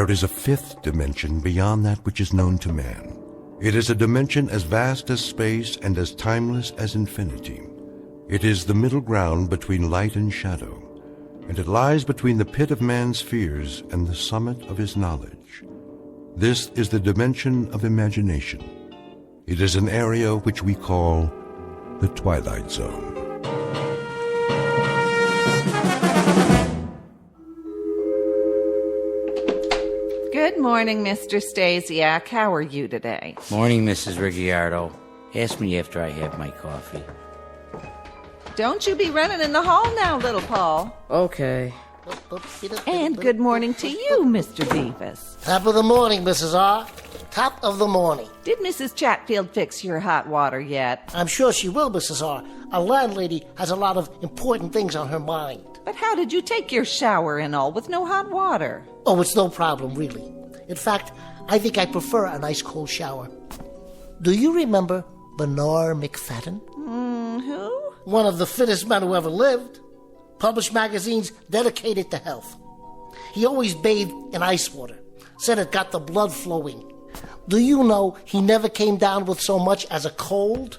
There is a fifth dimension beyond that which is known to man. It is a dimension as vast as space and as timeless as infinity. It is the middle ground between light and shadow, and it lies between the pit of man's fears and the summit of his knowledge. This is the dimension of imagination. It is an area which we call the Twilight Zone. Good morning, Mr. Stasiak. How are you today? Morning, Mrs. Ricciardo. Ask me after I have my coffee. Don't you be running in the hall now, little Paul. Okay. And good morning to you, Mr. Bevis. Top of the morning, Mrs. R. Top of the morning. Did Mrs. Chatfield fix your hot water yet? I'm sure she will, Mrs. R. Our landlady has a lot of important things on her mind. But how did you take your shower and all with no hot water? Oh, it's no problem, really. In fact, I think I prefer a nice cold shower. Do you remember Bernard McFadden? Who? One of the fittest men who ever lived. Published magazines dedicated to health. He always bathed in ice water. Said it got the blood flowing. Do you know he never came down with so much as a cold?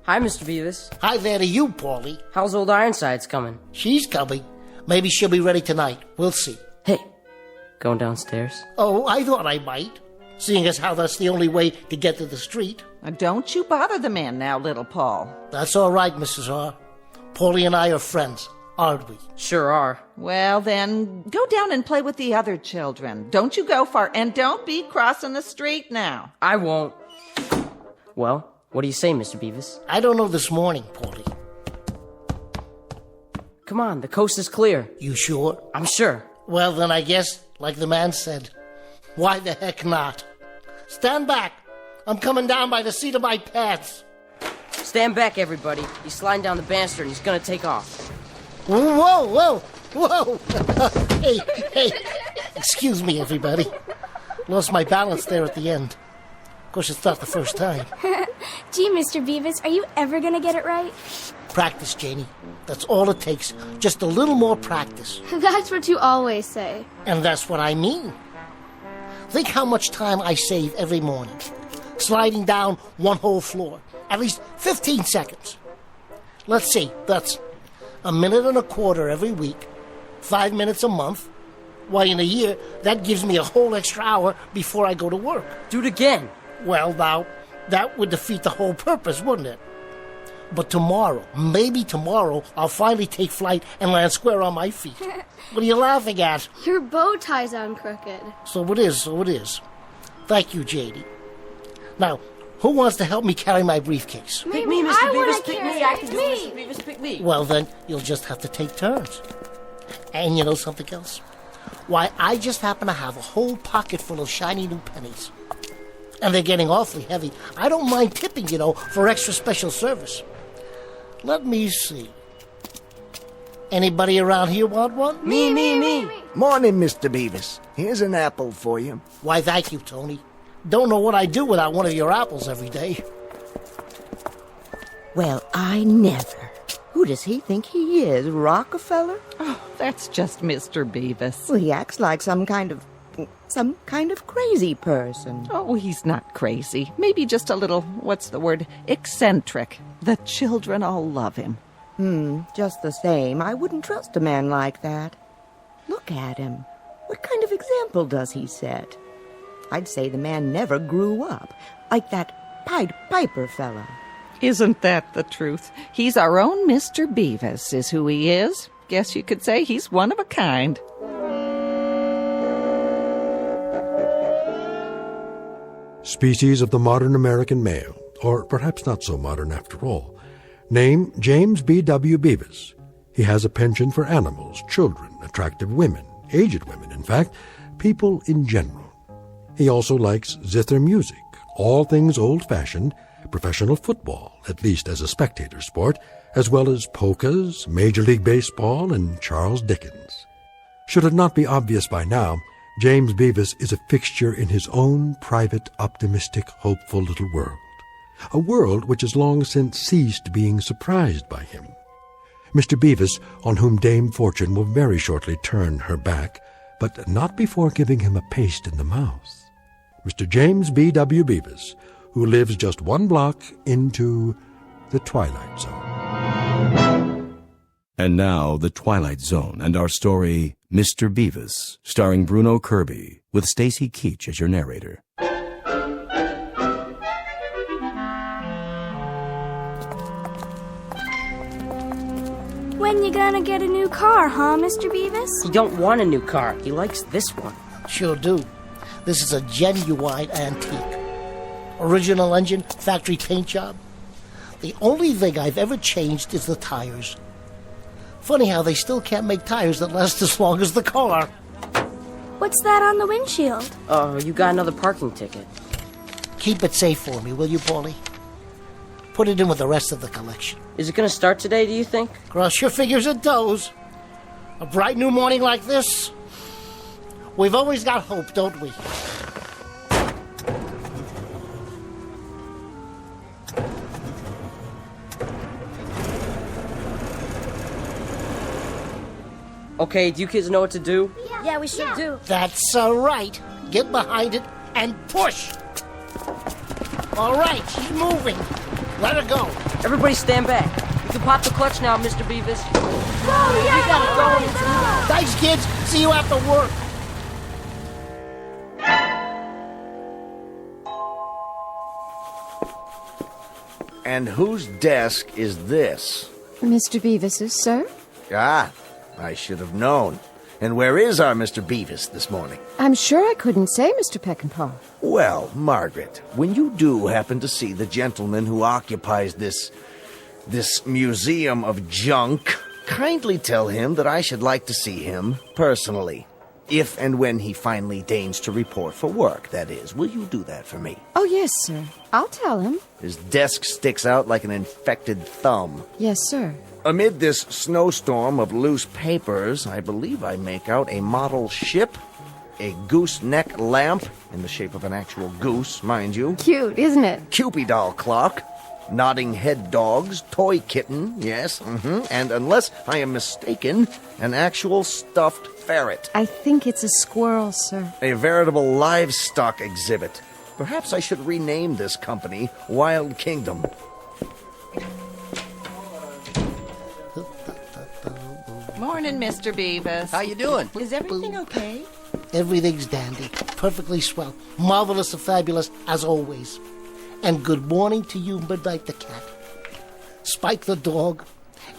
Hi, Mr. Bevis. Hi there to you, Paulie. How's old Ironsides coming? She's coming. Maybe she'll be ready tonight. We'll see. Hey, going downstairs? Oh, I thought I might, seeing as how that's the only way to get to the street. Don't you bother the man now, little Paul. That's all right, Mrs. R. Paulie and I are friends, aren't we? Sure are. Well, then, go down and play with the other children. Don't you go far, and don't be crossing the street now. I won't. Well, what do you say, Mr. Bevis? I don't know this morning, Paulie. Come on, the coast is clear. You sure? I'm sure. Well, then I guess, like the man said, why the heck not? Stand back. I'm coming down by the seat of my pants. Stand back, everybody. He's sliding down the banister and he's gonna take off. Whoa, whoa, whoa. Hey. Excuse me, everybody. Lost my balance there at the end. Of course, it's not the first time. Gee, Mr. Bevis, are you ever gonna get it right? Practice, Janie. That's all it takes. Just a little more practice. That's what you always say. And that's what I mean. Think how much time I save every morning. Sliding down one whole floor. At least 15 seconds. Let's see, that's a minute and a quarter every week. 5 minutes a month. Why, in a year, that gives me a whole extra hour before I go to work. Do it again. Well, now, that would defeat the whole purpose, wouldn't it? But tomorrow, maybe tomorrow, I'll finally take flight and land square on my feet. What are you laughing at? Your bow tie's on crooked. So it is. Thank you, JD. Now, who wants to help me carry my briefcase? Pick me, Mr. I Bevis. wanna Pick carry me. I it. can do Me. it, Mr. Bevis. Pick me. Well, then, you'll just have to take turns. And you know something else? Why, I just happen to have a whole pocket full of shiny new pennies. And they're getting awfully heavy. I don't mind tipping, for extra special service. Let me see. Anybody around here want one? Me. Morning, Mr. Bevis. Here's an apple for you. Why, thank you, Tony. Don't know what I'd do without one of your apples every day. Well, I never. Who does he think he is, Rockefeller? Oh, that's just Mr. Bevis. Well, he acts like some kind of crazy person. Oh, he's not crazy. Maybe just a little, eccentric. The children all love him. Just the same, I wouldn't trust a man like that. Look at him. What kind of example does he set? I'd say the man never grew up, like that Pied Piper fella. Isn't that the truth? He's our own Mr. Bevis, is who he is. Guess you could say he's one of a kind. Species of the modern American male, or perhaps not so modern after all. Name, James B.W. Bevis. He has a penchant for animals, children, attractive women, aged women, in fact, people in general. He also likes zither music, all things old-fashioned, professional football, at least as a spectator sport, as well as polkas, Major League Baseball, and Charles Dickens. Should it not be obvious by now, James Bevis is a fixture in his own private, optimistic, hopeful little world. A world which has long since ceased being surprised by him. Mr. Bevis, on whom Dame Fortune will very shortly turn her back, but not before giving him a paste in the mouth. Mr. James B.W. Bevis, who lives just 1 block into the Twilight Zone. And now, The Twilight Zone and our story, Mr. Bevis, starring Bruno Kirby, with Stacy Keach as your narrator. When you gonna get a new car, huh, Mr. Bevis? He don't want a new car. He likes this one. Sure do. This is a genuine antique. Original engine, factory paint job. The only thing I've ever changed is the tires. Funny how they still can't make tires that last as long as the car. What's that on the windshield? Oh, you got another parking ticket. Keep it safe for me, will you, Paulie? Put it in with the rest of the collection. Is it gonna start today, do you think? Cross your fingers and toes. A bright new morning like this, we've always got hope, don't we? Okay, do you kids know what to do? Yeah, we sure do. That's right. Get behind it and push. All right, she's moving. Let her go. Everybody stand back. You can pop the clutch now, Mr. Bevis. Oh, yeah, You gotta go. Thanks, kids. See you after work. And whose desk is this? Mr. Bevis's, sir? Ah, I should have known. And where is our Mr. Bevis this morning? I'm sure I couldn't say, Mr. Peckinpah. Well, Margaret, when you do happen to see the gentleman who occupies this museum of junk, kindly tell him that I should like to see him personally. If and when he finally deigns to report for work, that is. Will you do that for me? Oh, yes, sir. I'll tell him. His desk sticks out like an infected thumb. Yes, sir. Amid this snowstorm of loose papers, I believe I make out a model ship, a gooseneck lamp, in the shape of an actual goose, mind you. Cute, isn't it? Cupid doll clock, nodding head dogs, toy kitten, yes, and unless I am mistaken, an actual stuffed ferret. I think it's a squirrel, sir. A veritable livestock exhibit. Perhaps I should rename this company Wild Kingdom. Morning, Mr. Bevis. How you doing? Is everything okay? Everything's dandy. Perfectly swell. Marvelous and fabulous, as always. And good morning to you, Midnight the cat. Spike the dog.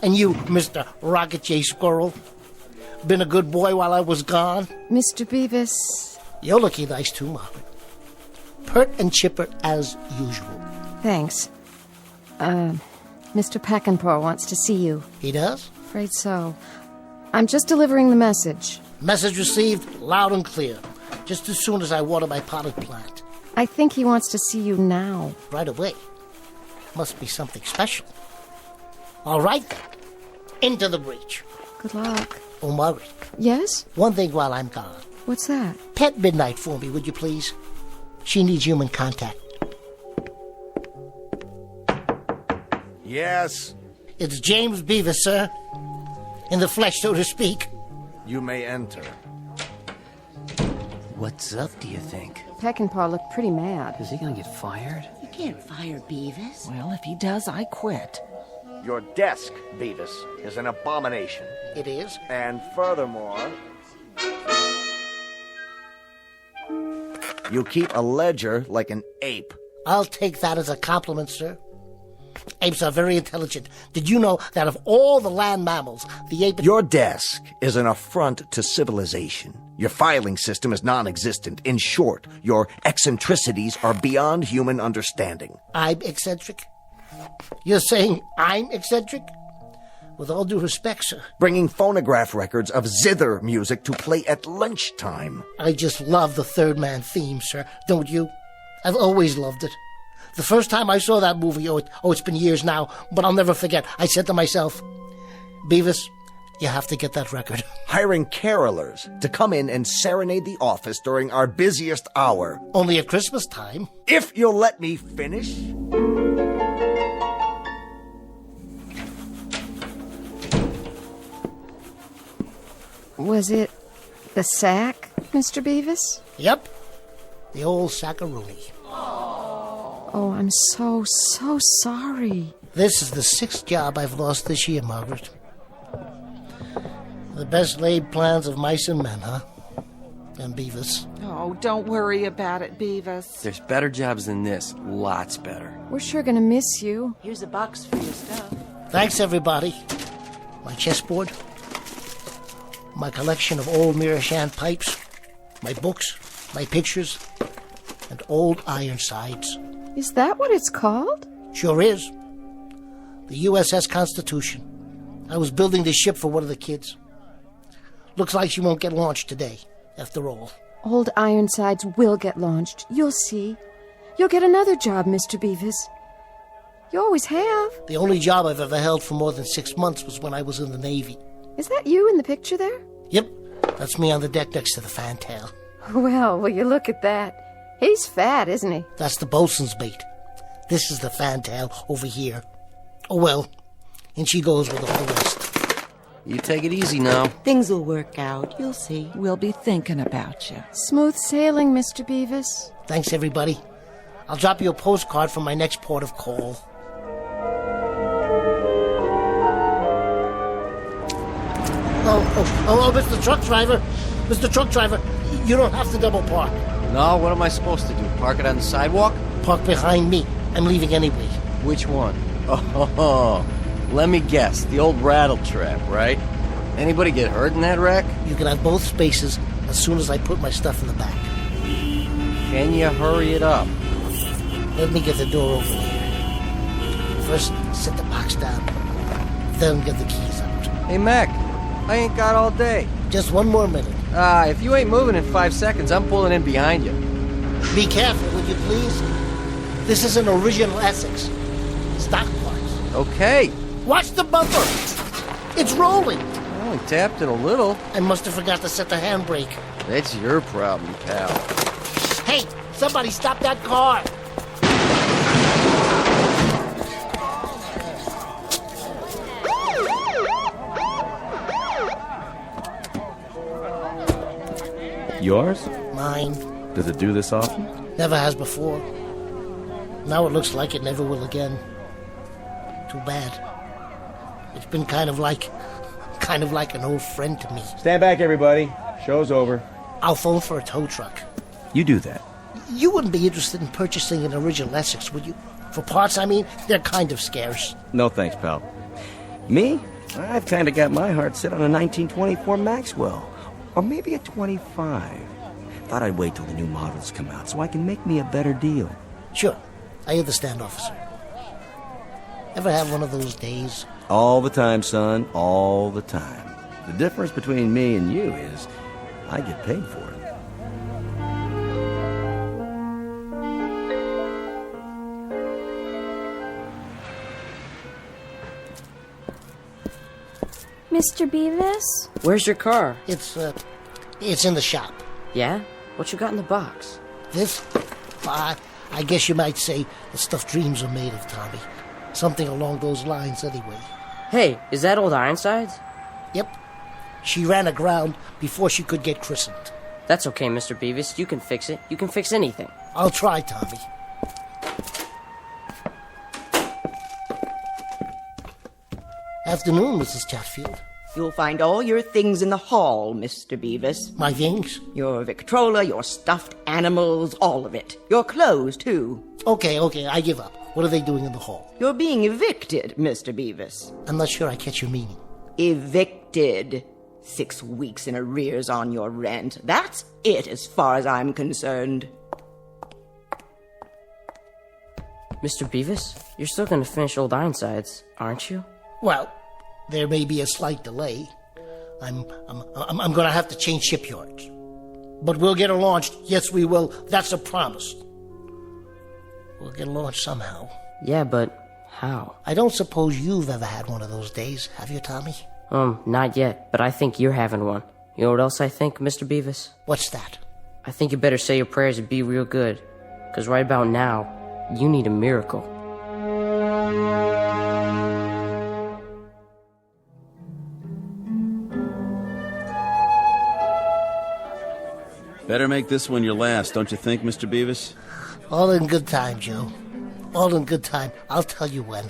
And you, Mr. Rocket J. Squirrel. Been a good boy while I was gone. Mr. Bevis. You're looking nice too, Margaret. Pert and chipper as usual. Thanks. Mr. Peckinpah wants to see you. He does? Afraid so. I'm just delivering the message. Message received loud and clear. Just as soon as I water my potted plant. I think he wants to see you now. Right away. Must be something special. All right, then. Into the breach. Good luck. Oh, Margaret. Yes? One thing while I'm gone. What's that? Pet Midnight for me, would you please? She needs human contact. Yes, It's James Bevis, sir. In the flesh, so to speak. you may enter. What's up, do you think? Peckinpah looked pretty mad. Is he gonna get fired? You can't fire Bevis. Well, if he does, I quit. Your desk, Bevis, is an abomination. It is. And furthermore, you keep a ledger like an ape. I'll take that as a compliment, sir. Apes are very intelligent. Did you know that of all the land mammals, the ape... Your desk is an affront to civilization. Your filing system is non-existent. In short, your eccentricities are beyond human understanding. I'm eccentric? You're saying I'm eccentric? With all due respect, sir. Bringing phonograph records of zither music to play at lunchtime. I just love the Third Man theme, sir. Don't you? I've always loved it. The first time I saw that movie, it's been years now, but I'll never forget. I said to myself, Bevis, you have to get that record. Hiring carolers to come in and serenade the office during our busiest hour. Only at Christmas time. If you'll let me finish. Was it The sack, Mr. Bevis? Yep. The old sackaroonie. Oh, I'm so sorry. This is the 6th job I've lost this year, Margaret. The best laid plans of mice and men, huh? And Bevis. Oh, don't worry about it, Bevis. There's better jobs than this. Lots better. We're sure gonna miss you. Here's a box for your stuff. Thanks, everybody. My chessboard, my collection of old Mirashan pipes, my books, my pictures, and old Ironsides. Is that what it's called? Sure is. The USS Constitution. I was building this ship for one of the kids. Looks like she won't get launched today, after all. Old Ironsides will get launched. You'll see. You'll get another job, Mr. Bevis. You always have. The only job I've ever held for more than 6 months was when I was in the Navy. Is that you in the picture there? Yep, that's me on the deck next to the fantail. Well, will you look at that? He's fat, isn't he? That's the bosun's mate. This is the fantail over here. Oh, well, and she goes with all the rest. You take it easy now. Things will work out. You'll see. We'll be thinking about you. Smooth sailing, Mr. Bevis. Thanks, everybody. I'll drop you a postcard from my next port of call. Oh, Mr. Truck Driver. Mr. Truck Driver, you don't have to double park. No, what am I supposed to do? Park it on the sidewalk? Park behind me. I'm leaving anyway. Which one? Oh, let me guess. The old rattle trap, right? Anybody get hurt in that wreck? You can have both spaces as soon as I put my stuff in the back. Can you hurry it up? Let me get the door open here. First, set the box down. Then get the keys out. Hey, Mac, I ain't got all day. Just one more minute. If you ain't moving in 5 seconds, I'm pulling in behind you. Be careful, would you please? This is an original Essex. Stock parts. Okay. Watch the bumper. It's rolling. I only tapped it a little. I must have forgot to set the handbrake. That's your problem, pal. Hey, somebody stop that car. Yours? Mine. Does it do this often? Never has before. Now it looks like it never will again. Too bad. It's been kind of like an old friend to me. Stand back, everybody. Show's over. I'll phone for a tow truck. You do that. You wouldn't be interested in purchasing an original Essex, would you? For parts, I mean, they're kind of scarce. No thanks, pal. Me? I've kind of got my heart set on a 1924 Maxwell. Or maybe a 25. Thought I'd wait till the new models come out so I can make me a better deal. Sure. I understand, officer. Ever have one of those days? All the time, son. All the time. The difference between me and you is I get paid for it. Mr. Bevis? Where's your car? It's in the shop. Yeah? What you got in the box? This? I guess you might say the stuff dreams are made of, Tommy. Something along those lines, anyway. Hey, is that old Ironsides? Yep. She ran aground before she could get christened. That's okay, Mr. Bevis. You can fix it. You can fix anything. I'll try, Tommy. Afternoon, Mrs. Chatfield. You'll find all your things in the hall, Mr. Bevis. My things? Your Victrola, your stuffed animals, all of it. Your clothes, too. Okay, I give up. What are they doing in the hall? You're being evicted, Mr. Bevis. I'm not sure I catch your meaning. Evicted. 6 weeks in arrears on your rent. That's it as far as I'm concerned. Mr. Bevis, you're still gonna finish old Ironsides, aren't you? Well, there may be a slight delay. I'm gonna have to change shipyards. But we'll get her launched. Yes, we will. That's a promise. We'll get her launched somehow. Yeah, but how? I don't suppose you've ever had one of those days, have you, Tommy? Not yet, but I think you're having one. You know what else I think, Mr. Bevis? What's that? I think you better say your prayers and be real good. 'Cause right about now, you need a miracle. Better make this one your last, don't you think, Mr. Bevis? All in good time, Joe. All in good time. I'll tell you when.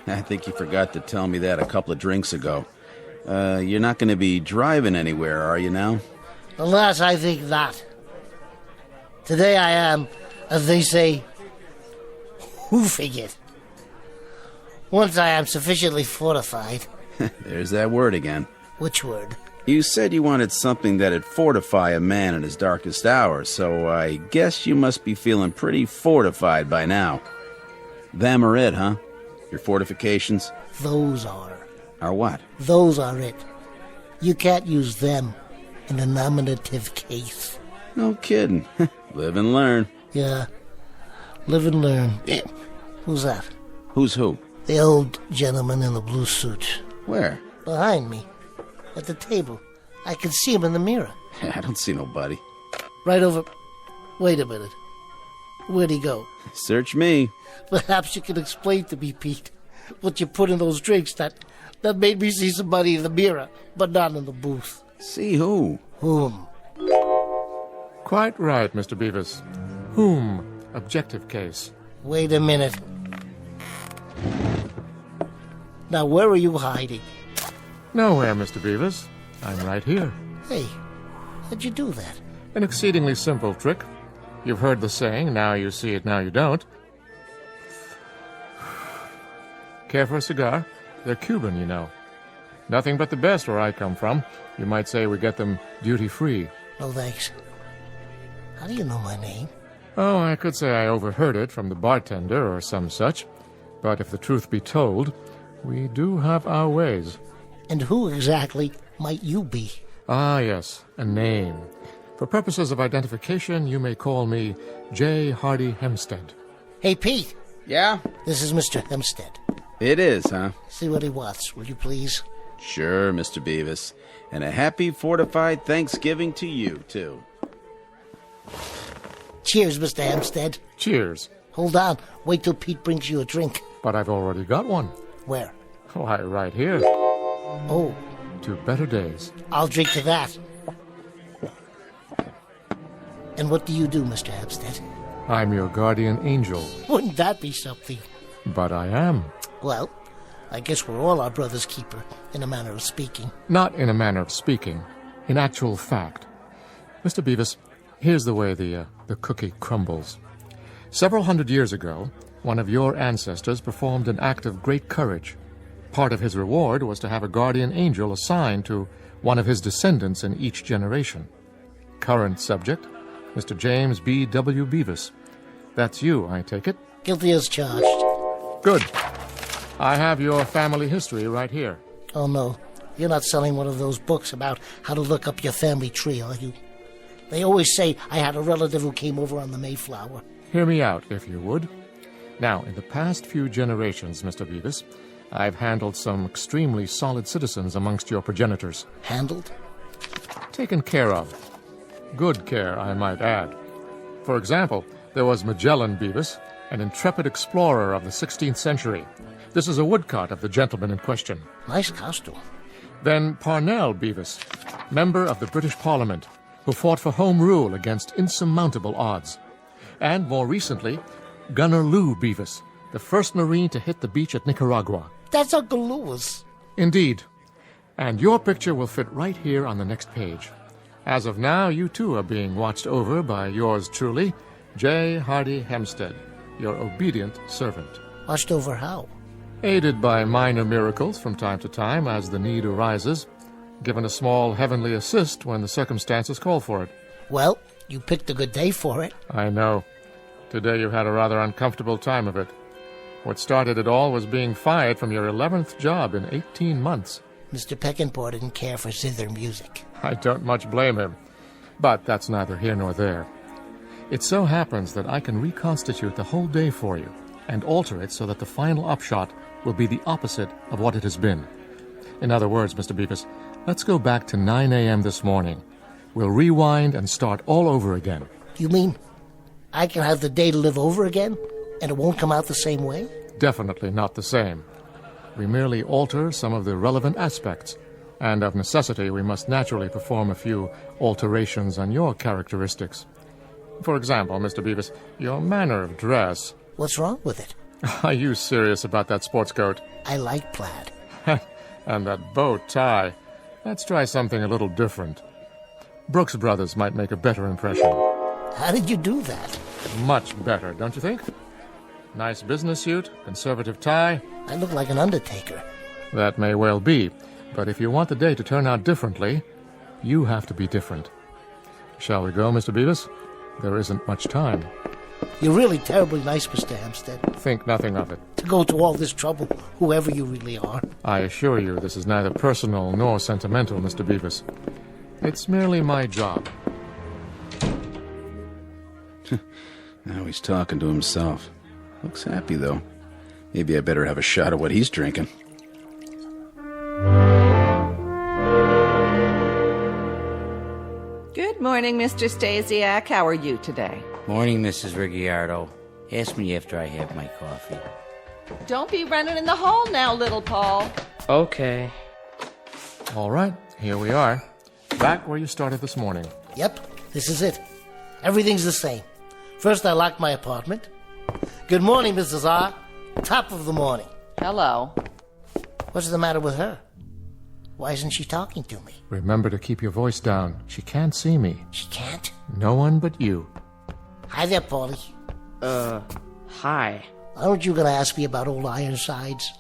I think you forgot to tell me that a couple of drinks ago. You're not going to be driving anywhere, are you now? Alas, I think not. Today I am, as they say, hoofing it. Once I am sufficiently fortified. There's that word again. Which word? You said you wanted something that'd fortify a man in his darkest hour, so I guess you must be feeling pretty fortified by now. Them are it, huh? Your fortifications? Those are. Are what? Those are it. You can't use them in a nominative case. No kidding. Live and learn. Yeah. Live and learn. Who's that? Who's who? The old gentleman in the blue suit. Where? Behind me. At the table. I can see him in the mirror. I don't see nobody. Right over... Wait a minute. Where'd he go? Search me. Perhaps you can explain to me, Pete, what you put in those drinks that made me see somebody in the mirror, but not in the booth. See who? Whom? Quite right, Mr. Bevis. Whom? Objective case. Wait a minute. Now, where are you hiding? Nowhere, Mr. Bevis. I'm right here. Hey, how'd you do that? An exceedingly simple trick. You've heard the saying, now you see it, now you don't. Care for a cigar? They're Cuban, you know. Nothing but the best where I come from. You might say we get them duty-free. No, thanks. How do you know my name? Oh, I could say I overheard it from the bartender or some such. But if the truth be told, we do have our ways. And who exactly might you be? Ah, yes, a name. For purposes of identification, you may call me J. Hardy Hempstead. Hey, Pete. Yeah? This is Mr. Hempstead. It is, huh? See what he wants, will you please? Sure, Mr. Bevis. And a happy, fortified Thanksgiving to you, too. Cheers, Mr. Hempstead. Cheers. Hold on. Wait till Pete brings you a drink. But I've already got one. Where? Why, right here. Oh. To better days. I'll drink to that. And what do you do, Mr. Hempstead? I'm your guardian angel. Wouldn't that be something? But I am. Well, I guess we're all our brother's keeper, in a manner of speaking. Not in a manner of speaking. In actual fact. Mr. Bevis, here's the way the cookie crumbles. Several hundred years ago, one of your ancestors performed an act of great courage. Part of his reward was to have a guardian angel assigned to one of his descendants in each generation. Current subject, Mr. James B.W. Bevis. That's you, I take it? Guilty as charged. Good. I have your family history right here. Oh, no. You're not selling one of those books about how to look up your family tree, are you? They always say I had a relative who came over on the Mayflower. Hear me out, if you would. Now, in the past few generations, Mr. Bevis, I've handled some extremely solid citizens amongst your progenitors. Handled? Taken care of. Good care, I might add. For example, there was Magellan Bevis, an intrepid explorer of the 16th century. This is a woodcut of the gentleman in question. Nice costume. Then Parnell Bevis, member of the British Parliament, who fought for Home Rule against insurmountable odds. And more recently, Gunner Lou Bevis, the first Marine to hit the beach at Nicaragua. That's Uncle Louis. Indeed. And your picture will fit right here on the next page. As of now, you too are being watched over by yours truly, J. Hardy Hempstead, your obedient servant. Watched over how? Aided by minor miracles from time to time as the need arises, given a small heavenly assist when the circumstances call for it. Well, you picked a good day for it. I know. Today you had a rather uncomfortable time of it. What started it all was being fired from your 11th job in 18 months. Mr. Peckinpah didn't care for zither music. I don't much blame him. But that's neither here nor there. It so happens that I can reconstitute the whole day for you and alter it so that the final upshot will be the opposite of what it has been. In other words, Mr. Bevis, let's go back to 9 a.m. this morning. We'll rewind and start all over again. You mean I can have the day to live over again, and it won't come out the same way? Definitely not the same. We merely alter some of the relevant aspects. And of necessity, we must naturally perform a few alterations on your characteristics. For example, Mr. Bevis, your manner of dress. What's wrong with it? Are you serious about that sports coat? I like plaid. And that bow tie. Let's try something a little different. Brooks Brothers might make a better impression. How did you do that? Much better, don't you think? Nice business suit, conservative tie. I look like an undertaker. That may well be, but if you want the day to turn out differently, you have to be different. Shall we go, Mr. Bevis? There isn't much time. You're really terribly nice, Mr. Hampstead. Think nothing of it. To go to all this trouble, whoever you really are. I assure you this is neither personal nor sentimental, Mr. Bevis. It's merely my job. Now he's talking to himself. Looks happy, though. Maybe I better have a shot of what he's drinking. Good morning, Mr. Stasiak. How are you today? Morning, Mrs. Ricciardo. Ask me after I have my coffee. Don't be running in the hall now, little Paul. Okay. All right, here we are. Back where you started this morning. Yep, this is it. Everything's the same. First, I locked my apartment. Good morning, Mrs. R. Top of the morning. Hello. What's the matter with her? Why isn't she talking to me? Remember to keep your voice down. She can't see me. She can't? No one but you. Hi there, Paulie. Hi. Aren't you going to ask me about old Ironsides?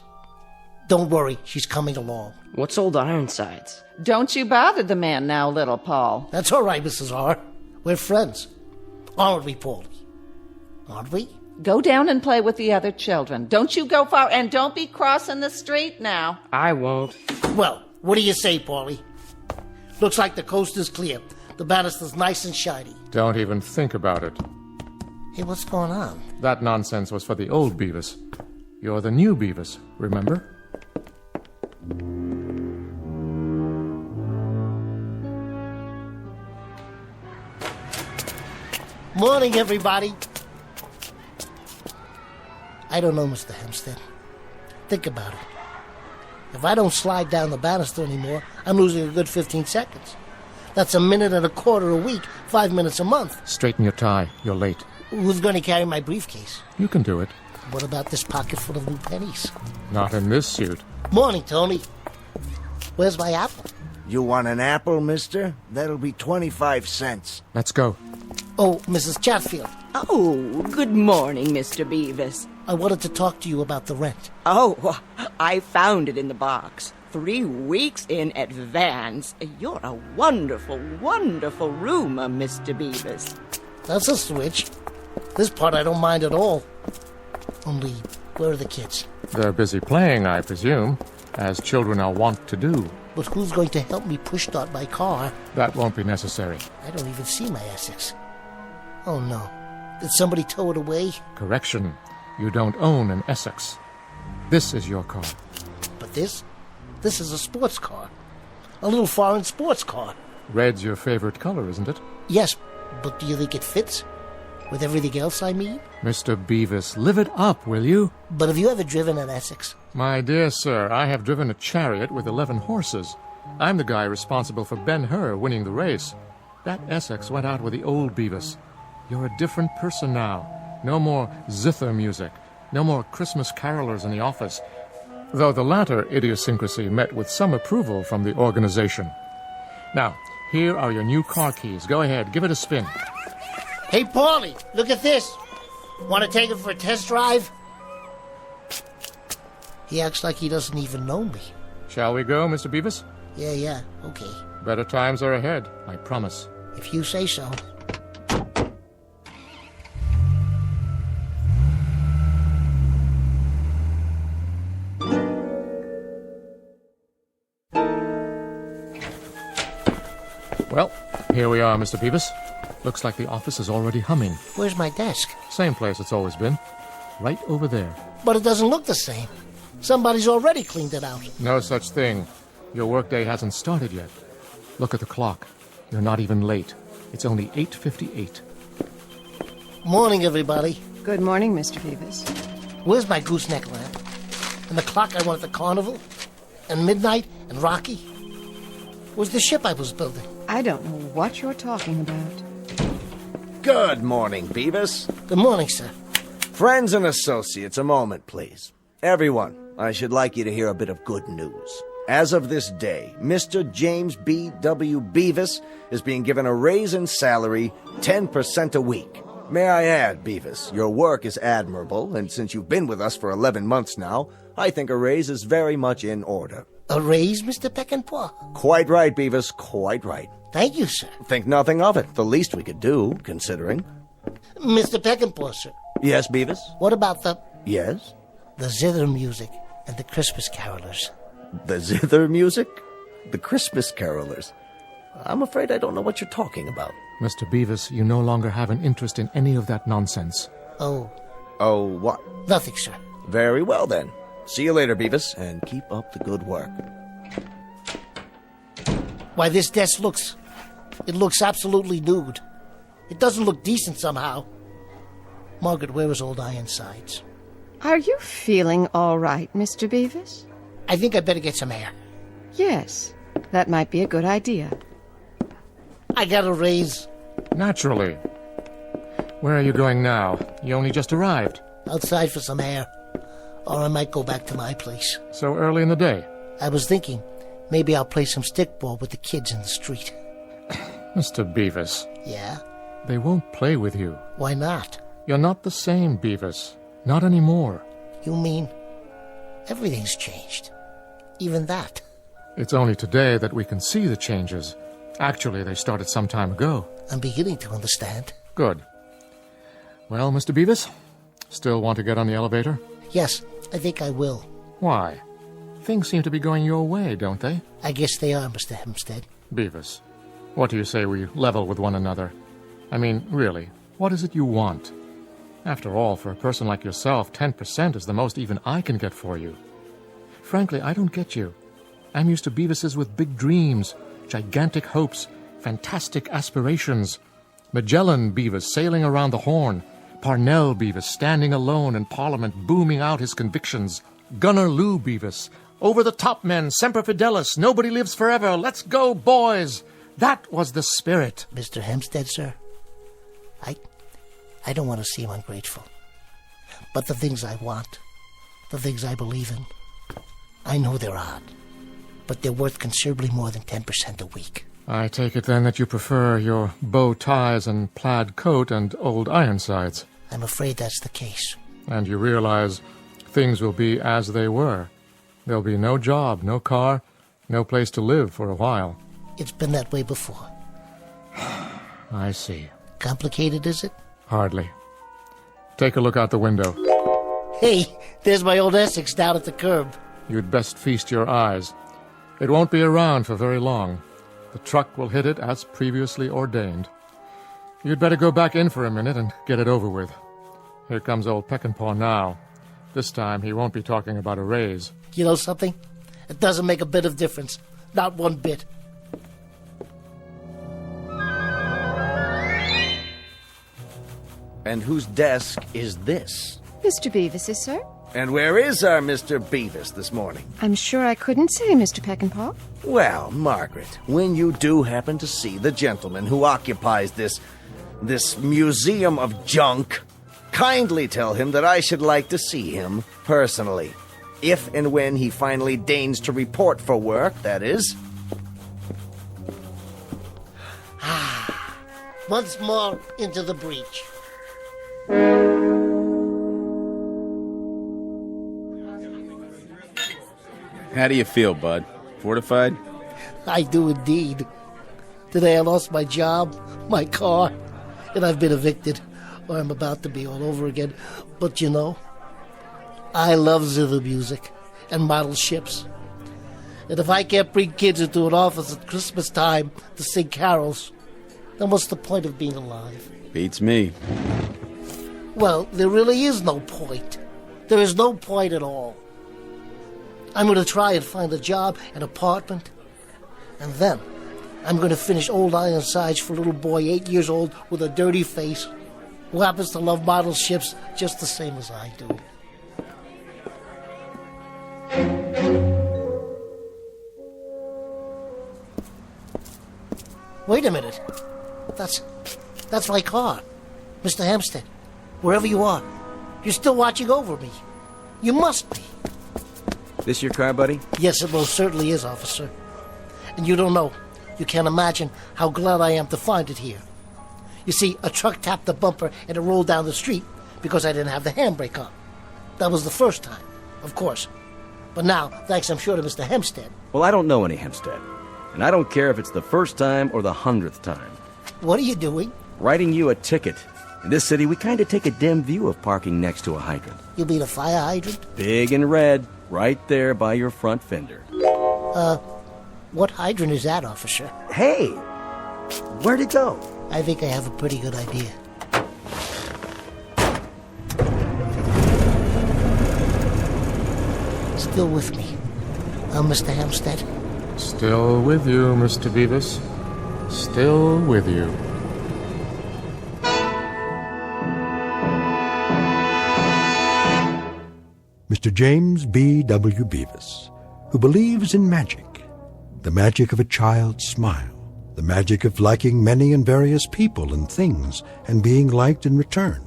Don't worry, she's coming along. What's old Ironsides? Don't you bother the man now, little Paul. That's all right, Mrs. R. We're friends. Aren't we, Paulie? Aren't we? Go down and play with the other children. Don't you go far, and don't be crossing the street now. I won't. Well, what do you say, Paulie? Looks like the coast is clear. The banister's nice and shiny. Don't even think about it. Hey, what's going on? That nonsense was for the old Bevis. You're the new Bevis, remember? Morning, everybody. I don't know, Mr. Hempstead. Think about it. If I don't slide down the banister anymore, I'm losing a good 15 seconds. That's a minute and a quarter a week, 5 minutes a month. Straighten your tie. You're late. Who's going to carry my briefcase? You can do it. What about this pocket full of new pennies? Not in this suit. Morning, Tony. Where's my apple? You want an apple, mister? That'll be 25 cents. Let's go. Oh, Mrs. Chatfield. Oh, good morning, Mr. Bevis. I wanted to talk to you about the rent. Oh, I found it in the box. 3 weeks in advance. You're a wonderful, wonderful roomer, Mr. Bevis. That's a switch. This part I don't mind at all. Only, where are the kids? They're busy playing, I presume, as children are wont to do. But who's going to help me push start my car? That won't be necessary. I don't even see my Essex. Oh, no. Did somebody tow it away? Correction. You don't own an Essex. This is your car. But this is a sports car. A little foreign sports car. Red's your favorite color, isn't it? Yes, but do you think it fits? With everything else I mean? Mr. Bevis, live it up, will you? But have you ever driven an Essex? My dear sir, I have driven a chariot with 11 horses. I'm the guy responsible for Ben-Hur winning the race. That Essex went out with the old Bevis. You're a different person now. No more zither music. No more Christmas carolers in the office. Though the latter idiosyncrasy met with some approval from the organization. Now, here are your new car keys. Go ahead, give it a spin. Hey, Paulie, look at this. Want to take it for a test drive? He acts like he doesn't even know me. Shall we go, Mr. Bevis? Yeah, okay. Better times are ahead, I promise. If you say so. Well, here we are, Mr. Bevis. Looks like the office is already humming. Where's my desk? Same place it's always been. Right over there. But it doesn't look the same. Somebody's already cleaned it out. No such thing. Your workday hasn't started yet. Look at the clock. You're not even late. It's only 8:58. Morning, everybody. Good morning, Mr. Bevis. Where's my gooseneck lamp? And the clock I want at the carnival? And midnight? And Rocky? was the ship I was building. I don't know what you're talking about. Good morning, Bevis. Good morning, sir. Friends and associates, a moment, please. Everyone, I should like you to hear a bit of good news. As of this day, Mr. James B.W. Bevis is being given a raise in salary 10% a week. May I add, Bevis, your work is admirable, and since you've been with us for 11 months now, I think a raise is very much in order. A raise, Mr. Peckinpah? Quite right, Bevis, quite right. Thank you, sir. Think nothing of it. The least we could do, considering. Mr. Peckinpah, sir. Yes, Bevis? What about the Yes? zither music and the Christmas carolers? The zither music? The Christmas carolers? I'm afraid I don't know what you're talking about. Mr. Bevis, you no longer have an interest in any of that nonsense. Oh. Oh, what? Nothing, sir. Very well, then. See you later, Bevis, and keep up the good work. Why, this desk looks absolutely nude. It doesn't look decent somehow. Margaret, where is old Ironsides? Are you feeling all right, Mr. Bevis? I think I'd better get some air. Yes, that might be a good idea. I got a raise. Naturally. Where are you going now? You only just arrived. Outside for some air. Or I might go back to my place. So early in the day? I was thinking, maybe I'll play some stickball with the kids in the street. Mr. Bevis. Yeah? They won't play with you. Why not? You're not the same, Bevis. Not anymore. You mean everything's changed? Even that? It's only today that we can see the changes. Actually, they started some time ago. I'm beginning to understand. Good. Well, Mr. Bevis, still want to get on the elevator? Yes, I think I will. Why? Things seem to be going your way, don't they? I guess they are, Mr. Hempstead. Bevis, what do you say we level with one another? I mean, really, what is it you want? After all, for a person like yourself, 10% is the most even I can get for you. Frankly, I don't get you. I'm used to Bevises with big dreams, gigantic hopes, fantastic aspirations. Magellan Bevis sailing around the Horn, Parnell Bevis standing alone in Parliament booming out his convictions, Gunner Lou Bevis, over-the-top men, semper fidelis, nobody lives forever, let's go, boys! That was the spirit. Mr. Hempstead, sir, I don't want to seem ungrateful. But the things I want, the things I believe in, I know they're odd. But they're worth considerably more than 10% a week. I take it then that you prefer your bow ties and plaid coat and old Ironsides. I'm afraid that's the case. And you realize things will be as they were. There'll be no job, no car, no place to live for a while. It's been that way before. I see. Complicated, is it? Hardly. Take a look out the window. Hey, there's my old Essex down at the curb. You'd best feast your eyes. It won't be around for very long. The truck will hit it as previously ordained. You'd better go back in for a minute and get it over with. Here comes old Peckinpah now. This time he won't be talking about a raise. You know something? It doesn't make a bit of difference. Not one bit. And whose desk is this? Mr. Bevis's, sir. And where is our Mr. Bevis this morning? I'm sure I couldn't say, Mr. Peckinpah. Well, Margaret, when you do happen to see the gentleman who occupies this museum of junk, kindly tell him that I should like to see him personally. If and when he finally deigns to report for work, that is. Once more into the breach. How do you feel, bud? Fortified? I do indeed. Today I lost my job, my car, and I've been evicted, or I'm about to be all over again. But you know, I love zither music and model ships. And if I can't bring kids into an office at Christmas time to sing carols, then what's the point of being alive? Beats me. Well, there really is no point. There is no point at all. I'm going to try and find a job, an apartment, and then I'm going to finish Old Ironsides for a little boy 8 years old with a dirty face who happens to love model ships just the same as I do. Wait a minute. That's my car. Mr. Hempstead, wherever you are, you're still watching over me. You must be. This your car, buddy? Yes, it most certainly is, officer. And you don't know. You can't imagine how glad I am to find it here. You see, a truck tapped the bumper and it rolled down the street because I didn't have the handbrake on. That was the first time, of course. But now, thanks I'm sure to Mr. Hempstead. Well, I don't know any Hempstead. And I don't care if it's the first time or the 100th time. What are you doing? Writing you a ticket. In this city, we kind of take a dim view of parking next to a hydrant. You mean a fire hydrant? Big and red, right there by your front fender. What hydrant is that, officer? Hey! Where'd it go? I think I have a pretty good idea. Still with me, Mr. Hempstead? Still with you, Mr. Bevis. Still with you. Mr. James B.W. Bevis, who believes in magic. The magic of a child's smile. The magic of liking many and various people and things and being liked in return.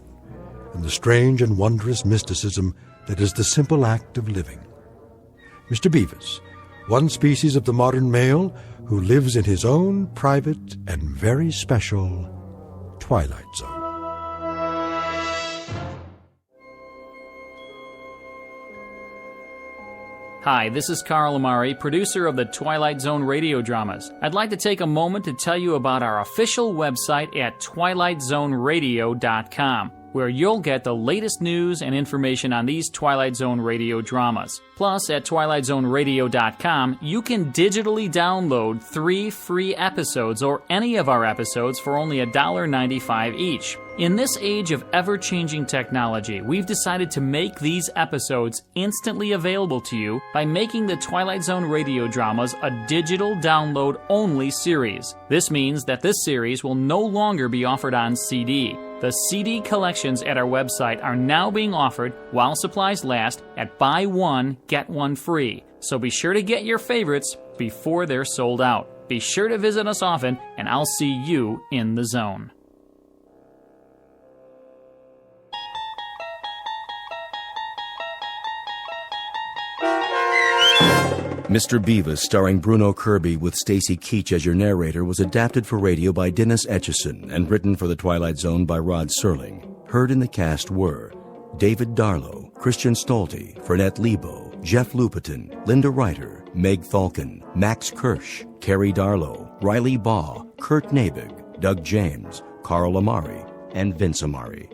And the strange and wondrous mysticism that is the simple act of living. Mr. Bevis, one species of the modern male who lives in his own private and very special Twilight Zone. Hi, this is Carl Amari, producer of the Twilight Zone radio dramas. I'd like to take a moment to tell you about our official website at twilightzoneradio.com, where you'll get the latest news and information on these Twilight Zone radio dramas. Plus, at twilightzoneradio.com, you can digitally download 3 free episodes or any of our episodes for only $1.95 each. In this age of ever-changing technology, we've decided to make these episodes instantly available to you by making the Twilight Zone radio dramas a digital download-only series. This means that this series will no longer be offered on CD. The CD collections at our website are now being offered while supplies last at buy one, get one free. So be sure to get your favorites before they're sold out. Be sure to visit us often, and I'll see you in the zone. Mr. Bevis, starring Bruno Kirby with Stacy Keach as your narrator, was adapted for radio by Dennis Etchison and written for The Twilight Zone by Rod Serling. Heard in the cast were David Darlow, Christian Stolte, Fernette Lebo, Jeff Lupetin, Linda Ryder, Meg Thalken, Max Kirsch, Carrie Darlow, Riley Baugh, Kurt Nabig, Doug James, Carl Amari, and Vince Amari.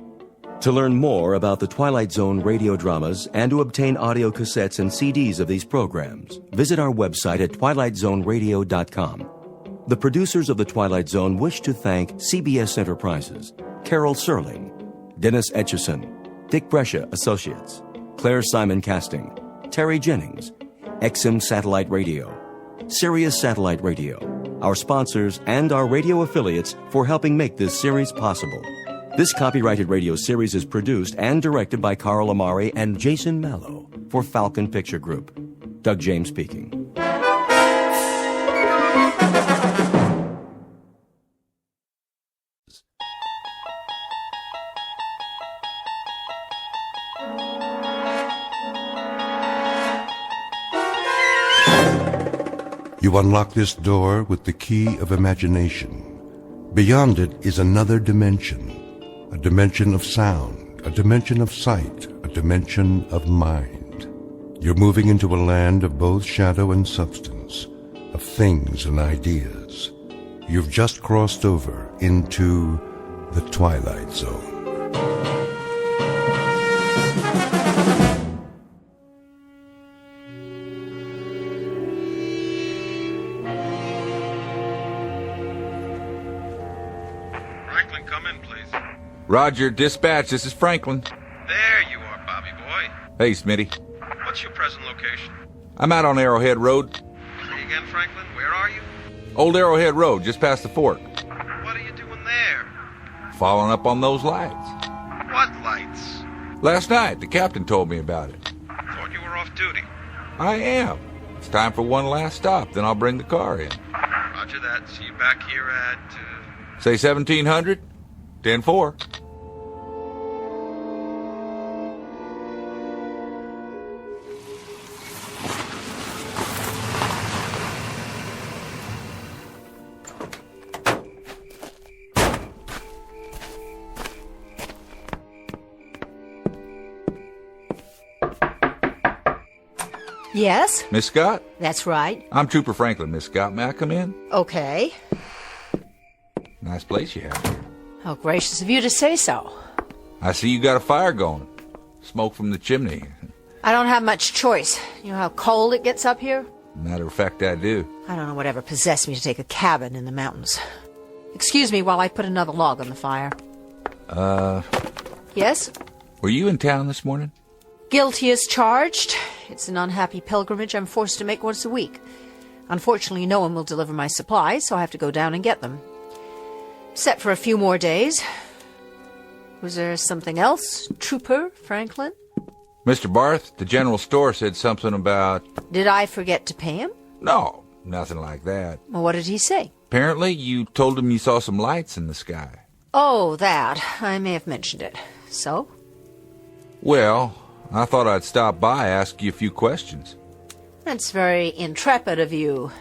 To learn more about the Twilight Zone radio dramas and to obtain audio cassettes and CDs of these programs, visit our website at twilightzoneradio.com. The producers of The Twilight Zone wish to thank CBS Enterprises, Carol Serling, Dennis Etchison, Dick Brescia Associates, Claire Simon Casting, Terry Jennings, XM Satellite Radio, Sirius Satellite Radio, our sponsors and our radio affiliates for helping make this series possible. This copyrighted radio series is produced and directed by Carl Amari and Jason Mallow for Falcon Picture Group. Doug James speaking. You unlock this door with the key of imagination. Beyond it is another dimension. A dimension of sound, a dimension of sight, a dimension of mind. You're moving into a land of both shadow and substance, of things and ideas. You've just crossed over into the Twilight Zone. Franklin, come in, please. Roger, dispatch, this is Franklin. There you are, Bobby boy. Hey, Smitty. What's your present location? I'm out on Arrowhead Road. Say again, Franklin, where are you? Old Arrowhead Road, just past the fork. What are you doing there? Following up on those lights. What lights? Last night, the captain told me about it. Thought you were off duty. I am. It's time for one last stop, then I'll bring the car in. Roger Roger that. See you back here at... Say 1700? 10-4. Yes? Miss Scott? That's right. I'm Trooper Franklin, Miss Scott. May I come in? Okay. Nice place you have here. How gracious of you to say so. I see you got a fire going. Smoke from the chimney. I don't have much choice. You know how cold it gets up here? Matter of fact, I do. I don't know whatever possessed me to take a cabin in the mountains. Excuse me while I put another log on the fire. Yes? Were you in town this morning? Guilty as charged. It's an unhappy pilgrimage I'm forced to make once a week. Unfortunately, no one will deliver my supplies, so I have to go down and get them. Set for a few more days. Was there something else, Trooper Franklin? Mr. Barth, the general store said something about... Did I forget to pay him? No, nothing like that. Well, what did he say? Apparently, you told him you saw some lights in the sky. Oh, that. I may have mentioned it. So? Well, I thought I'd stop by, ask you a few questions. That's very intrepid of you,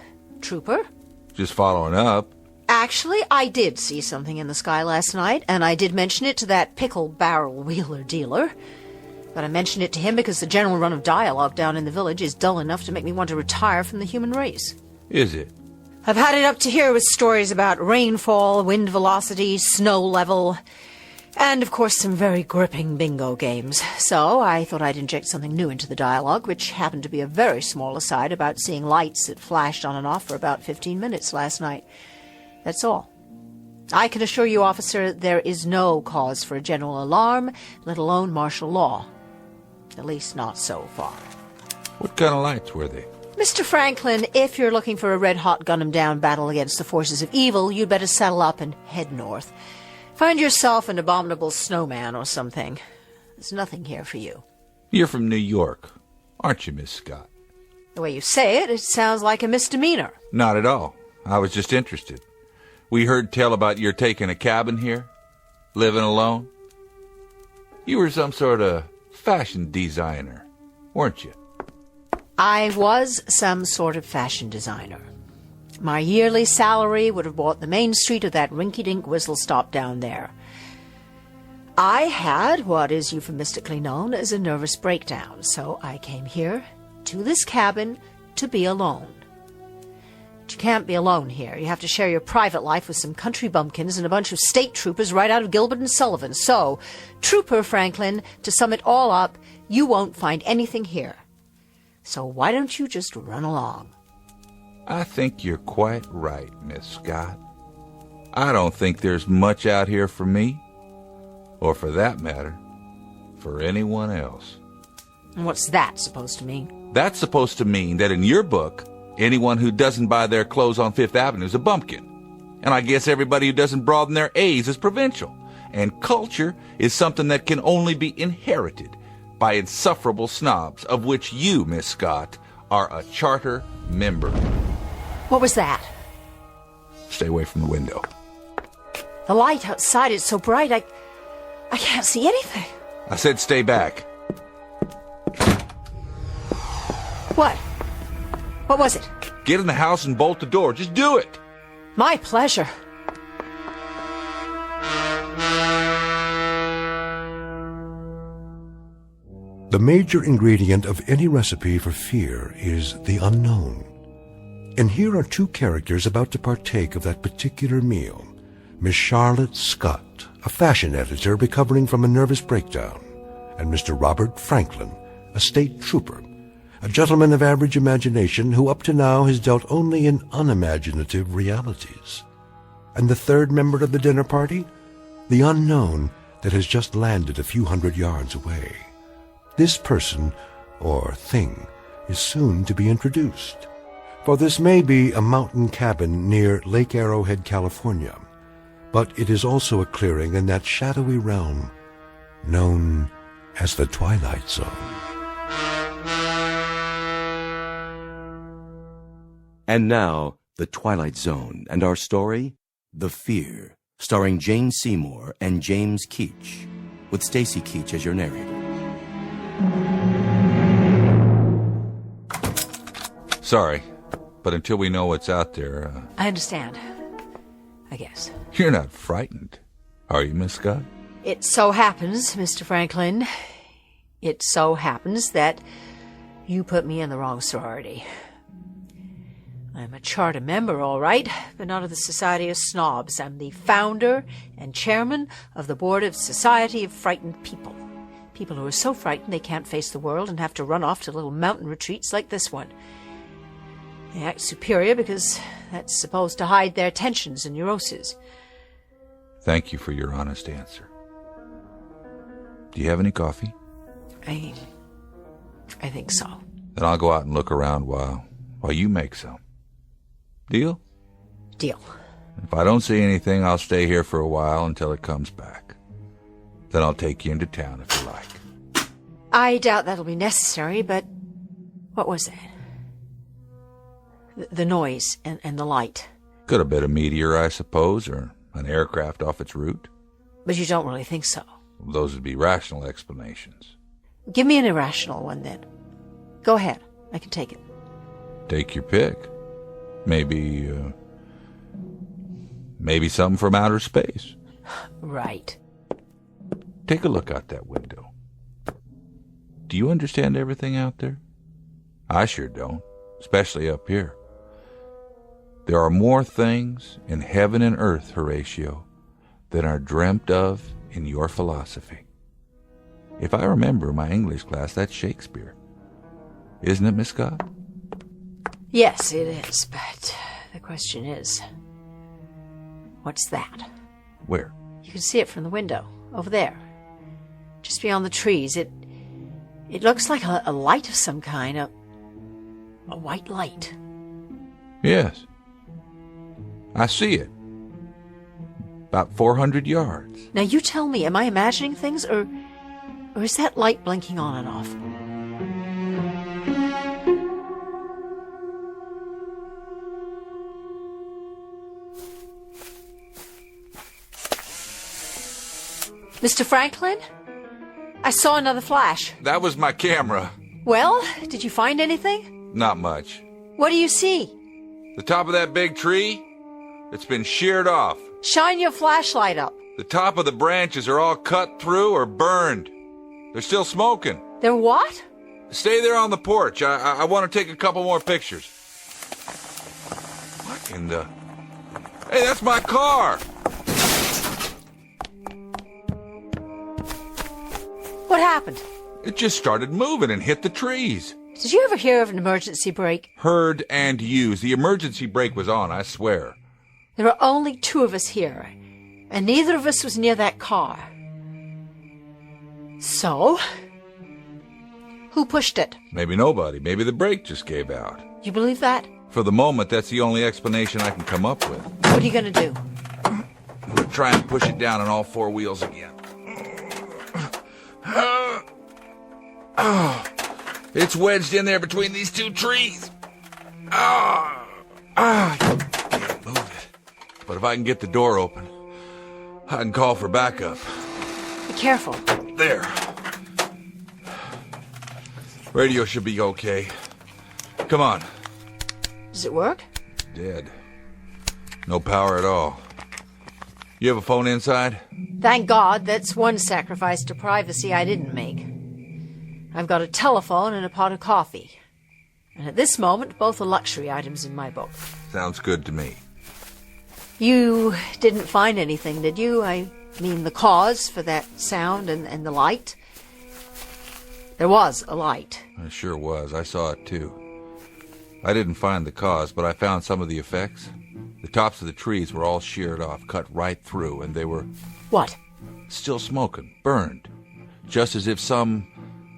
Trooper. Just following up. Actually, I did see something in the sky last night, and I did mention it to that pickle barrel wheeler dealer. But I mentioned it to him because the general run of dialogue down in the village is dull enough to make me want to retire from the human race. Is it? I've had it up to here with stories about rainfall, wind velocity, snow level, and of course some very gripping bingo games. So I thought I'd inject something new into the dialogue, which happened to be a very small aside about seeing lights that flashed on and off for about 15 minutes last night. That's all. I can assure you, officer, there is no cause for a general alarm, let alone martial law. At least not so far. What kind of lights were they? Mr. Franklin, if you're looking for a red-hot gun-em-down battle against the forces of evil, you'd better saddle up and head north. Find yourself an abominable snowman or something. There's nothing here for you. You're from New York, aren't you, Miss Scott? The way you say it, it sounds like a misdemeanor. Not at all. I was just interested. We heard tell about your taking a cabin here, living alone. You were some sort of fashion designer, weren't you? I was some sort of fashion designer. My yearly salary would have bought the main street of that rinky-dink whistle-stop down there. I had what is euphemistically known as a nervous breakdown, so I came here to this cabin to be alone. But you can't be alone here. You have to share your private life with some country bumpkins and a bunch of state troopers right out of Gilbert and Sullivan. So, Trooper Franklin, to sum it all up, you won't find anything here. So why don't you just run along? I think you're quite right, Miss Scott. I don't think there's much out here for me, or for that matter, for anyone else. And what's that supposed to mean? That's supposed to mean that in your book, anyone who doesn't buy their clothes on Fifth Avenue is a bumpkin. And I guess everybody who doesn't broaden their A's is provincial. And culture is something that can only be inherited by insufferable snobs, of which you, Miss Scott, are a charter member. What was that? Stay away from the window. The light outside is so bright, I can't see anything. I said stay back. What? What was it? Get in the house and bolt the door. Just do it. My pleasure. The major ingredient of any recipe for fear is the unknown. And here are two characters about to partake of that particular meal. Miss Charlotte Scott, a fashion editor recovering from a nervous breakdown, and Mr. Robert Franklin, a state trooper, a gentleman of average imagination who up to now has dealt only in unimaginative realities. And the third member of the dinner party? The unknown that has just landed a few hundred yards away. This person, or thing, is soon to be introduced. For this may be a mountain cabin near Lake Arrowhead, California, but it is also a clearing in that shadowy realm known as the Twilight Zone. And now, The Twilight Zone, and our story, The Fear, starring Jane Seymour and James Keach, with Stacy Keach as your narrator. Sorry, but until we know what's out there, I understand. I guess. You're not frightened, are you, Miss Scott? It so happens, Mr. Franklin, it so happens that you put me in the wrong sorority. I'm a charter member, all right, but not of the Society of Snobs. I'm the founder and chairman of the board of Society of Frightened People. People who are so frightened they can't face the world and have to run off to little mountain retreats like this one. They act superior because that's supposed to hide their tensions and neuroses. Thank you for your honest answer. Do you have any coffee? I think so. Then I'll go out and look around while you make some. Deal? Deal. If I don't see anything, I'll stay here for a while until it comes back. Then I'll take you into town if you like. I doubt that'll be necessary, but what was that? The noise and the light. Could have been a meteor, I suppose, or an aircraft off its route. But you don't really think so. Those would be rational explanations. Give me an irrational one, then. Go ahead. I can take it. Take your pick. Maybe something from outer space. Right. Take a look out that window. Do you understand everything out there? I sure don't, especially up here. There are more things in heaven and earth, Horatio, than are dreamt of in your philosophy. If I remember my English class, that's Shakespeare. Isn't it, Miss Scott? Yes, it is, but the question is, what's that? Where? You can see it from the window, over there, just beyond the trees. It looks like a light of some kind, a white light. Yes. I see it. About 400 yards. Now you tell me, am I imagining things, or is that light blinking on and off? Mr. Franklin? I saw another flash. That was my camera. Well, did you find anything? Not much. What do you see? The top of that big tree? It's been sheared off. Shine your flashlight up. The top of the branches are all cut through or burned. They're still smoking. They're what? Stay there on the porch. I want to take a couple more pictures. What in the... Hey, that's my car! What happened? It just started moving and hit the trees. Did you ever hear of an emergency brake? Heard and used. The emergency brake was on, I swear. There are only two of us here, and neither of us was near that car. So, who pushed it? Maybe nobody. Maybe the brake just gave out. You believe that? For the moment, that's the only explanation I can come up with. What are you going to do? I'm going to try and push it down on all four wheels again. It's wedged in there between these two trees. I can't move it. But if I can get the door open, I can call for backup. Be careful. There. Radio should be okay. Come on. Does it work? Dead. No power at all. You have a phone inside? Thank God, that's one sacrifice to privacy I didn't make. I've got a telephone and a pot of coffee. And at this moment, both are luxury items in my book. Sounds good to me. You didn't find anything, did you? I mean, the cause for that sound and the light? There was a light. It sure was. I saw it, too. I didn't find the cause, but I found some of the effects. The tops of the trees were all sheared off, cut right through, and they were... What? Still smoking, burned. Just as if some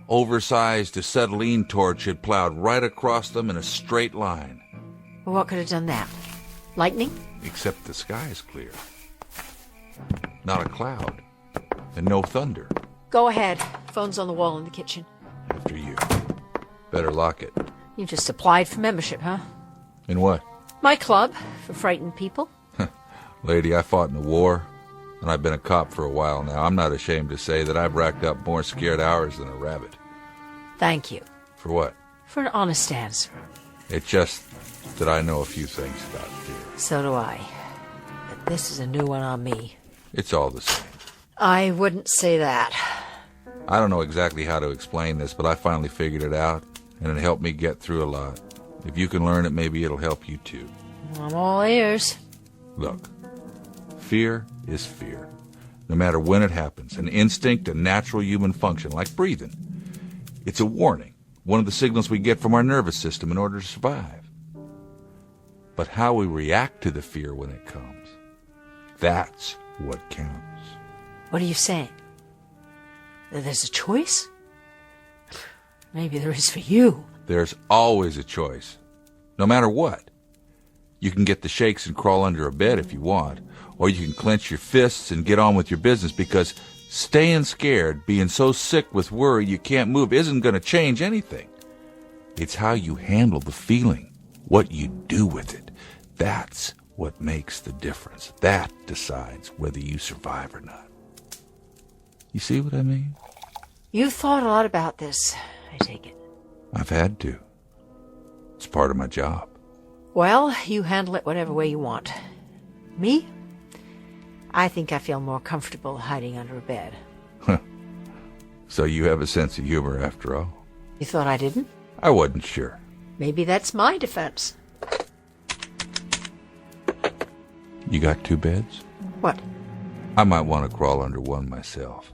oversized acetylene torch had plowed right across them in a straight line. Well, what could have done that? Lightning? Except the sky is clear. Not a cloud. And no thunder. Go ahead. Phone's on the wall in the kitchen. After you. Better lock it. You just applied for membership, huh? In what? My club for frightened people. Lady, I fought in the war, and I've been a cop for a while now. I'm not ashamed to say that I've racked up more scared hours than a rabbit. Thank you. For what? For an honest answer. It's just that I know a few things about fear. So do I. But this is a new one on me. It's all the same. I wouldn't say that. I don't know exactly how to explain this, but I finally figured it out, and it helped me get through a lot. If you can learn it, maybe it'll help you too. I'm all ears. Look, fear is fear. No matter when it happens, an instinct, a natural human function, like breathing. It's a warning, one of the signals we get from our nervous system in order to survive. But how we react to the fear when it comes, that's what counts. What are you saying? That there's a choice? Maybe there is for you. There's always a choice, no matter what. You can get the shakes and crawl under a bed if you want, or you can clench your fists and get on with your business, because staying scared, being so sick with worry you can't move, isn't going to change anything. It's how you handle the feeling, what you do with it. That's what makes the difference. That decides whether you survive or not. You see what I mean? You've thought a lot about this, I take it. I've had to. It's part of my job. Well, you handle it whatever way you want. Me? I think I feel more comfortable hiding under a bed. So you have a sense of humor after all? You thought I didn't? I wasn't sure. Maybe that's my defense. You got 2 beds? What? I might want to crawl under one myself.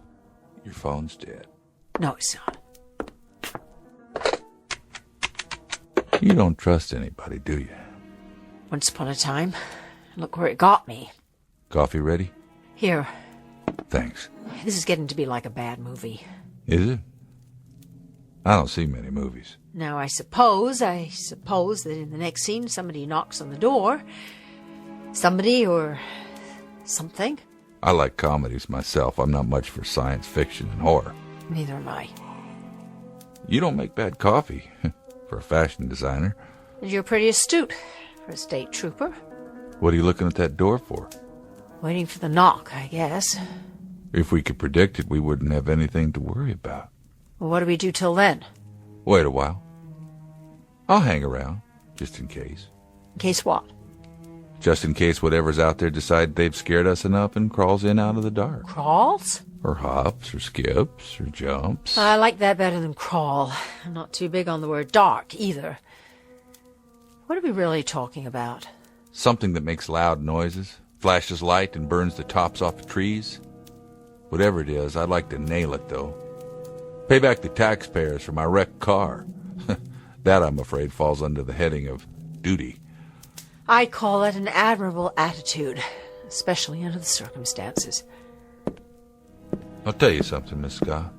Your phone's dead. No, it's not. You don't trust anybody, do you? Once upon a time. Look where it got me. Coffee ready? Here. Thanks. This is getting to be like a bad movie. Is it? I don't see many movies. Now, I suppose that in the next scene somebody knocks on the door. Somebody or something. I like comedies myself. I'm not much for science fiction and horror. Neither am I. You don't make bad coffee for a fashion designer. And you're pretty astute for a state trooper. What are you looking at that door for? Waiting for the knock, I guess. If we could predict it, we wouldn't have anything to worry about. Well, what do we do till then? Wait a while. I'll hang around, just in case. In case what? Just in case whatever's out there decide they've scared us enough and crawls in out of the dark. Crawls? Or hops, or skips, or jumps. I like that better than crawl. I'm not too big on the word dark, either. What are we really talking about? Something that makes loud noises, flashes light, and burns the tops off of trees. Whatever it is, I'd like to nail it, though. Pay back the taxpayers for my wrecked car. That, I'm afraid, falls under the heading of duty. I call it an admirable attitude, especially under the circumstances. I'll tell you something, Miss Scott.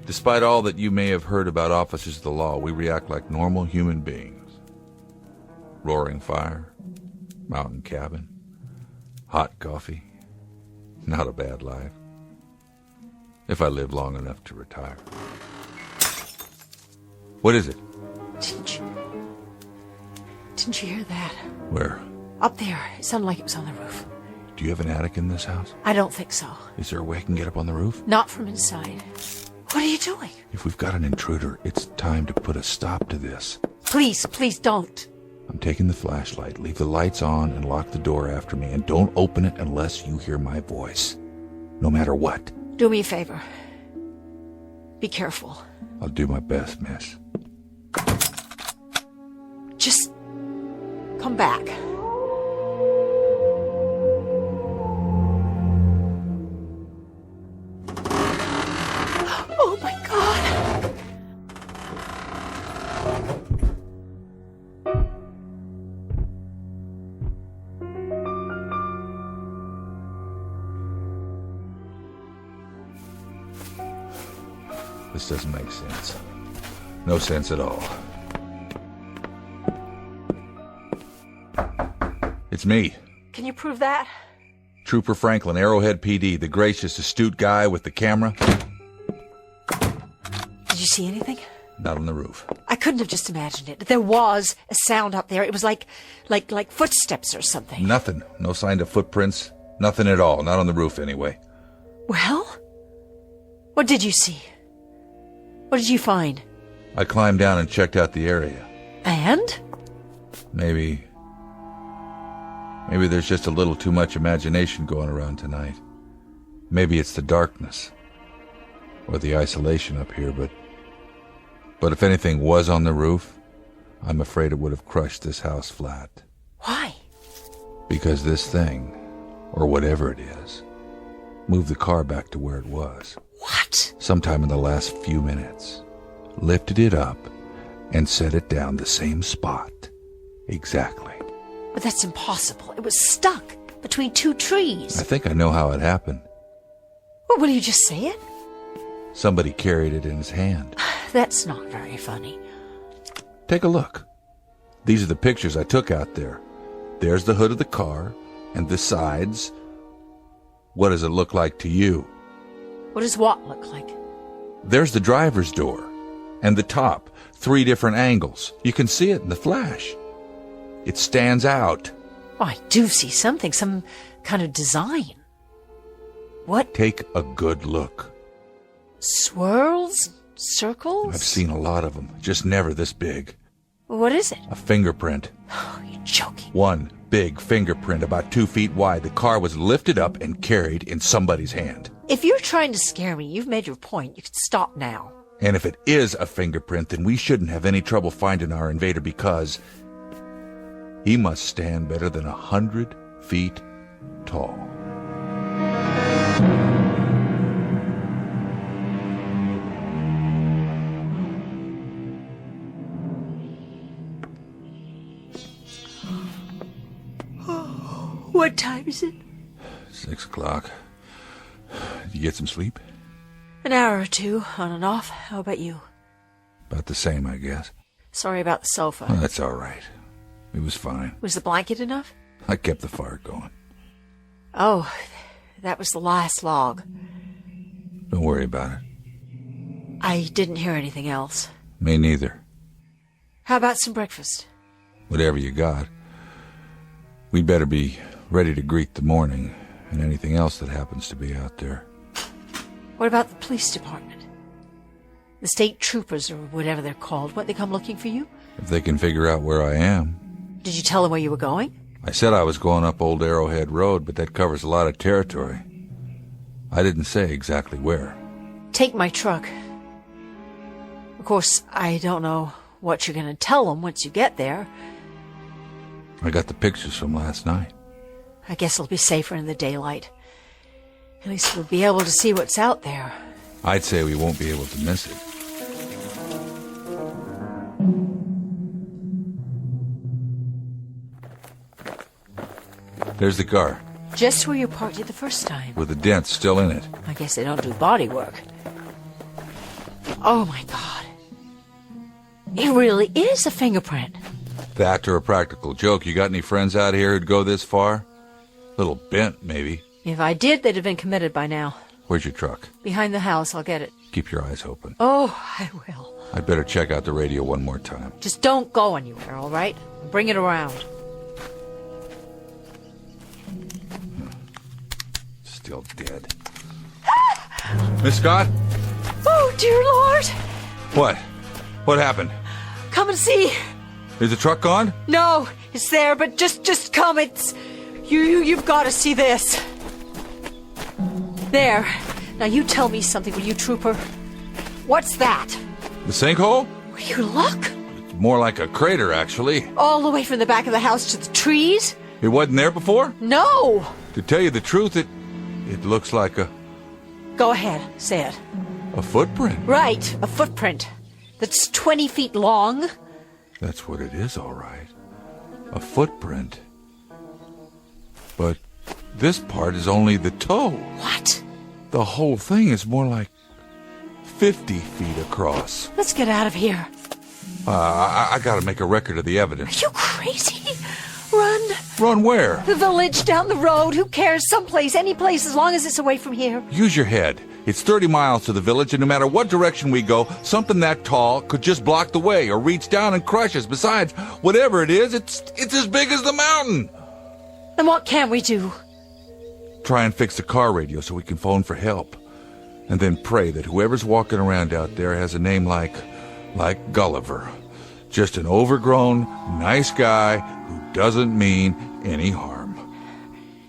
Despite all that you may have heard about officers of the law, we react like normal human beings. Roaring fire, mountain cabin, hot coffee. Not a bad life. If I live long enough to retire. What is it? Didn't you hear that? Where? Up there. It sounded like it was on the roof. Do you have an attic in this house? I don't think so. Is there a way I can get up on the roof? Not from inside. What are you doing? If we've got an intruder, it's time to put a stop to this. Please, please don't. I'm taking the flashlight. Leave the lights on and lock the door after me, and don't open it unless you hear my voice. No matter what. Do me a favor. Be careful. I'll do my best, miss. Just come back. Oh my God! This doesn't make sense. No sense at all. It's me. Can you prove that? Trooper Franklin, Arrowhead PD, the gracious, astute guy with the camera. Did you see anything? Not on the roof. I couldn't have just imagined it. There was a sound up there. It was like footsteps or something. Nothing. No sign of footprints. Nothing at all. Not on the roof, anyway. Well? What did you see? What did you find? I climbed down and checked out the area. And? Maybe there's just a little too much imagination going around tonight. Maybe it's the darkness. Or the isolation up here, but if anything was on the roof, I'm afraid it would have crushed this house flat. Why? Because this thing, or whatever it is, moved the car back to where it was. What? Sometime in the last few minutes. Lifted it up and set it down the same spot. Exactly. But that's impossible. It was stuck between two trees. I think I know how it happened. Well, will you just say it? Somebody carried it in his hand. That's not very funny. Take a look. These are the pictures I took out there. There's the hood of the car and the sides. What does it look like to you? What does what look like? There's the driver's door and the top. 3 different angles. You can see it in the flash. It stands out. Oh, I do see something, some kind of design. What? Take a good look. Swirls? Circles? I've seen a lot of them, just never this big. What is it? A fingerprint. Oh, you're joking. One big fingerprint about 2 feet wide. The car was lifted up and carried in somebody's hand. If you're trying to scare me, you've made your point. You can stop now. And if it is a fingerprint, then we shouldn't have any trouble finding our invader because he must stand better than 100 feet tall. What time is it? 6 o'clock. Did you get some sleep? An hour or two, on and off. How about you? About the same, I guess. Sorry about the sofa. Oh, that's all right. It was fine. Was the blanket enough? I kept the fire going. Oh, that was the last log. Don't worry about it. I didn't hear anything else. Me neither. How about some breakfast? Whatever you got. We'd better be ready to greet the morning and anything else that happens to be out there. What about the police department? The state troopers, or whatever they're called, won't they come looking for you? If they can figure out where I am. Did you tell them where you were going? I said I was going up Old Arrowhead Road, but that covers a lot of territory. I didn't say exactly where. Take my truck. Of course, I don't know what you're going to tell them once you get there. I got the pictures from last night. I guess it'll be safer in the daylight. At least we'll be able to see what's out there. I'd say we won't be able to miss it. There's the car. Just where you parked it the first time. With the dent still in it. I guess they don't do body work. Oh my God. It really is a fingerprint. That or a practical joke. You got any friends out here who'd go this far? Little bent, maybe. If I did, they'd have been committed by now. Where's your truck? Behind the house, I'll get it. Keep your eyes open. Oh, I will. I'd better check out the radio one more time. Just don't go anywhere, all right? Bring it around. Still dead. Miss Scott? Oh, dear Lord! What? What happened? Come and see. Is the truck gone? No, it's there, but just come. It's you've got to see this. There. Now you tell me something, will you, trooper? What's that? The sinkhole? Will you look? It's more like a crater, actually. All the way from the back of the house to the trees? It wasn't there before? No. To tell you the truth, it looks like a... Go ahead, say it. A footprint. Right, a footprint. That's 20 feet long. That's what it is, all right. A footprint. But this part is only the toe. What? The whole thing is more like 50 feet across. Let's get out of here. I gotta make a record of the evidence. Are you crazy? Run. Run where? The village, down the road. Who cares? Someplace, any place, as long as it's away from here. Use your head. It's 30 miles to the village, and no matter what direction we go, something that tall could just block the way or reach down and crush us. Besides, whatever it is, it's as big as the mountain. Then what can we do? Try and fix the car radio so we can phone for help. And then pray that whoever's walking around out there has a name like Gulliver. Just an overgrown, nice guy who doesn't mean any harm.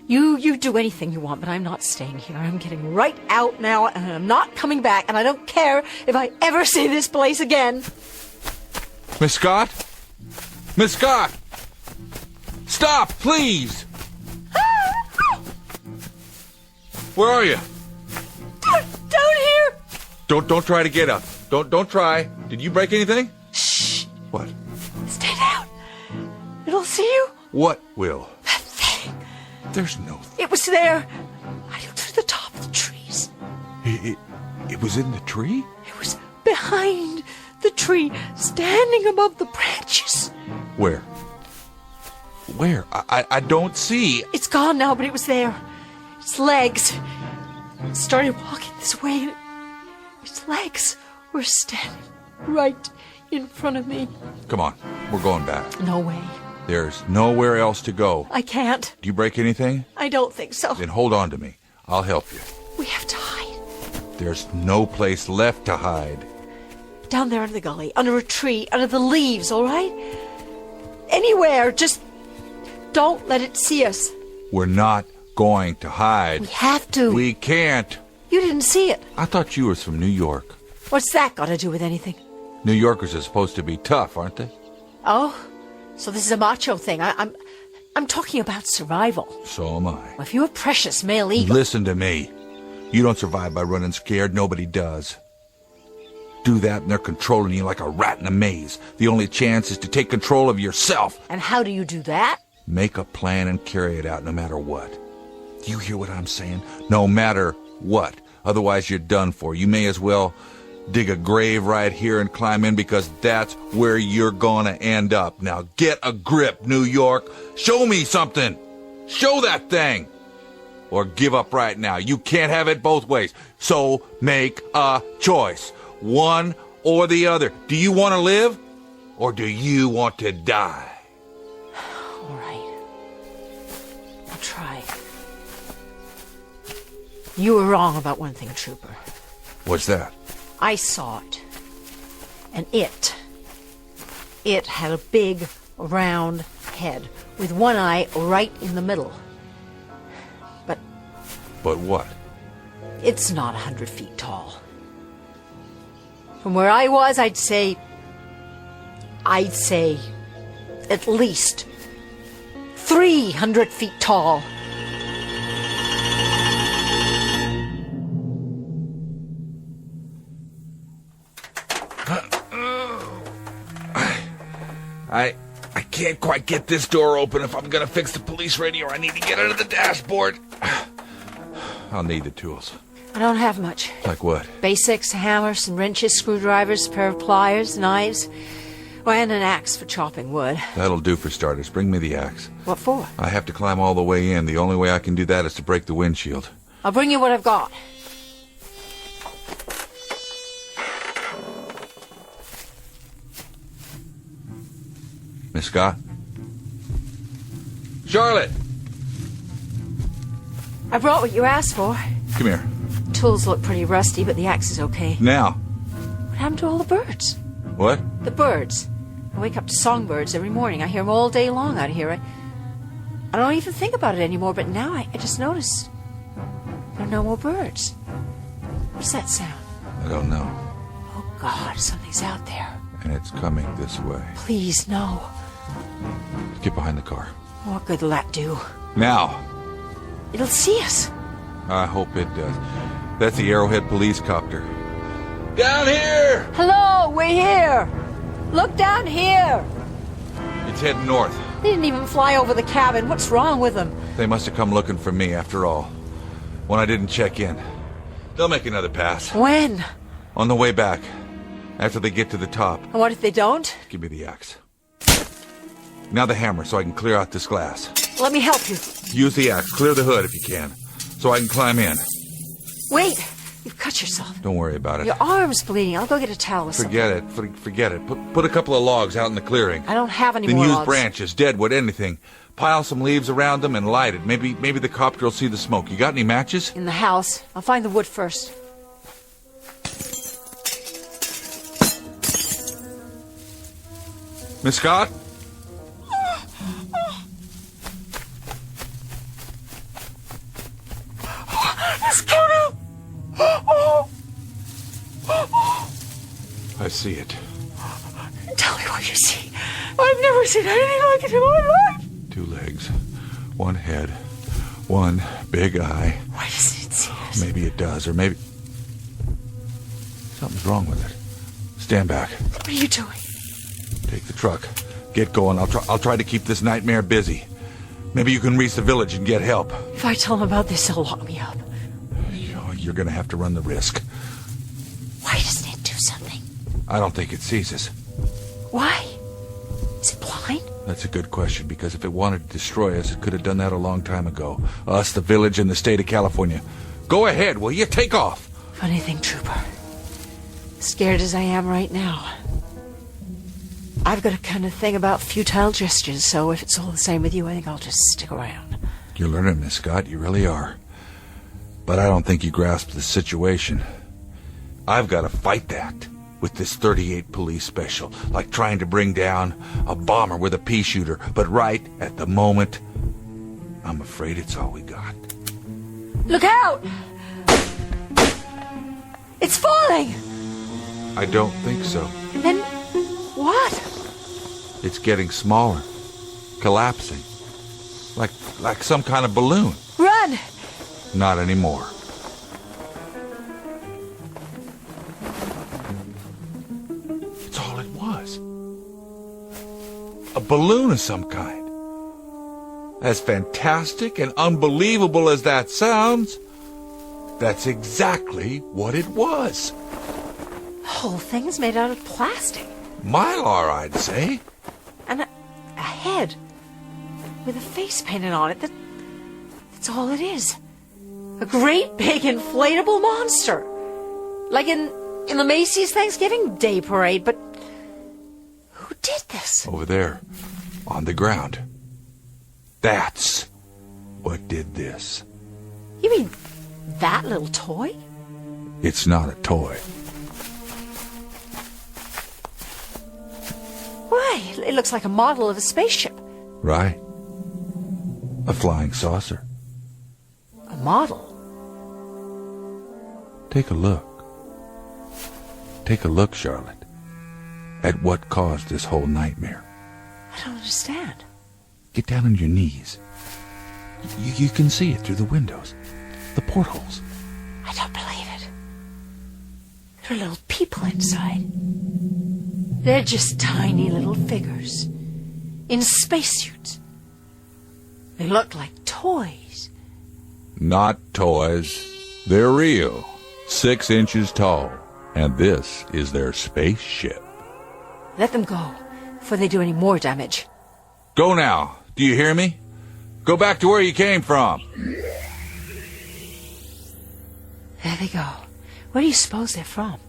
You do anything you want, but I'm not staying here. I'm getting right out now, and I'm not coming back, and I don't care if I ever see this place again. Miss Scott? Miss Scott! Stop, please! Where are you? Down here! Don't try to get up. Don't try. Did you break anything? Shh! What? Stay down. It'll see you. What will? That thing. There's no... It was there. I looked through the top of the trees. It was in the tree? It was behind the tree, standing above the branches. Where? Where? I don't see. It's gone now, but it was there. Its legs. It started walking this way, and its legs were standing right in front of me. Come on, we're going back. No way. There's nowhere else to go. I can't. Do you break anything? I don't think so. Then hold on to me. I'll help you. We have to hide. There's no place left to hide. Down there in the gully, under a tree, under the leaves, all right? Anywhere, just don't let it see us. We're not going to hide. We have to. We can't. You didn't see it. I thought you were from New York. What's that got to do with anything? New Yorkers are supposed to be tough, aren't they? Oh, so this is a macho thing. I'm talking about survival. So am I. Well, if you're a precious male eagle... Listen to me. You don't survive by running scared. Nobody does. Do that and they're controlling you like a rat in a maze. The only chance is to take control of yourself. And how do you do that? Make a plan and carry it out no matter what. Do you hear what I'm saying? No matter what. Otherwise you're done for. You may as well dig a grave right here and climb in, because that's where you're gonna end up. Now get a grip, New York. Show me something. Show that thing. Or give up right now. You can't have it both ways. So make a choice. One or the other. Do you want to live? Or do you want to die? All right. I'll try. You were wrong about one thing, Trooper. What's that? I saw it. And it had a big, round head with one eye right in the middle. But what? It's not 100 feet tall. From where I was, I'd say at least 300 feet tall. I can't quite get this door open. If I'm gonna fix the police radio, I need to get under the dashboard. I'll need the tools. I don't have much. Like what? Basics: hammers, some wrenches, screwdrivers, a pair of pliers, knives, and an axe for chopping wood. That'll do for starters. Bring me the axe. What for? I have to climb all the way in. The only way I can do that is to break the windshield. I'll bring you what I've got. Miss Scott? Charlotte! I brought what you asked for. Come here. Tools look pretty rusty, but the axe is okay. Now. What happened to all the birds? What? The birds. I wake up to songbirds every morning. I hear them all day long out here. I don't even think about it anymore, but now I just notice there are no more birds. What's that sound? I don't know. Oh, God, something's out there. And it's coming this way. Please, no. Get behind the car. What good will that do? Now. It'll see us. I hope it does. That's the Arrowhead police copter. Down here! Hello, we're here. Look down here. It's heading north. They didn't even fly over the cabin. What's wrong with them? They must have come looking for me after all. When I didn't check in. They'll make another pass. When? On the way back. After they get to the top. And what if they don't? Give me the axe. Now the hammer, so I can clear out this glass. Let me help you. Use the axe. Clear the hood if you can, so I can climb in. Wait. You've cut yourself. Don't worry about it. Your arm's bleeding. I'll go get a towel or Forget it. Forget it. Put a couple of logs out in the clearing. I don't have any Then more use logs. branches, deadwood, anything. Pile some leaves around them and light it. Maybe the copter will see the smoke. You got any matches? In the house. I'll find the wood first. Miss Scott? It's coming! I see it. Tell me what you see. I've never seen anything like it in my life. 2 legs, 1 head, 1 big eye. Why doesn't it see us? Maybe it does, or maybe... Something's wrong with it. Stand back. What are you doing? Take the truck. Get going. I'll try to keep this nightmare busy. Maybe you can reach the village and get help. If I tell him about this, he'll lock me up. You're gonna have to run the risk. Why doesn't it do something? I don't think it sees us. Why? Is it blind? That's a good question, because if it wanted to destroy us, it could have done that a long time ago. Us, the village, and the state of California. Go ahead, will you? Take off. Funny thing, Trooper. Scared as I am right now, I've got a kind of thing about futile gestures, so if it's all the same with you, I think I'll just stick around. You're learning, Miss Scott. You really are. But I don't think you grasp the situation. I've got to fight that with this 38 police special, like trying to bring down a bomber with a pea shooter. But right at the moment, I'm afraid it's all we got. Look out! It's falling! I don't think so. And then what? It's getting smaller, collapsing, like some kind of balloon. Run! Not anymore. It's all it was. A balloon of some kind. As fantastic and unbelievable as that sounds, that's exactly what it was. The whole thing's made out of plastic. Mylar, I'd say. And a head with a face painted on it. That's all it is. A great big inflatable monster. Like in the Macy's Thanksgiving Day Parade, but who did this? Over there, on the ground. That's what did this. You mean that little toy? It's not a toy. Why, it looks like a model of a spaceship. Right. A flying saucer. A model? Take a look. Take a look, Charlotte, at what caused this whole nightmare. I don't understand. Get down on your knees. You can see it through the windows, the portholes. I don't believe it. There are little people inside. They're just tiny little figures in spacesuits. They look like toys. Not toys. They're real. 6 inches tall. And this is their spaceship. Let them go before they do any more damage. Go now. Do you hear me? Go back to where you came from. There they go. Where do you suppose they're from?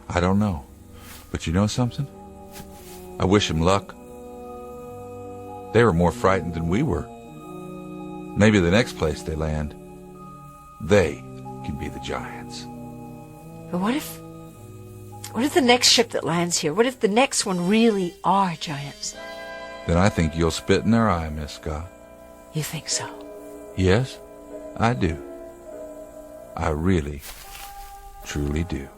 I don't know. But you know something? I wish them luck. They were more frightened than we were. Maybe the next place they land, they can be the giants. But what if the next ship that lands here, what if the next one really are giants? Then I think you'll spit in their eye, Miss Scott. You think so? Yes, I do. I really, truly do.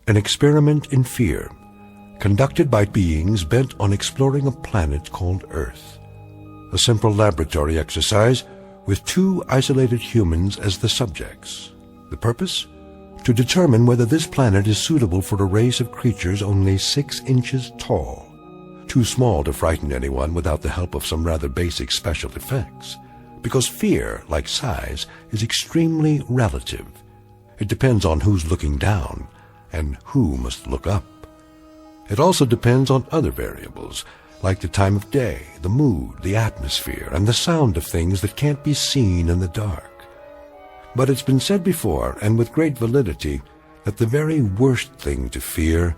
An experiment in fear, conducted by beings bent on exploring a planet called Earth. A simple laboratory exercise with 2 isolated humans as the subjects. The purpose? To determine whether this planet is suitable for a race of creatures only 6 inches tall. Too small to frighten anyone without the help of some rather basic special effects. Because fear, like size, is extremely relative. It depends on who's looking down, and who must look up. It also depends on other variables, like the time of day, the mood, the atmosphere, and the sound of things that can't be seen in the dark. But it's been said before, and with great validity, that the very worst thing to fear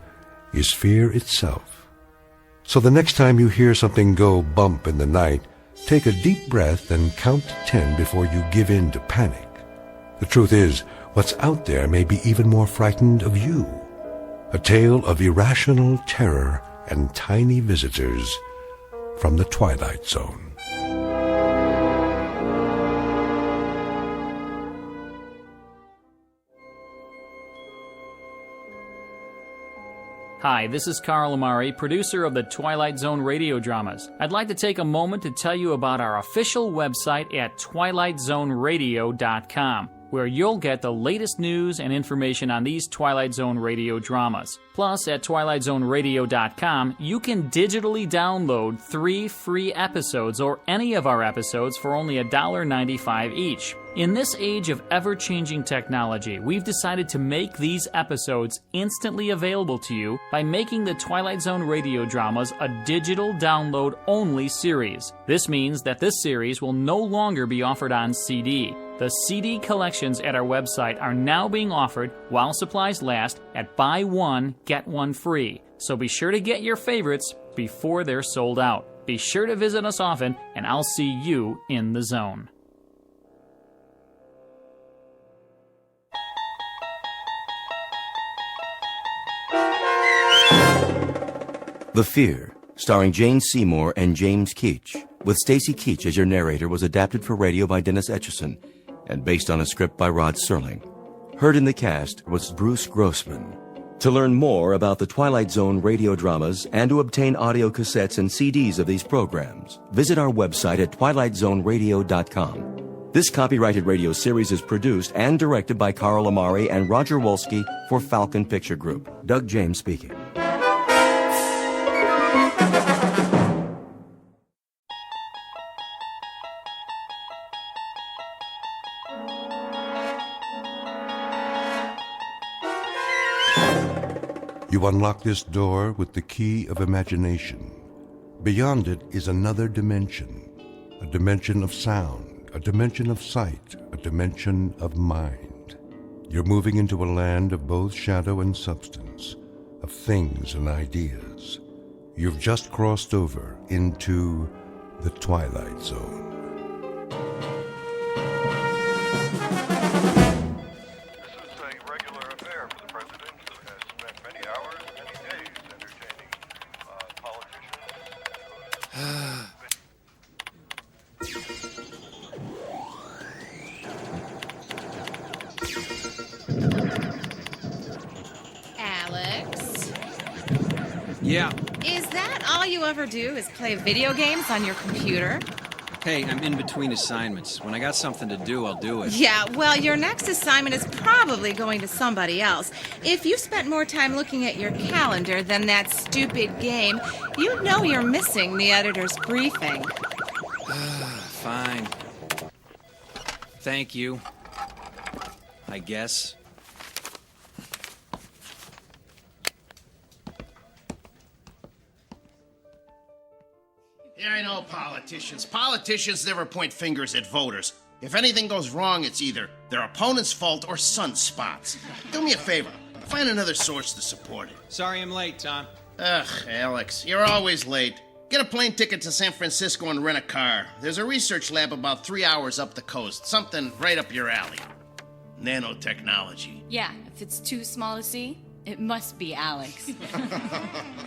is fear itself. So the next time you hear something go bump in the night, take a deep breath and count to 10 before you give in to panic. The truth is, what's out there may be even more frightened of you. A tale of irrational terror and tiny visitors from the Twilight Zone. Hi, this is Carl Amari, producer of the Twilight Zone radio dramas. I'd like to take a moment to tell you about our official website at twilightzoneradio.com, where you'll get the latest news and information on these Twilight Zone radio dramas. Plus, at twilightzoneradio.com, you can digitally download 3 free episodes or any of our episodes for only $1.95 each. In this age of ever-changing technology, we've decided to make these episodes instantly available to you by making the Twilight Zone radio dramas a digital download-only series. This means that this series will no longer be offered on CD. The CD collections at our website are now being offered, while supplies last, at buy one, get one free. So be sure to get your favorites before they're sold out. Be sure to visit us often, and I'll see you in the zone. The Fear, starring Jane Seymour and James Keach, with Stacy Keach as your narrator, was adapted for radio by Dennis Etchison and based on a script by Rod Serling. Heard in the cast was Bruce Grossman. To learn more about the Twilight Zone radio dramas and to obtain audio cassettes and CDs of these programs, visit our website at twilightzoneradio.com. This copyrighted radio series is produced and directed by Carl Amari and Roger Wolski for Falcon Picture Group. Doug James speaking. You unlock this door with the key of imagination. Beyond it is another dimension, a dimension of sound, a dimension of sight, a dimension of mind. You're moving into a land of both shadow and substance, of things and ideas. You've just crossed over into the Twilight Zone. Yeah. Is that all you ever do, is play video games on your computer? Hey, I'm in between assignments. When I got something to do, I'll do it. Yeah, well, your next assignment is probably going to somebody else. If you spent more time looking at your calendar than that stupid game, you'd know you're missing the editor's briefing. Fine. Thank you. I guess. Yeah, I know politicians. Politicians never point fingers at voters. If anything goes wrong, it's either their opponent's fault or sunspots. Do me a favor. Find another source to support it. Sorry I'm late, Tom. Ugh, Alex, you're always late. Get a plane ticket to San Francisco and rent a car. There's a research lab about 3 hours up the coast. Something right up your alley. Nanotechnology. Yeah, if it's too small to see, it must be Alex.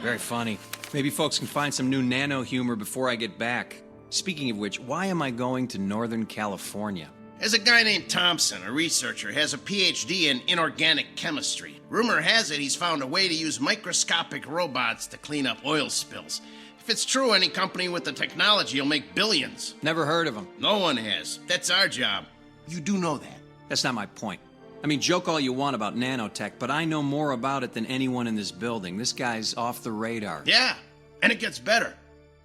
Very funny. Maybe folks can find some new nano humor before I get back. Speaking of which, why am I going to Northern California? There's a guy named Thompson, a researcher, has a PhD in inorganic chemistry. Rumor has it he's found a way to use microscopic robots to clean up oil spills. If it's true, any company with the technology will make billions. Never heard of him. No one has. That's our job. You do know that. That's not my point. I mean, joke all you want about nanotech, but I know more about it than anyone in this building. This guy's off the radar. Yeah, and it gets better.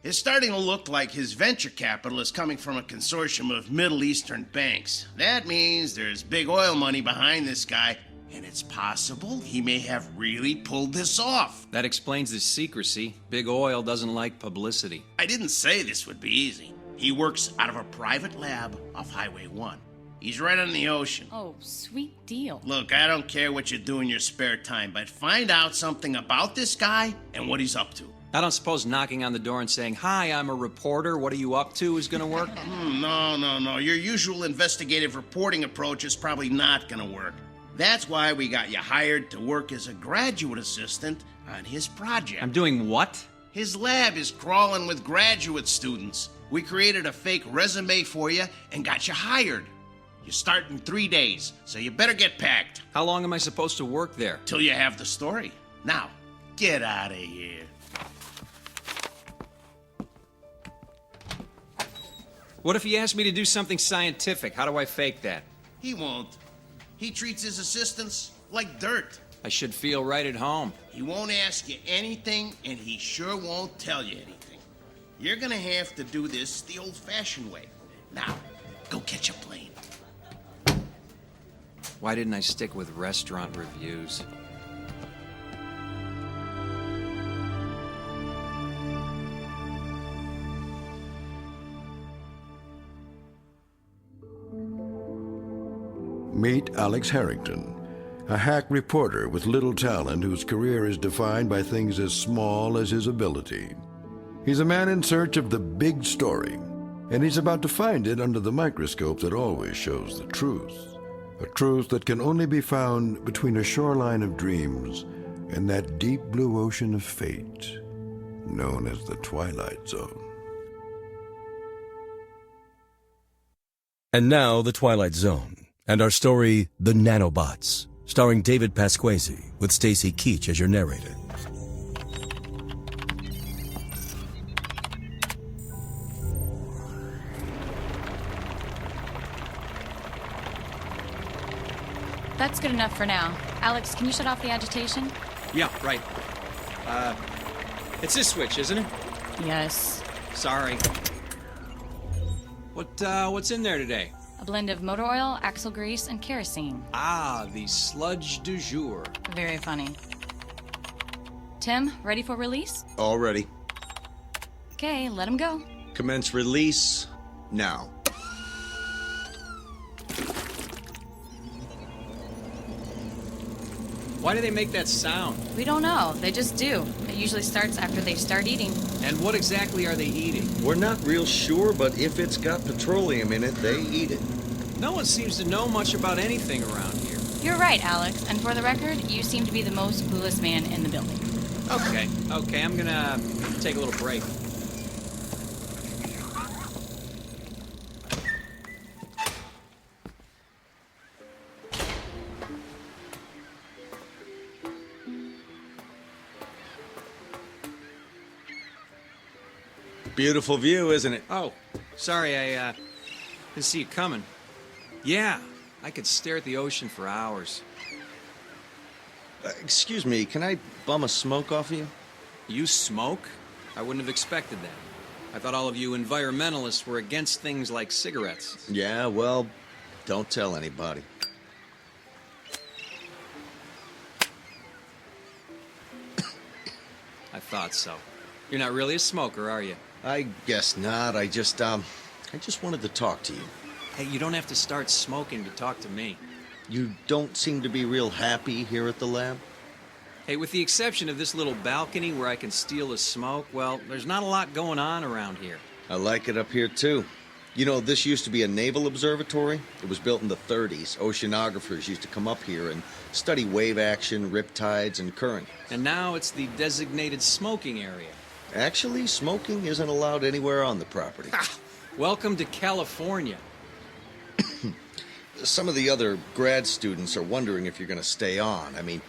It's starting to look like his venture capital is coming from a consortium of Middle Eastern banks. That means there's big oil money behind this guy, And it's possible he may have really pulled this off. That explains the secrecy. Big Oil doesn't like publicity. I didn't say this would be easy. He works out of a private lab off Highway 1. He's right on the ocean. Oh, sweet deal. Look, I don't care what you do in your spare time, but find out something about this guy and what he's up to. I don't suppose knocking on the door and saying, "Hi, I'm a reporter, what are you up to," is gonna work? No. Your usual investigative reporting approach is probably not gonna work. That's why we got you hired to work as a graduate assistant on his project. I'm doing what? His lab is crawling with graduate students. We created a fake resume for you and got you hired. You start in 3 days, so you better get packed. How long am I supposed to work there? Till you have the story. Now, get out of here. What if he asked me to do something scientific? How do I fake that? He won't. He treats his assistants like dirt. I should feel right at home. He won't ask you anything, and he sure won't tell you anything. You're gonna have to do this the old-fashioned way. Now, go catch a plane. Why didn't I stick with restaurant reviews? Meet Alex Harrington, a hack reporter with little talent whose career is defined by things as small as his ability. He's a man in search of the big story, and he's about to find it under the microscope that always shows the truth. A truth that can only be found between a shoreline of dreams and that deep blue ocean of fate known as the Twilight Zone. And now, The Twilight Zone, and our story, The Nanobots, starring David Pasquesi, with Stacy Keach as your narrator. That's good enough for now. Alex, can you shut off the agitation? Yeah, right. It's this switch, isn't it? Yes. Sorry. What's in there today? A blend of motor oil, axle grease, and kerosene. Ah, the sludge du jour. Very funny. Tim, ready for release? All ready. Okay, let him go. Commence release now. Why do they make that sound? We don't know. They just do. It usually starts after they start eating. And what exactly are they eating? We're not real sure, but if it's got petroleum in it, they eat it. No one seems to know much about anything around here. You're right, Alex. And for the record, you seem to be the most clueless man in the building. Okay, I'm gonna take a little break. Beautiful view, isn't it? Oh, sorry, I didn't see you coming. Yeah, I could stare at the ocean for hours. Excuse me, can I bum a smoke off of you? You smoke? I wouldn't have expected that. I thought all of you environmentalists were against things like cigarettes. Yeah, well, don't tell anybody. I thought so. You're not really a smoker, are you? I guess not. I just wanted to talk to you. Hey, you don't have to start smoking to talk to me. You don't seem to be real happy here at the lab? Hey, with the exception of this little balcony where I can steal a smoke, well, there's not a lot going on around here. I like it up here, too. You know, this used to be a naval observatory. It was built in the 30s. Oceanographers used to come up here and study wave action, riptides, and current. And now it's the designated smoking area. Actually, smoking isn't allowed anywhere on the property. Welcome to California. Some of the other grad students are wondering if you're going to stay on. I mean,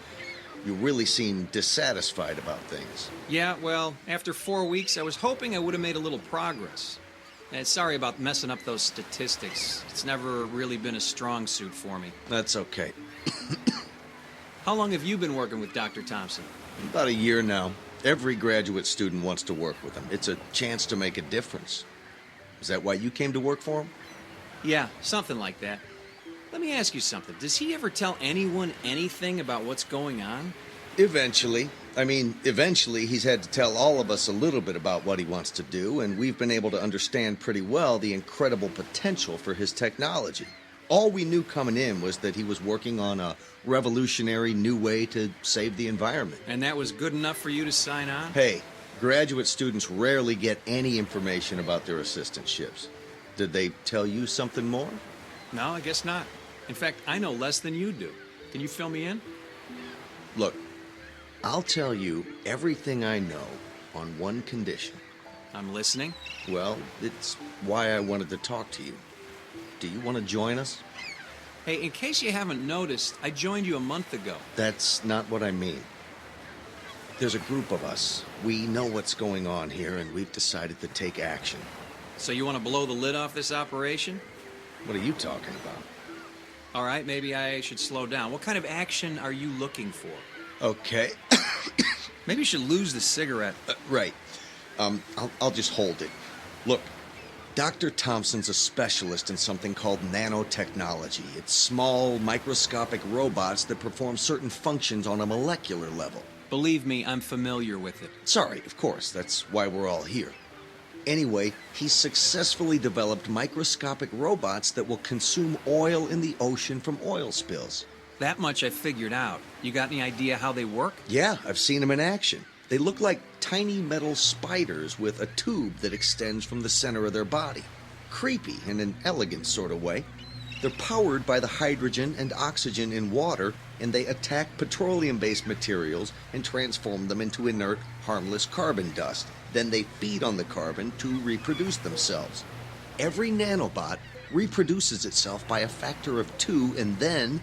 you really seem dissatisfied about things. Yeah, well, after 4 weeks, I was hoping I would have made a little progress. And sorry about messing up those statistics. It's never really been a strong suit for me. That's okay. How long have you been working with Dr. Thompson? About a year now. Every graduate student wants to work with him. It's a chance to make a difference. Is that why you came to work for him? Yeah, something like that. Let me ask you something. Does he ever tell anyone anything about what's going on? Eventually. Eventually he's had to tell all of us a little bit about what he wants to do, and we've been able to understand pretty well the incredible potential for his technology. All we knew coming in was that he was working on a revolutionary new way to save the environment. And that was good enough for you to sign on? Hey, graduate students rarely get any information about their assistantships. Did they tell you something more? No, I guess not. In fact, I know less than you do. Can you fill me in? Look, I'll tell you everything I know on one condition. I'm listening. Well, it's why I wanted to talk to you. Do you want to join us? Hey, in case you haven't noticed, I joined you a month ago. That's not what I mean. There's a group of us. We know what's going on here, and we've decided to take action. So you want to blow the lid off this operation? What are you talking about? All right, maybe I should slow down. What kind of action are you looking for? Okay. Maybe you should lose the cigarette. Right. I'll just hold it. Look, Dr. Thompson's a specialist in something called nanotechnology. It's small, microscopic robots that perform certain functions on a molecular level. Believe me, I'm familiar with it. Sorry, of course. That's why we're all here. Anyway, he's successfully developed microscopic robots that will consume oil in the ocean from oil spills. That much I figured out. You got any idea how they work? Yeah, I've seen them in action. They look like tiny metal spiders with a tube that extends from the center of their body. Creepy in an elegant sort of way. They're powered by the hydrogen and oxygen in water, and they attack petroleum-based materials and transform them into inert, harmless carbon dust. Then they feed on the carbon to reproduce themselves. Every nanobot reproduces itself by a factor of 2, and then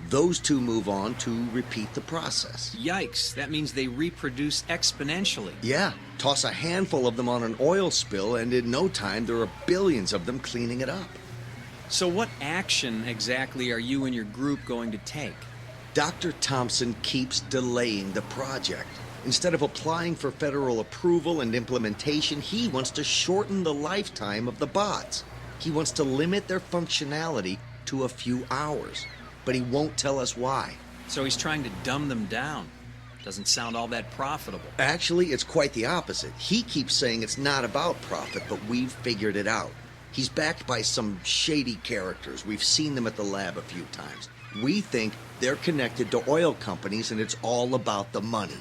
those two move on to repeat the process. Yikes, that means they reproduce exponentially. Yeah, toss a handful of them on an oil spill, and in no time there are billions of them cleaning it up. So what action exactly are you and your group going to take? Dr. Thompson keeps delaying the project. Instead of applying for federal approval and implementation, he wants to shorten the lifetime of the bots. He wants to limit their functionality to a few hours, but he won't tell us why. So he's trying to dumb them down. Doesn't sound all that profitable. Actually, it's quite the opposite. He keeps saying it's not about profit, but we've figured it out. He's backed by some shady characters. We've seen them at the lab a few times. We think they're connected to oil companies, and it's all about the money.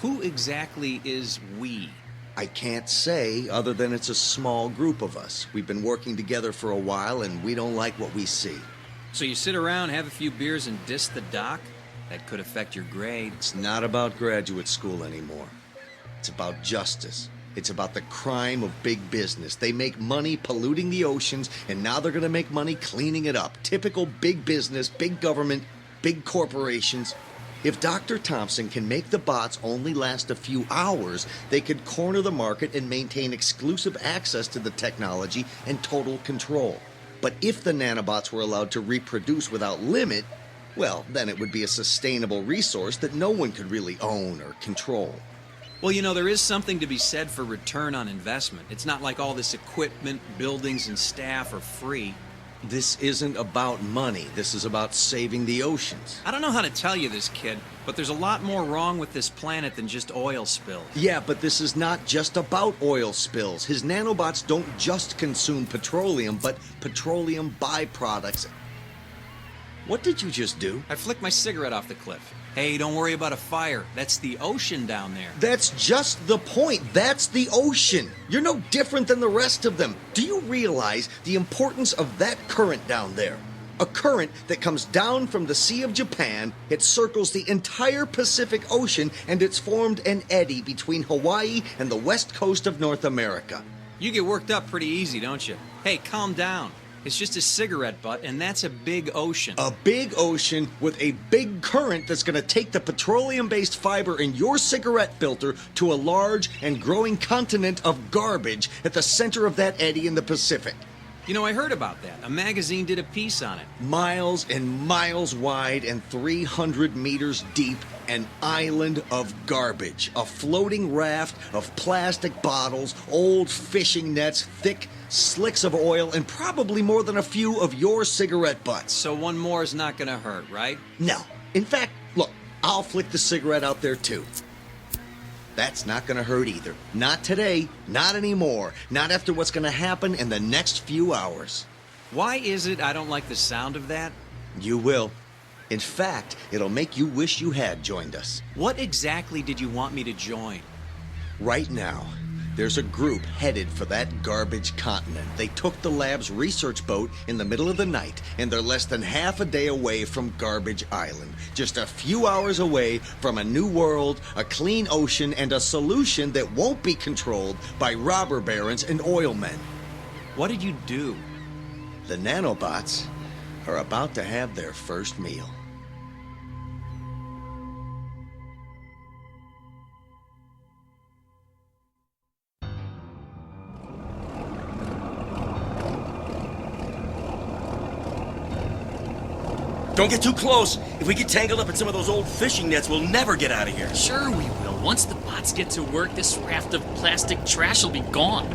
Who exactly is we? I can't say, other than it's a small group of us. We've been working together for a while, and we don't like what we see. So you sit around, have a few beers, and diss the doc? That could affect your grade. It's not about graduate school anymore. It's about justice. It's about the crime of big business. They make money polluting the oceans, and now they're going to make money cleaning it up. Typical big business, big government, big corporations. If Dr. Thompson can make the bots only last a few hours, they could corner the market and maintain exclusive access to the technology and total control. But if the nanobots were allowed to reproduce without limit, well, then it would be a sustainable resource that no one could really own or control. Well, you know, there is something to be said for return on investment. It's not like all this equipment, buildings, and staff are free. This isn't about money. This is about saving the oceans. I don't know how to tell you this, kid, but there's a lot more wrong with this planet than just oil spills. Yeah, but this is not just about oil spills. His nanobots don't just consume petroleum, but petroleum byproducts. What did you just do? I flicked my cigarette off the cliff. Hey, don't worry about a fire. That's the ocean down there. That's just the point. That's the ocean. You're no different than the rest of them. Do you realize the importance of that current down there? A current that comes down from the Sea of Japan, it circles the entire Pacific Ocean, and it's formed an eddy between Hawaii and the west coast of North America. You get worked up pretty easy, don't you? Hey, calm down. It's just a cigarette butt, and that's a big ocean. A big ocean with a big current that's going to take the petroleum-based fiber in your cigarette filter to a large and growing continent of garbage at the center of that eddy in the Pacific. You know, I heard about that. A magazine did a piece on it. Miles and miles wide and 300 meters deep, an island of garbage. A floating raft of plastic bottles, old fishing nets, thick slicks of oil, and probably more than a few of your cigarette butts. So one more is not gonna hurt, right? No. In fact, look, I'll flick the cigarette out there too. That's not gonna hurt either. Not today, not anymore, not after what's gonna happen in the next few hours. Why is it I don't like the sound of that? You will. In fact, it'll make you wish you had joined us. What exactly did you want me to join? Right now, there's a group headed for that garbage continent. They took the lab's research boat in the middle of the night, and they're less than half a day away from Garbage Island. Just a few hours away from a new world, a clean ocean, and a solution that won't be controlled by robber barons and oil men. What did you do? The nanobots are about to have their first meal. Don't get too close. If we get tangled up in some of those old fishing nets, we'll never get out of here. Sure we will. Once the bots get to work, this raft of plastic trash will be gone.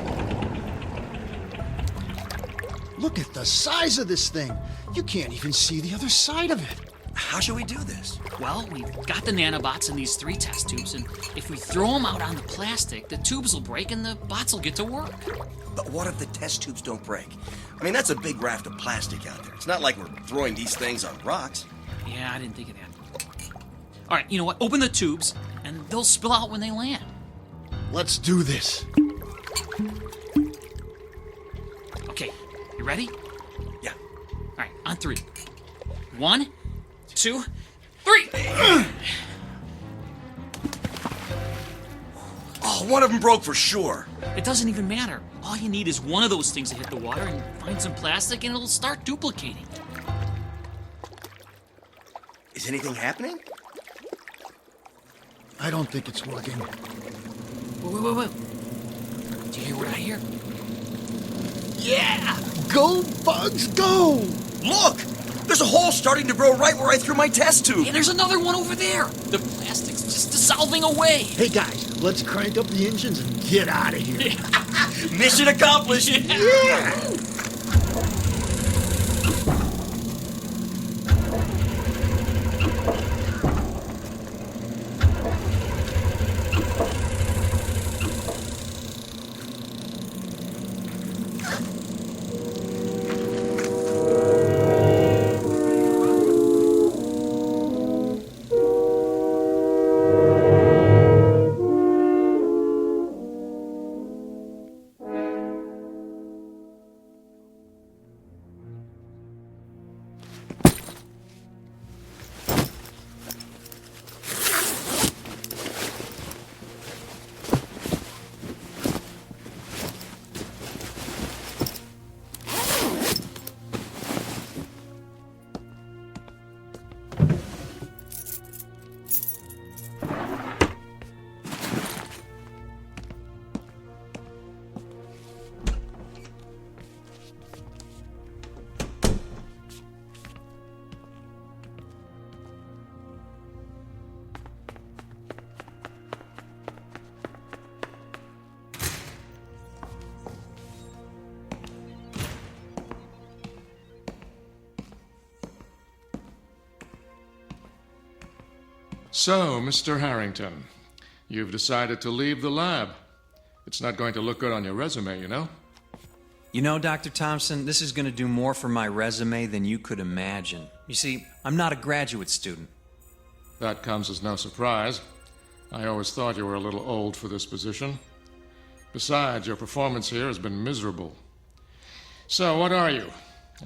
Look at the size of this thing. You can't even see the other side of it. How should we do this? Well, we've got the nanobots in these 3 test tubes, and if we throw them out on the plastic, the tubes will break and the bots will get to work. But what if the test tubes don't break? I mean, that's a big raft of plastic out there. It's not like we're throwing these things on rocks. Yeah, I didn't think of that. All right, you know what? Open the tubes, and they'll spill out when they land. Let's do this. Okay, you ready? Yeah. All right, on 3. 1, 2, 3! Oh, one of them broke for sure. It doesn't even matter. All you need is one of those things to hit the water and find some plastic, and it'll start duplicating. Is anything happening? I don't think it's working. Wait. Do you hear what I hear? Yeah! Go, bugs, go! Look! There's a hole starting to grow right where I threw my test tube. Hey, there's another one over there. The plastic's just dissolving away. Hey, guys, let's crank up the engines and get out of here. Mission accomplished. Yeah! So, Mr. Harrington, you've decided to leave the lab. It's not going to look good on your resume, you know? You know, Dr. Thompson, this is going to do more for my resume than you could imagine. You see, I'm not a graduate student. That comes as no surprise. I always thought you were a little old for this position. Besides, your performance here has been miserable. So, what are you?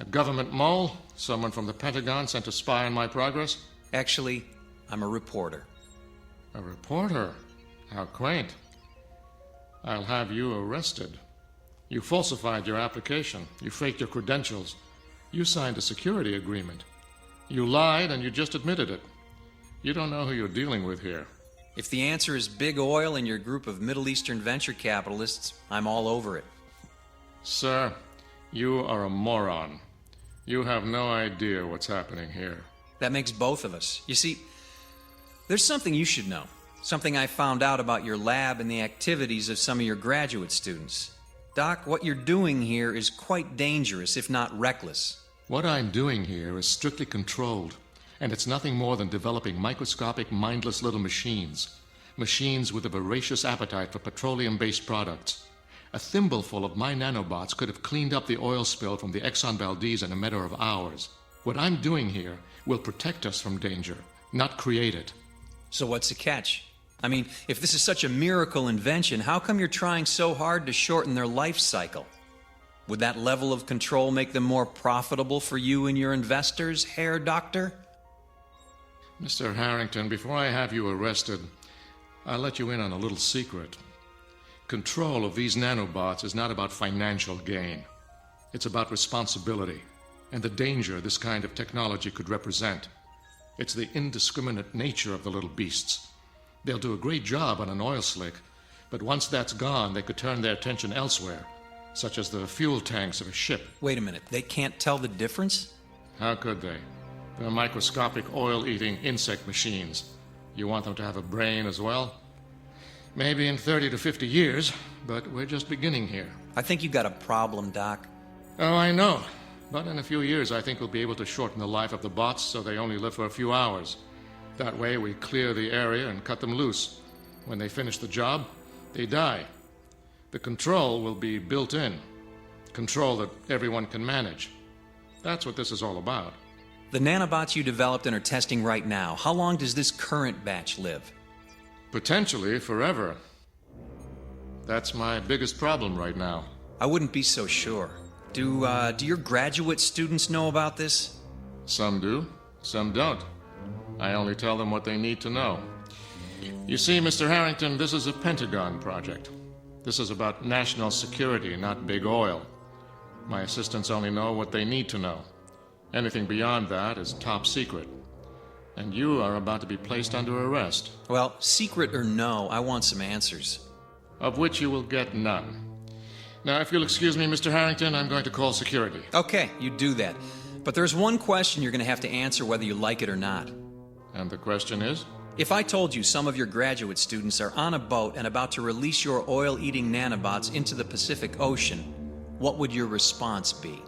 A government mole? Someone from the Pentagon sent to spy on my progress? Actually, I'm a reporter. A reporter? How quaint. I'll have you arrested. You falsified your application. You faked your credentials. You signed a security agreement. You lied and you just admitted it. You don't know who you're dealing with here. If the answer is big oil and your group of Middle Eastern venture capitalists, I'm all over it. Sir, You are a moron. You have no idea what's happening here. That makes both of us. You see, there's something you should know. Something I found out about your lab and the activities of some of your graduate students. Doc, what you're doing here is quite dangerous, if not reckless. What I'm doing here is strictly controlled, and it's nothing more than developing microscopic, mindless little machines. Machines with a voracious appetite for petroleum-based products. A thimbleful of my nanobots could have cleaned up the oil spill from the Exxon Valdez in a matter of hours. What I'm doing here will protect us from danger, not create it. So what's the catch? I mean, if this is such a miracle invention, how come you're trying so hard to shorten their life cycle? Would that level of control make them more profitable for you and your investors, Herr Doctor? Mr. Harrington, before I have you arrested, I'll let you in on a little secret. Control of these nanobots is not about financial gain. It's about responsibility and the danger this kind of technology could represent. It's the indiscriminate nature of the little beasts. They'll do a great job on an oil slick, but once that's gone, they could turn their attention elsewhere, such as the fuel tanks of a ship. Wait a minute, they can't tell the difference? How could they? They're microscopic oil-eating insect machines. You want them to have a brain as well? Maybe in 30 to 50 years, but we're just beginning here. I think you got a problem, Doc. Oh, I know. But in a few years, I think we'll be able to shorten the life of the bots so they only live for a few hours. That way, we clear the area and cut them loose. When they finish the job, they die. The control will be built in. Control that everyone can manage. That's what this is all about. The nanobots you developed and are testing right now, how long does this current batch live? Potentially forever. That's my biggest problem right now. I wouldn't be so sure. Do your graduate students know about this? Some do, some don't. I only tell them what they need to know. You see, Mr. Harrington, this is a Pentagon project. This is about national security, not big oil. My assistants only know what they need to know. Anything beyond that is top secret. And you are about to be placed under arrest. Well, secret or no, I want some answers. Of which you will get none. Now, if you'll excuse me, Mr. Harrington, I'm going to call security. Okay, you do that. But there's one question you're going to have to answer whether you like it or not. And the question is? If I told you some of your graduate students are on a boat and about to release your oil-eating nanobots into the Pacific Ocean, what would your response be?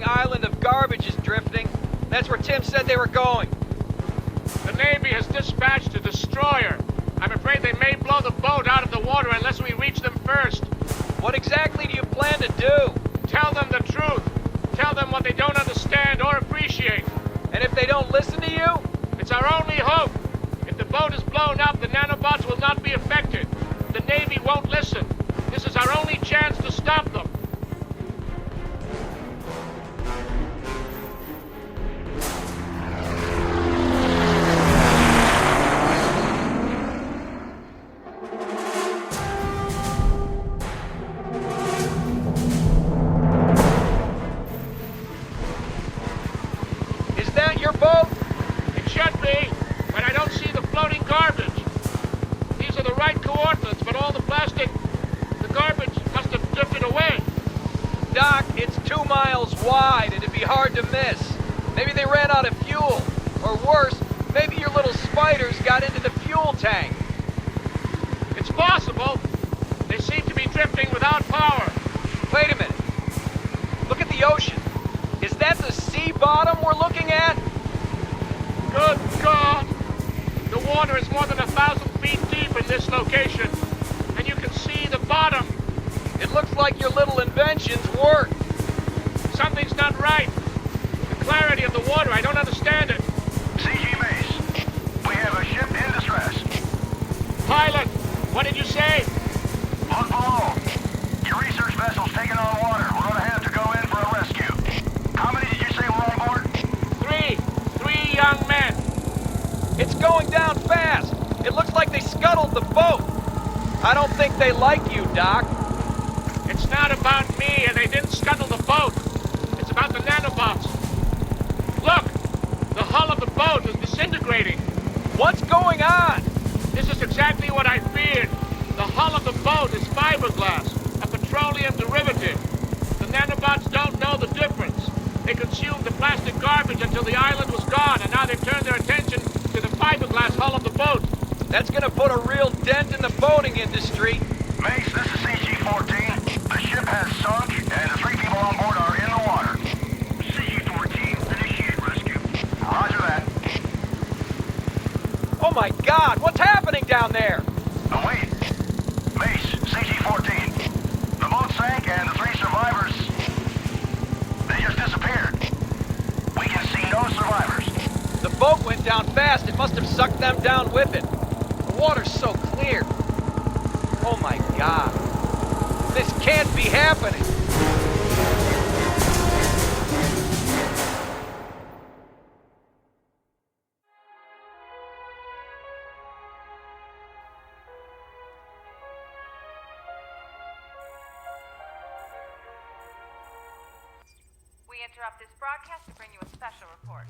Island of garbage is drifting. That's where Tim said they were going. The Navy has dispatched a destroyer. I'm afraid they may blow the boat out of the water unless we reach them first. What exactly do you plan to do? Tell them the truth. Tell them what they don't understand or appreciate. And if they don't listen to you? It's our only hope. If the boat is blown up, the nanobots will not be affected. The Navy won't listen. This is our only chance to stop them. Wide, it'd be hard to miss. Maybe they ran out of fuel. Or worse, maybe your little spiders got into the fuel tank. It's possible. They seem to be drifting without power. Wait a minute. Look at the ocean. Is that the sea bottom we're looking at? Good God! The water is more than 1,000 feet deep in this location, and you can see the bottom. It looks like your little inventions work. Something's not right. The clarity of the water, I don't understand it. CG base, we have a ship in distress. Pilot, what did you say? Look below. Your research vessel's taking on water. We're gonna have to go in for a rescue. How many did you say were on board? Three young men. It's going down fast. It looks like they scuttled the boat. I don't think they like you, Doc. It's not about me, and they didn't scuttle the boat. It's about the nanobots. Look, the hull of the boat is disintegrating. What's going on? This is exactly what I feared. The hull of the boat is fiberglass, a petroleum derivative. The nanobots don't know the difference. They consumed the plastic garbage until the island was gone, and now they've turned their attention to the fiberglass hull of the boat. That's gonna put a real dent in the boating industry. Mace, this is CG-14. The ship has sunk, and the 3 people on board are in the water. CG-14, initiate rescue. Roger that. Oh my God, what's happening down there? Oh, wait. Mace, CG-14. The boat sank, and the 3 survivors... they just disappeared. We can see no survivors. The boat went down fast. It must have sucked them down with it. The water's so clear. Oh my God. This can't be happening. We interrupt this broadcast to bring you a special report.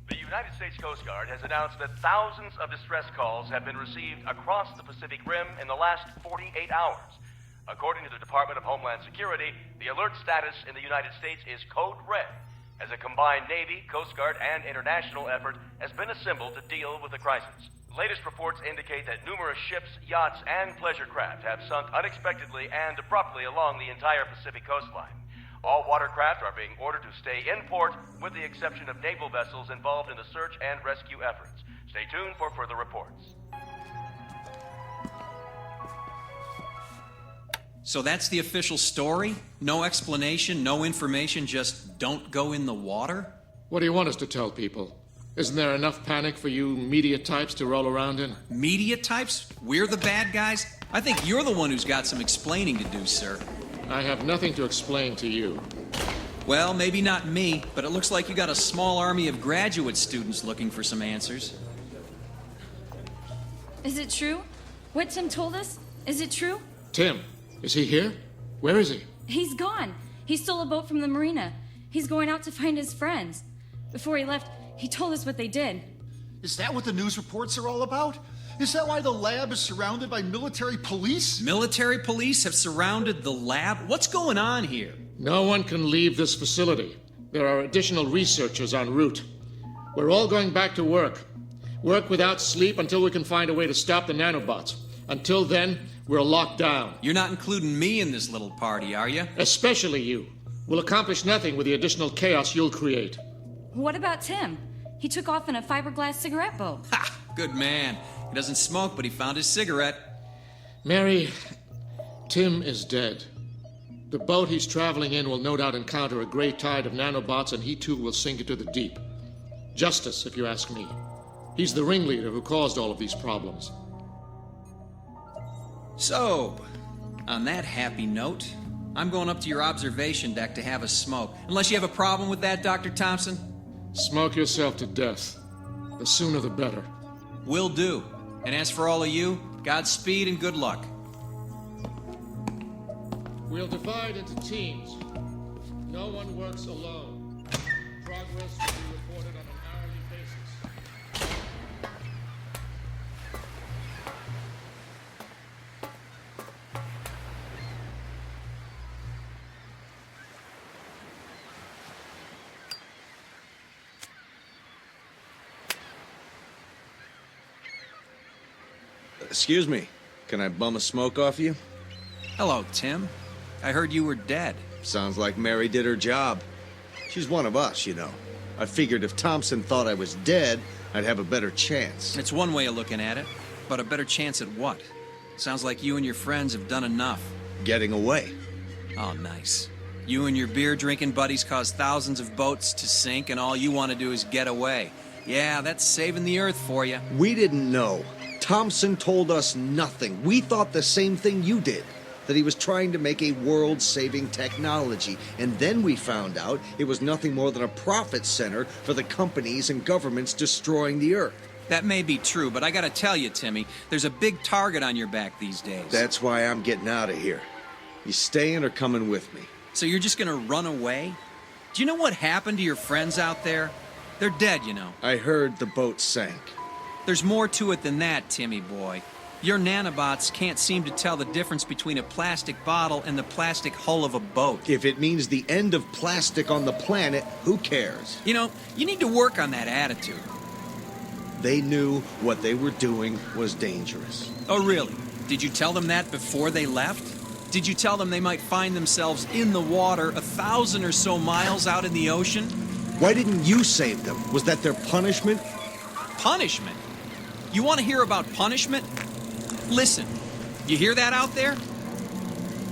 The United States Coast Guard has announced that thousands of distress calls have been received across the Pacific Rim in the last 48 hours. According to the Department of Homeland Security, the alert status in the United States is code red, as a combined Navy, Coast Guard, and international effort has been assembled to deal with the crisis. Latest reports indicate that numerous ships, yachts, and pleasure craft have sunk unexpectedly and abruptly along the entire Pacific coastline. All watercraft are being ordered to stay in port, with the exception of naval vessels involved in the search and rescue efforts. Stay tuned for further reports. So that's the official story? No explanation, no information, just don't go in the water? What do you want us to tell people? Isn't there enough panic for you media types to roll around in? Media types? We're the bad guys? I think you're the one who's got some explaining to do, sir. I have nothing to explain to you. Well, maybe not me, but it looks like you got a small army of graduate students looking for some answers. Is it true? What Tim told us? Is it true? Tim, is he here? Where is he? He's gone. He stole a boat from the marina. He's going out to find his friends. Before he left, he told us what they did. Is that what the news reports are all about? Is that why the lab is surrounded by military police? Military police have surrounded the lab? What's going on here? No one can leave this facility. There are additional researchers en route. We're all going back to work. Work without sleep until we can find a way to stop the nanobots. Until then, we're locked down. You're not including me in this little party, are you? Especially you. We'll accomplish nothing with the additional chaos you'll create. What about Tim? He took off in a fiberglass cigarette boat. Ha! Good man. He doesn't smoke, but he found his cigarette. Mary, Tim is dead. The boat he's traveling in will no doubt encounter a great tide of nanobots, and he too will sink into the deep. Justice, if you ask me. He's the ringleader who caused all of these problems. So, on that happy note, I'm going up to your observation deck to have a smoke. Unless you have a problem with that, Dr. Thompson? Smoke yourself to death. The sooner the better. Will do. And as for all of you, Godspeed and good luck. We'll divide into teams. No one works alone. Progress will be reported on an hourly basis. Excuse me. Can I bum a smoke off you? Hello, Tim. I heard you were dead. Sounds like Mary did her job. She's one of us, you know. I figured if Thompson thought I was dead, I'd have a better chance. It's one way of looking at it, but a better chance at what? Sounds like you and your friends have done enough. Getting away. Oh, nice. You and your beer-drinking buddies caused thousands of boats to sink, and all you want to do is get away. Yeah, that's saving the Earth for you. We didn't know. Thompson told us nothing. We thought the same thing you did. That he was trying to make a world-saving technology. And then we found out it was nothing more than a profit center for the companies and governments destroying the Earth. That may be true, but I gotta tell you, Timmy, there's a big target on your back these days. That's why I'm getting out of here. You staying or coming with me? So you're just gonna run away? Do you know what happened to your friends out there? They're dead, you know. I heard the boat sank. There's more to it than that, Timmy boy. Your nanobots can't seem to tell the difference between a plastic bottle and the plastic hull of a boat. If it means the end of plastic on the planet, who cares? You know, you need to work on that attitude. They knew what they were doing was dangerous. Oh, really? Did you tell them that before they left? Did you tell them they might find themselves in the water 1,000 or so miles out in the ocean? Why didn't you save them? Was that their punishment? Punishment? You want to hear about punishment? Listen, you hear that out there?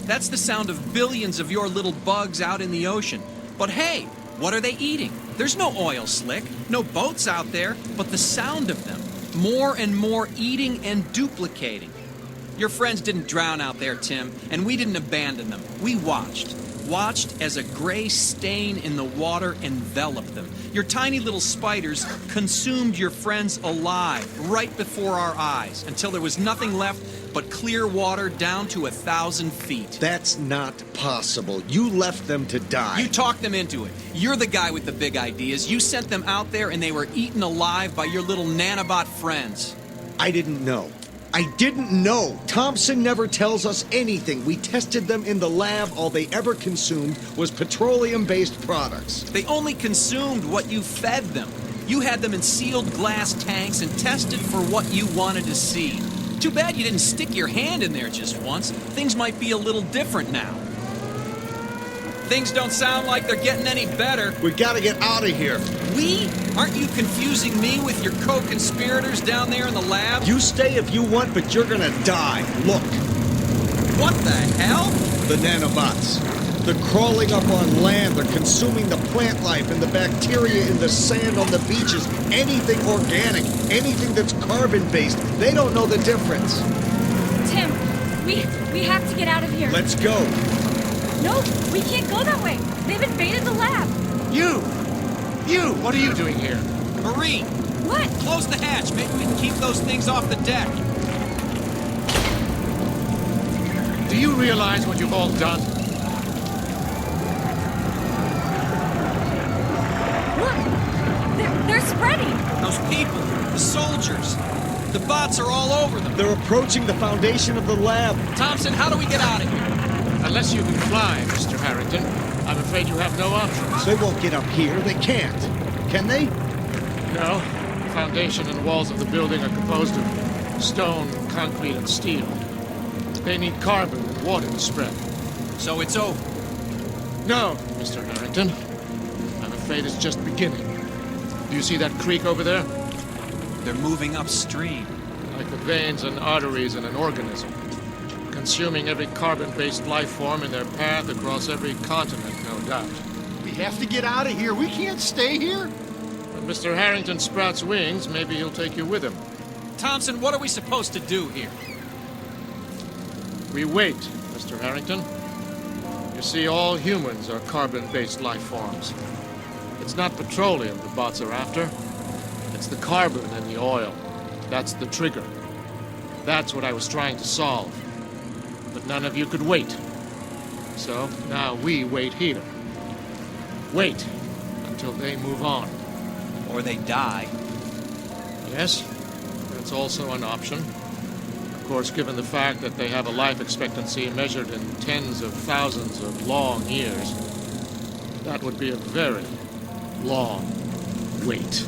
That's the sound of billions of your little bugs out in the ocean. But hey, what are they eating? There's no oil slick, no boats out there, but the sound of them. More and more eating and duplicating. Your friends didn't drown out there, Tim, and we didn't abandon them. We watched as a gray stain in the water enveloped them. Your tiny little spiders consumed your friends alive right before our eyes until there was nothing left but clear water down to 1,000 feet. That's not possible. You left them to die. You talked them into it. You're the guy with the big ideas. You sent them out there and they were eaten alive by your little nanobot friends. I didn't know. I didn't know. Thompson never tells us anything. We tested them in the lab. All they ever consumed was petroleum-based products. They only consumed what you fed them. You had them in sealed glass tanks and tested for what you wanted to see. Too bad you didn't stick your hand in there just once. Things might be a little different now. Things don't sound like they're getting any better. We gotta get out of here. We? Aren't you confusing me with your co-conspirators down there in the lab? You stay if you want, but you're gonna die. Look. What the hell? The nanobots. They're crawling up on land. They're consuming the plant life and the bacteria in the sand on the beaches. Anything organic, anything that's carbon-based. They don't know the difference. Tim, we have to get out of here. Let's go. No, we can't go that way. They've invaded the lab. You! What are you doing here? Marine! What? Close the hatch. Maybe we can keep those things off the deck. Do you realize what you've all done? Look! They're spreading! Those people, the soldiers, the bots are all over them. They're approaching the foundation of the lab. Thompson, how do we get out of here? Unless you can fly, Mr. Harrington, I'm afraid you have no options. They won't get up here. They can't. Can they? No. The foundation and walls of the building are composed of stone, concrete, and steel. They need carbon and water to spread. So it's over? No, Mr. Harrington. I'm afraid it's just beginning. Do you see that creek over there? They're moving upstream. Like the veins and arteries in an organism. Consuming every carbon-based life form in their path across every continent, no doubt. We have to get out of here. We can't stay here. When Mr. Harrington sprouts wings, maybe he'll take you with him. Thompson, what are we supposed to do here? We wait, Mr. Harrington. You see, all humans are carbon-based life forms. It's not petroleum the bots are after. It's the carbon and the oil. That's the trigger. That's what I was trying to solve. But none of you could wait. So now we wait here. Wait until they move on. Or they die. Yes, that's also an option. Of course, given the fact that they have a life expectancy measured in tens of thousands of long years, that would be a very long wait.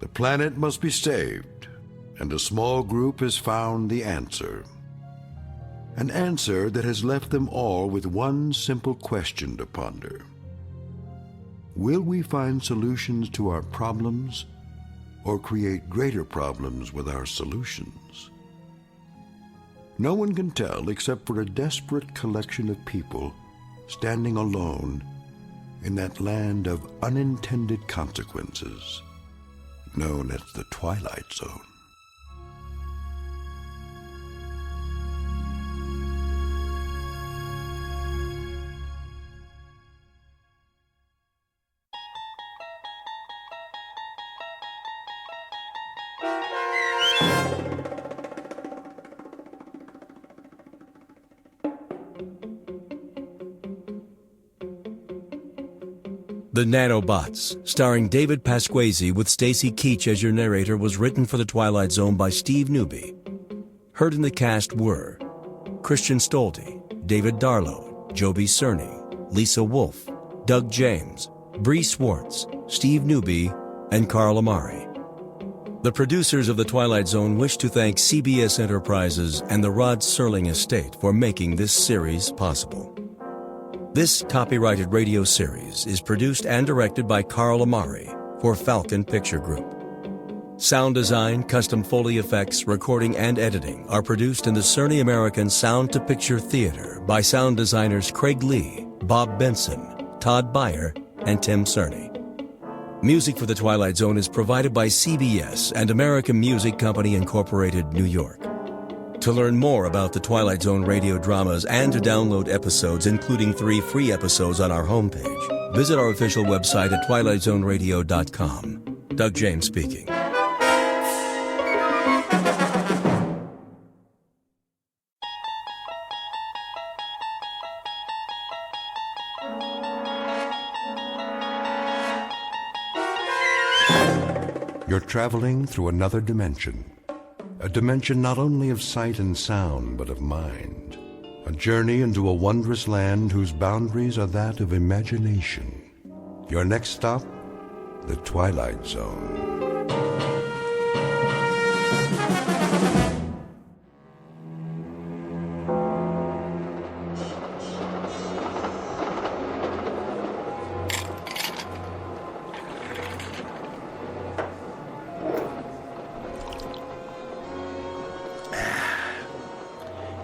The planet must be saved, and a small group has found the answer. An answer that has left them all with one simple question to ponder. Will we find solutions to our problems, or create greater problems with our solutions? No one can tell except for a desperate collection of people standing alone in that land of unintended consequences known as the Twilight Zone. The Nanobots, starring David Pasquesi with Stacy Keach as your narrator, was written for The Twilight Zone by Steve Newby. Heard in the cast were Christian Stolte, David Darlow, Joby Cerny, Lisa Wolfe, Doug James, Bree Swartz, Steve Newby, and Carl Amari. The producers of The Twilight Zone wish to thank CBS Enterprises and the Rod Serling estate for making this series possible. This copyrighted radio series is produced and directed by Carl Amari for Falcon Picture Group. Sound design, custom Foley effects, recording, and editing are produced in the Cerny American Sound to Picture Theater by sound designers Craig Lee, Bob Benson, Todd Beyer, and Tim Cerny. Music for The Twilight Zone is provided by CBS and American Music Company Incorporated, New York. To learn more about the Twilight Zone radio dramas and to download episodes, including 3 free episodes on our homepage, visit our official website at twilightzoneradio.com. Doug James speaking. You're traveling through another dimension. A dimension not only of sight and sound, but of mind. A journey into a wondrous land whose boundaries are that of imagination. Your next stop, the Twilight Zone.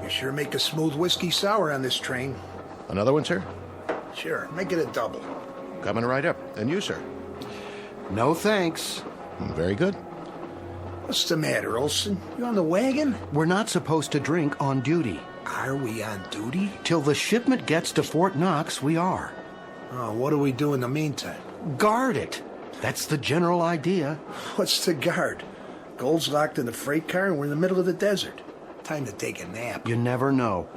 Sure make a smooth whiskey sour on this train. Another one, sir? Sure, make it a double. Coming right up. And you, sir? No thanks. Very good. What's the matter, Olson? You on the wagon? We're not supposed to drink on duty. Are we on duty? Till the shipment gets to Fort Knox, we are. Oh, what do we do in the meantime? Guard it. That's the general idea. What's to guard? Gold's locked in the freight car and we're in the middle of the desert. Time to take a nap. You never know.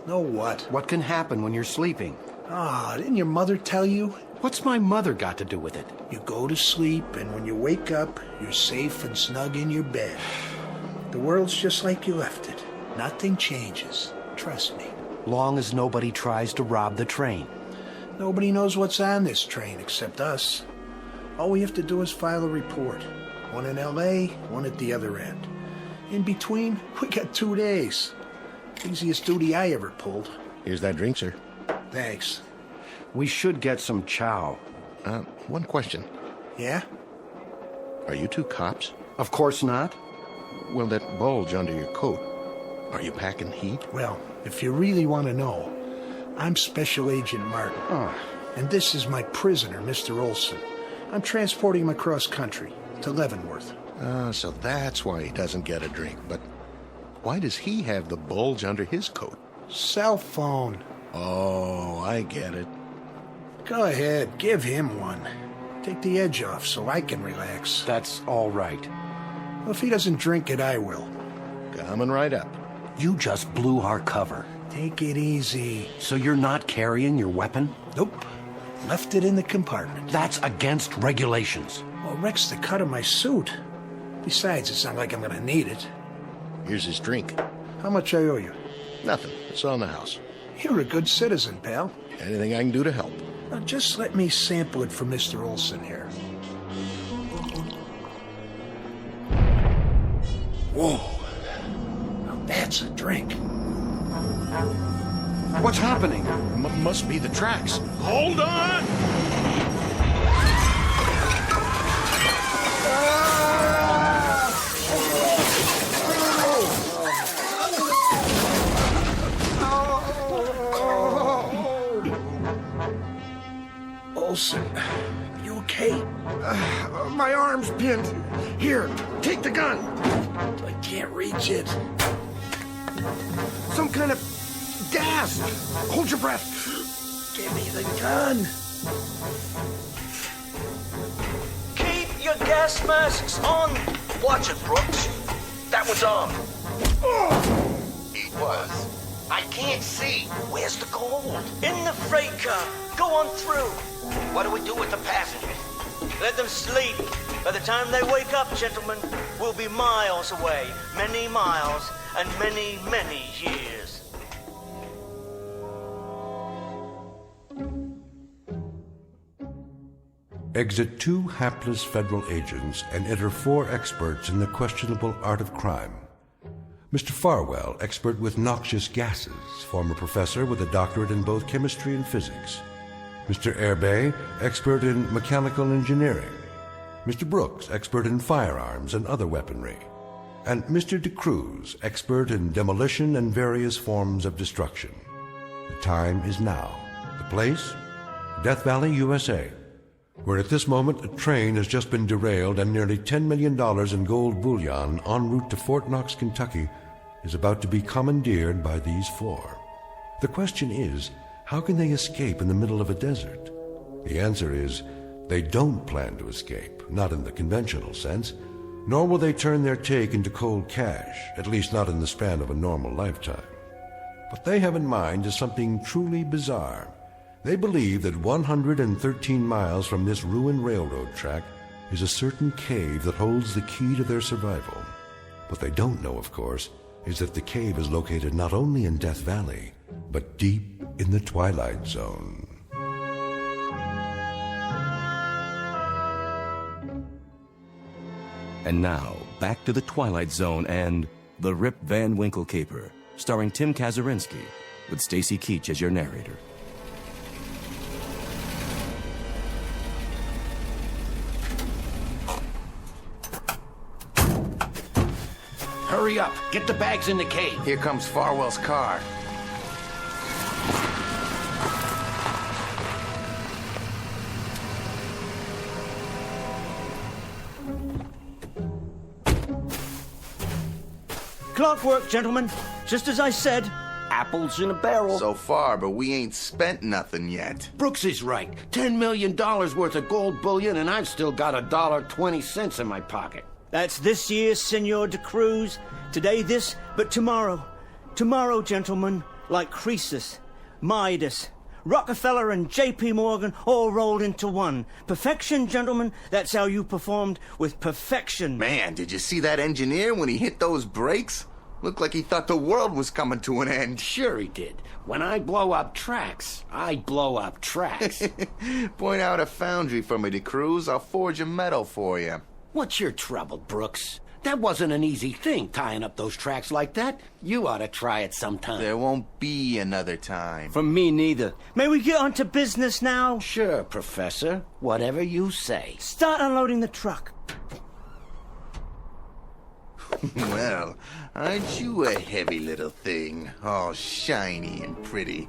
Know what? What can happen when you're sleeping? Ah, didn't your mother tell you? What's my mother got to do with it? You go to sleep, and when you wake up, you're safe and snug in your bed. The world's just like you left it. Nothing changes. Trust me. Long as nobody tries to rob the train. Nobody knows what's on this train except us. All we have to do is file a report. One in L.A., one at the other end. In between, we got 2 days. Easiest duty I ever pulled. Here's that drink, sir. Thanks. We should get some chow. One question. Yeah? Are you 2 cops? Of course not. Well, that bulge under your coat, are you packing heat? Well, if you really want to know, I'm Special Agent Martin. Oh. And this is my prisoner, Mr. Olson. I'm transporting him across country to Leavenworth. So that's why he doesn't get a drink. But why does he have the bulge under his coat? Cell phone. Oh, I get it. Go ahead, give him one. Take the edge off so I can relax. That's all right. Well, if he doesn't drink it, I will. Coming right up. You just blew our cover. Take it easy. So you're not carrying your weapon? Nope. Left it in the compartment. That's against regulations. Well, wrecks the cut of my suit. Besides, it's not like I'm gonna need it. Here's his drink. How much I owe you? Nothing. It's on the house. You're a good citizen, pal. Anything I can do to help. Now, just let me sample it for Mr. Olson here. Whoa. Now that's a drink. What's happening? Must be the tracks. Hold on! Olsen, you okay? My arm's pinned. Here, take the gun. I can't reach it. Some kind of gas. Hold your breath. Give me the gun. Keep your gas masks on. Watch it, Brooks. That one's on. It was. I can't see. Where's the gold? In the freight car. Go on through. What do we do with the passengers? Let them sleep. By the time they wake up, gentlemen, we'll be miles away. Many miles and many, many years. Exit 2 hapless federal agents and enter 4 experts in the questionable art of crime. Mr. Farwell, expert with noxious gases, former professor with a doctorate in both chemistry and physics. Mr. Airbay, expert in mechanical engineering. Mr. Brooks, expert in firearms and other weaponry. And Mr. DeCruz, expert in demolition and various forms of destruction. The time is now. The place? Death Valley, USA, where at this moment a train has just been derailed and nearly $10 million in gold bullion en route to Fort Knox, Kentucky, is about to be commandeered by these 4. The question is, how can they escape in the middle of a desert? The answer is, they don't plan to escape, not in the conventional sense, nor will they turn their take into cold cash, at least not in the span of a normal lifetime. What they have in mind is something truly bizarre. They believe that 113 miles from this ruined railroad track is a certain cave that holds the key to their survival. What they don't know, of course, is that the cave is located not only in Death Valley, but deep in the Twilight Zone. And now, back to the Twilight Zone and The Rip Van Winkle Caper, starring Tim Kazurinsky, with Stacy Keach as your narrator. Hurry up. Get the bags in the cave. Here comes Farwell's car. Clockwork, gentlemen. Just as I said. Apples in a barrel. So far, but we ain't spent nothing yet. Brooks is right. $10 million worth of gold bullion, and I've still got $1.20 in my pocket. That's this year, Senor de Cruz. Today this, but tomorrow. Tomorrow, gentlemen, like Croesus, Midas, Rockefeller and J.P. Morgan all rolled into one. Perfection, gentlemen, that's how you performed with perfection. Man, did you see that engineer when he hit those brakes? Looked like he thought the world was coming to an end. Sure he did. When I blow up tracks, I blow up tracks. Point out a foundry for me, De Cruz. I'll forge a metal for you. What's your trouble, Brooks? That wasn't an easy thing, tying up those tracks like that. You ought to try it sometime. There won't be another time. For me, neither. May we get on to business now? Sure, Professor. Whatever you say. Start unloading the truck. Well, aren't you a heavy little thing? All shiny and pretty.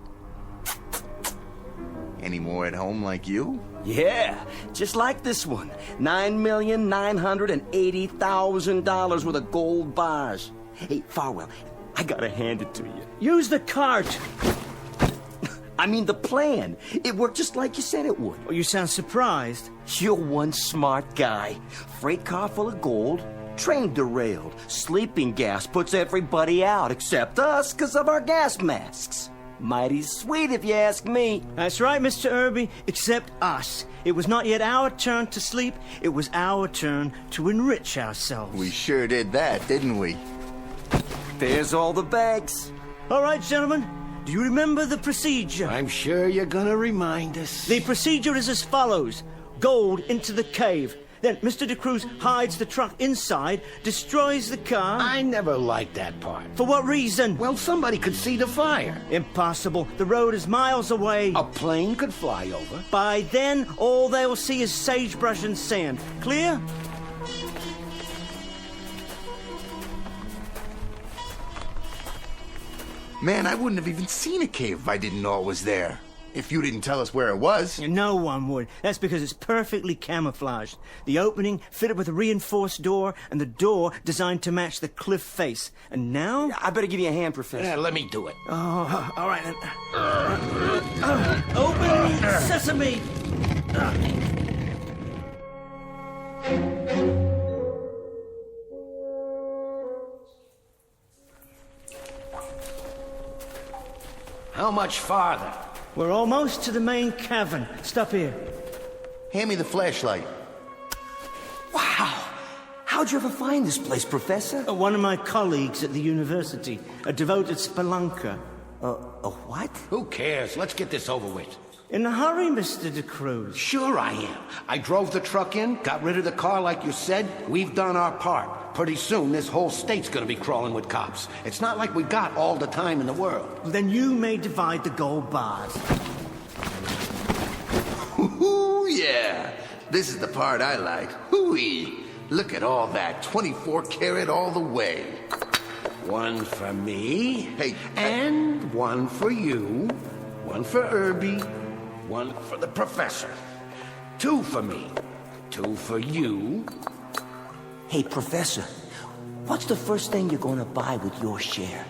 Any more at home like you? Yeah, just like this one. $9,980,000 worth of gold bars. Hey, Farwell, I gotta hand it to you. Use the cart. I mean the plan. It worked just like you said it would. Oh, you sound surprised. You're one smart guy. Freight car full of gold. Train derailed. Sleeping gas puts everybody out except us because of our gas masks. Mighty sweet, if you ask me. That's right, Mr. Irby, except us. It was not yet our turn to sleep. It was our turn to enrich ourselves. We sure did that, didn't we? There's all the bags. All right, gentlemen. Do you remember the procedure? I'm sure you're gonna remind us. The procedure is as follows. Gold into the cave. Then Mr. DeCruz hides the truck inside, destroys the car. I never liked that part. For what reason? Well, somebody could see the fire. Impossible. The road is miles away. A plane could fly over. By then, all they'll see is sagebrush and sand. Clear? Man, I wouldn't have even seen a cave if I didn't know it was there. If you didn't tell us where it was. No one would. That's because it's perfectly camouflaged. The opening fitted with a reinforced door, and the door designed to match the cliff face. And now... I better give you a hand, Professor. Yeah, let me do it. Oh, all right then. Open sesame! How much farther? We're almost to the main cavern. Stop here. Hand me the flashlight. Wow! How'd you ever find this place, Professor? One of my colleagues at the university, a devoted spelunker. A what? Who cares? Let's get this over with. In a hurry, Mr. DeCruz. Sure I am. I drove the truck in, got rid of the car like you said. We've done our part. Pretty soon, this whole state's gonna be crawling with cops. It's not like we got all the time in the world. Then you may divide the gold bars. Ooh, yeah. This is the part I like. Hooey. Look at all that. 24 karat all the way. One for me. Hey. And one for you. One for Irby. One for the professor. Two for me. Two for you. Hey, Professor, what's the first thing you're going to buy with your share?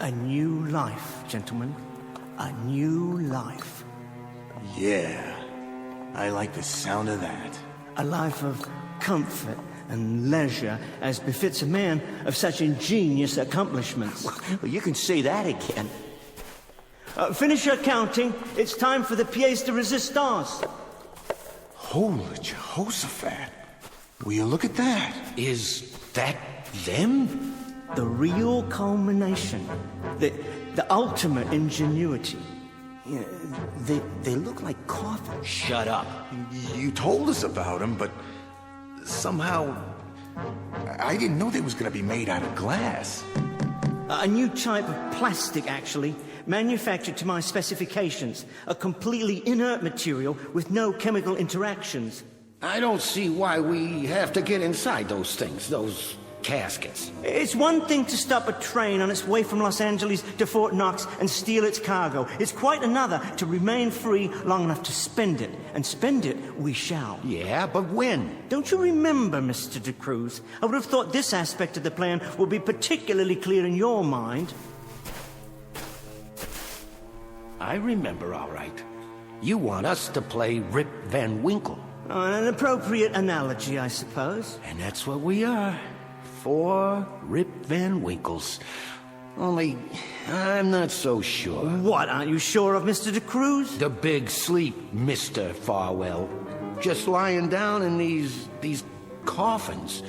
A new life, gentlemen. A new life. Yeah. I like the sound of that. A life of comfort and leisure, as befits a man of such ingenious accomplishments. Well, you can say that again. Finish your counting. It's time for the pièce de résistance. Holy Jehoshaphat. Will you look at that? Is that them? The real culmination. The ultimate ingenuity. Yeah, they look like coffins. Shut up. You told us about them, but somehow I didn't know they was going to be made out of glass. A new type of plastic, actually, manufactured to my specifications. A completely inert material with no chemical interactions. I don't see why we have to get inside those things, those caskets. It's one thing to stop a train on its way from Los Angeles to Fort Knox and steal its cargo. It's quite another to remain free long enough to spend it. And spend it we shall. Yeah, but when? Don't you remember, Mr. DeCruz? I would have thought this aspect of the plan would be particularly clear in your mind. I remember, all right. You want us to play Rip Van Winkle. An appropriate analogy, I suppose. And that's what we are. 4 Rip Van Winkles. Only, I'm not so sure. What, aren't you sure of, Mr. DeCruz? The big sleep, Mr. Farwell. Just lying down in these coffins.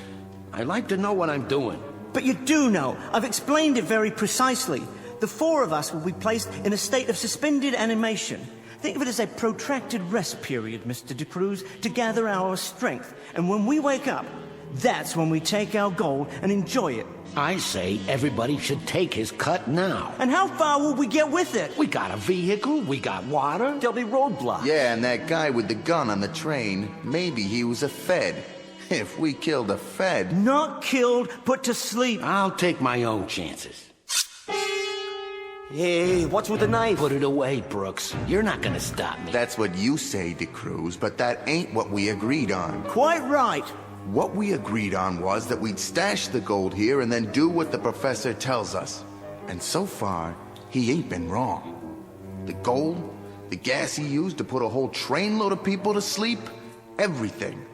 I like to know what I'm doing. But you do know. I've explained it very precisely. The 4 of us will be placed in a state of suspended animation. Think of it as a protracted rest period, Mr. DeCruz, to gather our strength. And when we wake up, that's when we take our gold and enjoy it. I say everybody should take his cut now. And how far will we get with it? We got a vehicle, we got water. There'll be roadblocks. Yeah, and that guy with the gun on the train, maybe he was a Fed. If we killed a Fed... Not killed, put to sleep. I'll take my own chances. Hey, what's with the knife? Put it away, Brooks. You're not gonna stop me. That's what you say, DeCruz, but that ain't what we agreed on. Quite right. What we agreed on was that we'd stash the gold here and then do what the professor tells us. And so far, he ain't been wrong. The gold, the gas he used to put a whole trainload of people to sleep, everything.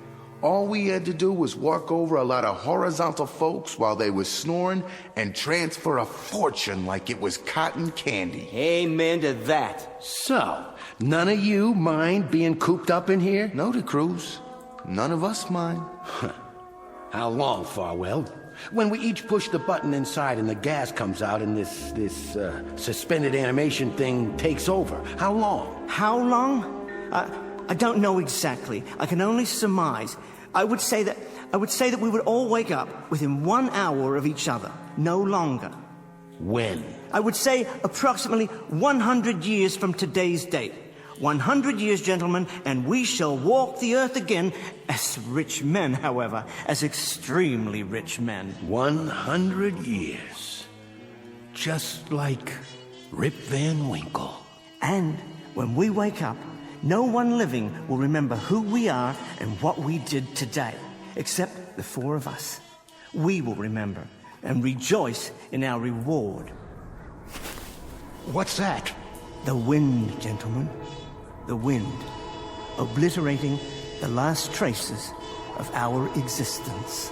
All we had to do was walk over a lot of horizontal folks while they was snoring and transfer a fortune like it was cotton candy. Amen to that. So, none of you mind being cooped up in here? No, DeCruz. None of us mind. How long, Farwell? When we each push the button inside and the gas comes out and this suspended animation thing takes over. How long? How long? I don't know exactly. I can only surmise. I would say that we would all wake up within 1 hour of each other, no longer. When? I would say approximately 100 years from today's date. 100 years, gentlemen, and we shall walk the earth again as rich men, however, as extremely rich men. 100 years. Just like Rip Van Winkle. And when we wake up, no one living will remember who we are and what we did today, except the four of us. We will remember and rejoice in our reward. What's that? The wind, gentlemen. The wind, obliterating the last traces of our existence.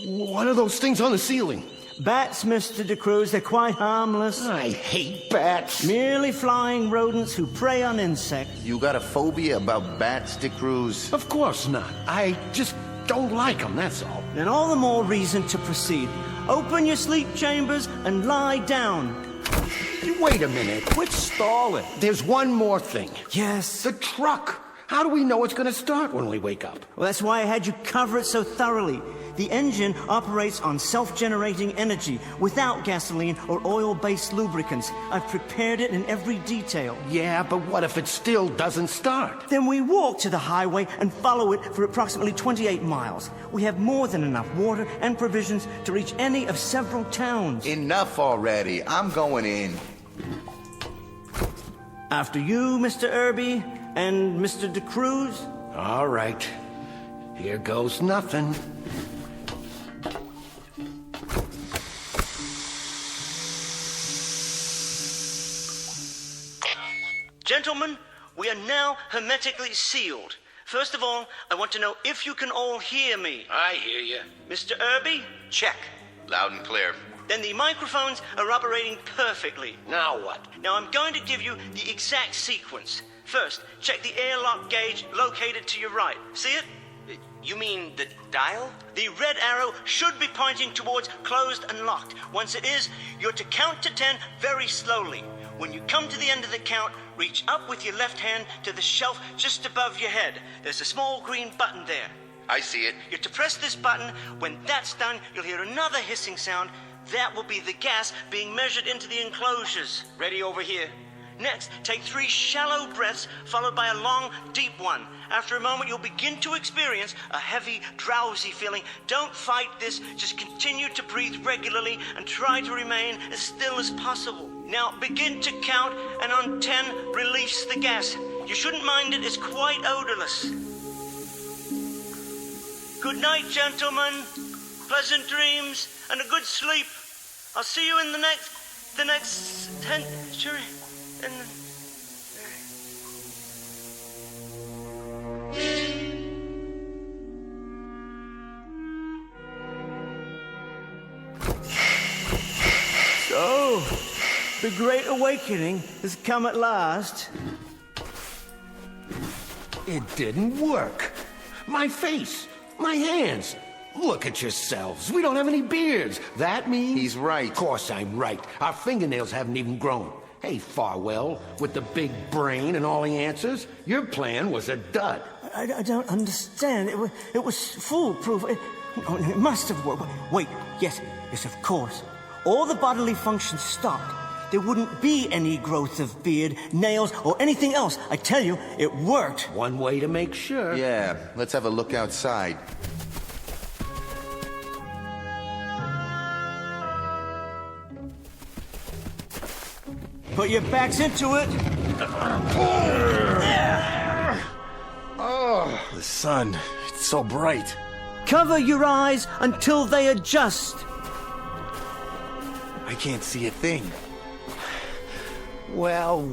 What are those things on the ceiling? Bats, Mr. DeCruz. They're quite harmless. I hate bats. Merely flying rodents who prey on insects. You got a phobia about bats, DeCruz? Of course not. I just don't like them, that's all. Then all the more reason to proceed. Open your sleep chambers and lie down. Wait a minute. Quit stalling. There's one more thing. Yes? The truck. How do we know it's going to start when we wake up? Well, that's why I had you cover it so thoroughly. The engine operates on self-generating energy without gasoline or oil-based lubricants. I've prepared it in every detail. Yeah, but what if it still doesn't start? Then we walk to the highway and follow it for approximately 28 miles. We have more than enough water and provisions to reach any of several towns. Enough already. I'm going in. After you, Mr. Irby, and Mr. DeCruz. All right. Here goes nothing. Gentlemen, we are now hermetically sealed. First of all, I want to know if you can all hear me. I hear you. Mr. Irby? Check. Loud and clear. Then the microphones are operating perfectly. Now what? Now I'm going to give you the exact sequence. First, check the airlock gauge located to your right. See it? You mean the dial? The red arrow should be pointing towards closed and locked. Once it is, you're to count to 10 very slowly. When you come to the end of the count, reach up with your left hand to the shelf just above your head. There's a small green button there. I see it. You're to press this button. When that's done, you'll hear another hissing sound. That will be the gas being measured into the enclosures. Ready over here. Next, take 3 shallow breaths, followed by a long, deep one. After a moment, you'll begin to experience a heavy, drowsy feeling. Don't fight this. Just continue to breathe regularly and try to remain as still as possible. Now, begin to count, and on 10, release the gas. You shouldn't mind it. It's quite odorless. Good night, gentlemen. Pleasant dreams and a good sleep. I'll see you in the next 10... Sure. So, the Great Awakening has come at last. It didn't work. My face, my hands. Look at yourselves. We don't have any beards. That means... He's right. Of course I'm right. Our fingernails haven't even grown. Hey, Farwell, with the big brain and all the answers, your plan was a dud. I don't understand. It was foolproof. It must have worked. Wait, yes, of course. All the bodily functions stopped. There wouldn't be any growth of beard, nails, or anything else. I tell you, it worked. One way to make sure. Yeah, let's have a look outside. Put your backs into it. Oh, the sun. It's so bright. Cover your eyes until they adjust. I can't see a thing. Well,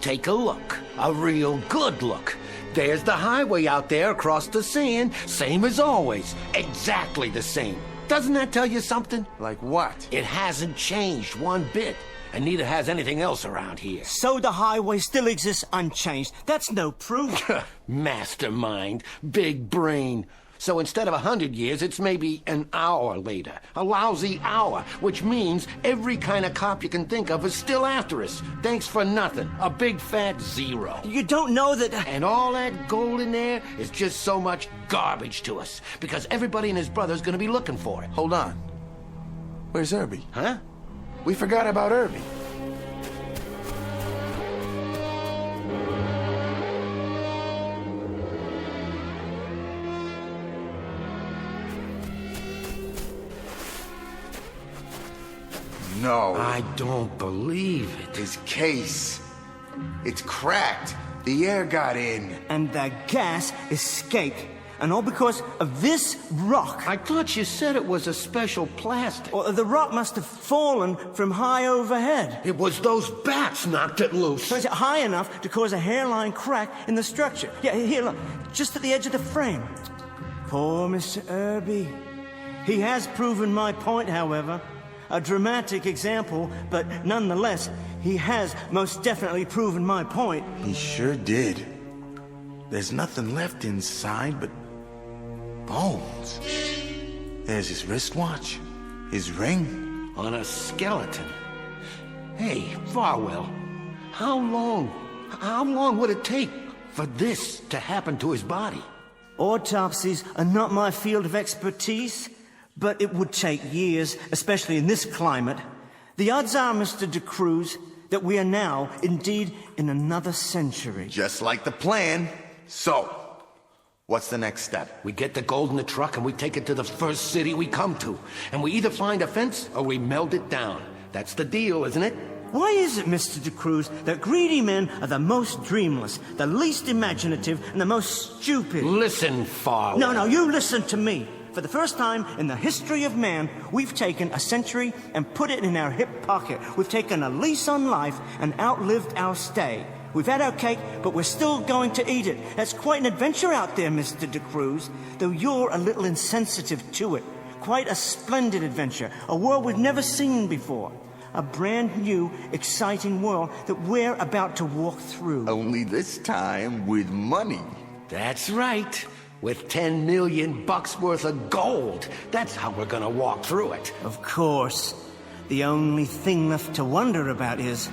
take a look. A real good look. There's the highway out there across the sand. Same as always. Exactly the same. Doesn't that tell you something? Like what? It hasn't changed one bit. And neither has anything else around here. So the highway still exists unchanged. That's no proof. Mastermind, big brain. So instead of 100 years, it's maybe an hour later. A lousy hour, which means every kind of cop you can think of is still after us. Thanks for nothing. A big fat zero. You don't know that... And all that gold in there is just so much garbage to us. Because everybody and his brother's gonna be looking for it. Hold on. Where's Irby? Huh? We forgot about Irby. No. I don't believe it. His case. It's cracked. The air got in. And the gas escaped. And all because of this rock. I thought you said it was a special plastic. Well, the rock must have fallen from high overhead. It was those bats knocked it loose. So it's high enough to cause a hairline crack in the structure. Yeah, here, look. Just at the edge of the frame. Poor Mr. Irby. He has proven my point, however. A dramatic example, but nonetheless, he has most definitely proven my point. He sure did. There's nothing left inside but bones. There's his wristwatch, his ring. On a skeleton. Hey, Farwell, how long would it take for this to happen to his body? Autopsies are not my field of expertise, but it would take years, especially in this climate. The odds are, Mr. De Cruz, that we are now, indeed, in another century. Just like the plan. So, what's the next step? We get the gold in the truck and we take it to the first city we come to. And we either find a fence or we melt it down. That's the deal, isn't it? Why is it, Mr. De Cruz, that greedy men are the most dreamless, the least imaginative, and the most stupid? Listen, Farwell. No, you listen to me. For the first time in the history of man, we've taken a century and put it in our hip pocket. We've taken a lease on life and outlived our stay. We've had our cake, but we're still going to eat it. That's quite an adventure out there, Mr. De Cruz, though you're a little insensitive to it. Quite a splendid adventure, a world we've never seen before. A brand new, exciting world that we're about to walk through. Only this time with money. That's right. With $10 million worth of gold. That's how we're gonna walk through it. Of course. The only thing left to wonder about is,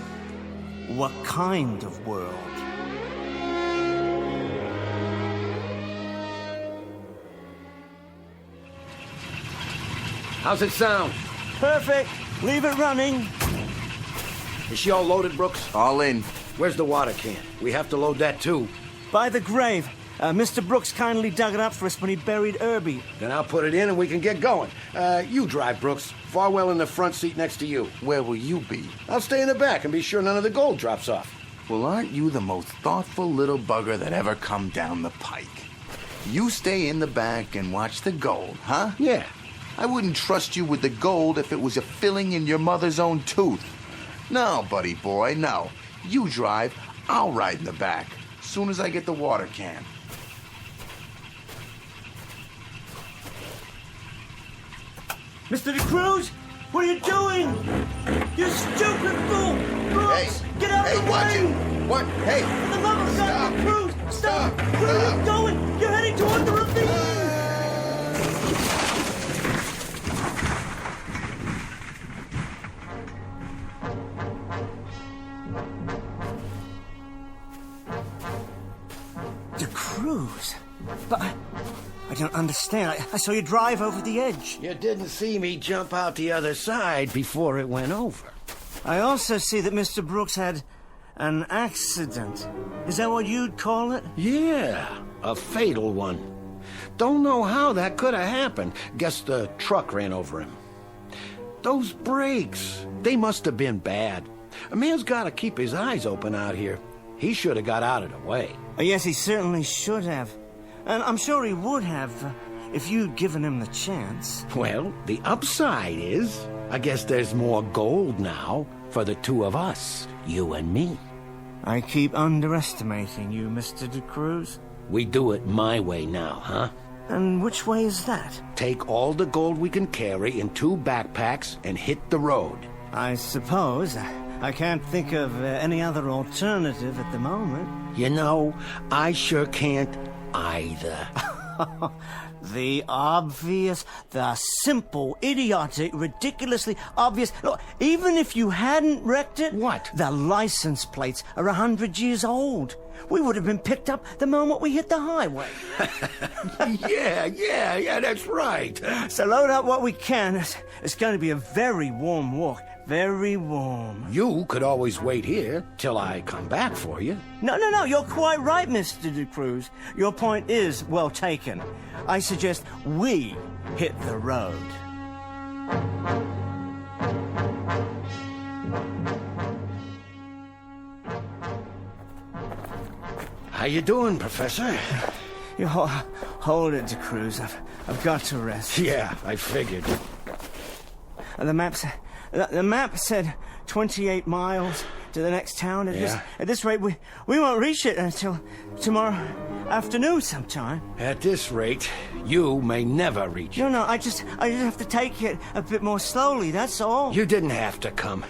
what kind of world? How's it sound? Perfect. Leave it running. Is she all loaded, Brooks? All in. Where's the water can? We have to load that too. By the grave. Mr. Brooks kindly dug it up for us when he buried Irby. Then I'll put it in and we can get going. You drive, Brooks. Farwell in the front seat next to you. Where will you be? I'll stay in the back and be sure none of the gold drops off. Well, aren't you the most thoughtful little bugger that ever come down the pike? You stay in the back and watch the gold, huh? Yeah. I wouldn't trust you with the gold if it was a filling in your mother's own tooth. No, buddy boy, no. You drive, I'll ride in the back. Soon as I get the water can. Mr. De Cruz, what are you doing? You stupid fool! Brooks, get out of the watch way! it! What? Hey! For the love of God, De Cruz, stop! Where are you going? You're heading toward the ravine! De Cruz? But I don't understand. I saw you drive over the edge. You didn't see me jump out the other side before it went over. I also see that Mr. Brooks had an accident. Is that what you'd call it? Yeah, a fatal one. Don't know how that could have happened. Guess the truck ran over him. Those brakes, they must have been bad. A man's got to keep his eyes open out here. He should have got out of the way. Yes, he certainly should have. And I'm sure he would have if you'd given him the chance. Well, the upside is, I guess there's more gold now for the two of us, you and me. I keep underestimating you, Mr. De Cruz. We do it my way now, huh? And which way is that? Take all the gold we can carry in 2 backpacks and hit the road. I suppose. I can't think of any other alternative at the moment. You know, I sure can't either. The obvious, the simple, idiotic, ridiculously obvious. Look, even if you hadn't wrecked it... What? The license plates are 100 years old. We would have been picked up the moment we hit the highway. Yeah, that's right. So load up what we can. It's going to be a very warm walk. Very warm. You could always wait here till I come back for you. No, you're quite right, Mr. De Cruz. Your point is well taken. I suggest we hit the road. How you doing, Professor? You hold it, De Cruz. I've got to rest. Yeah, I figured. The map said 28 miles to the next town. At this rate, we won't reach it until tomorrow afternoon sometime. At this rate, you may never reach it. No, I just have to take it a bit more slowly, that's all. You didn't have to come.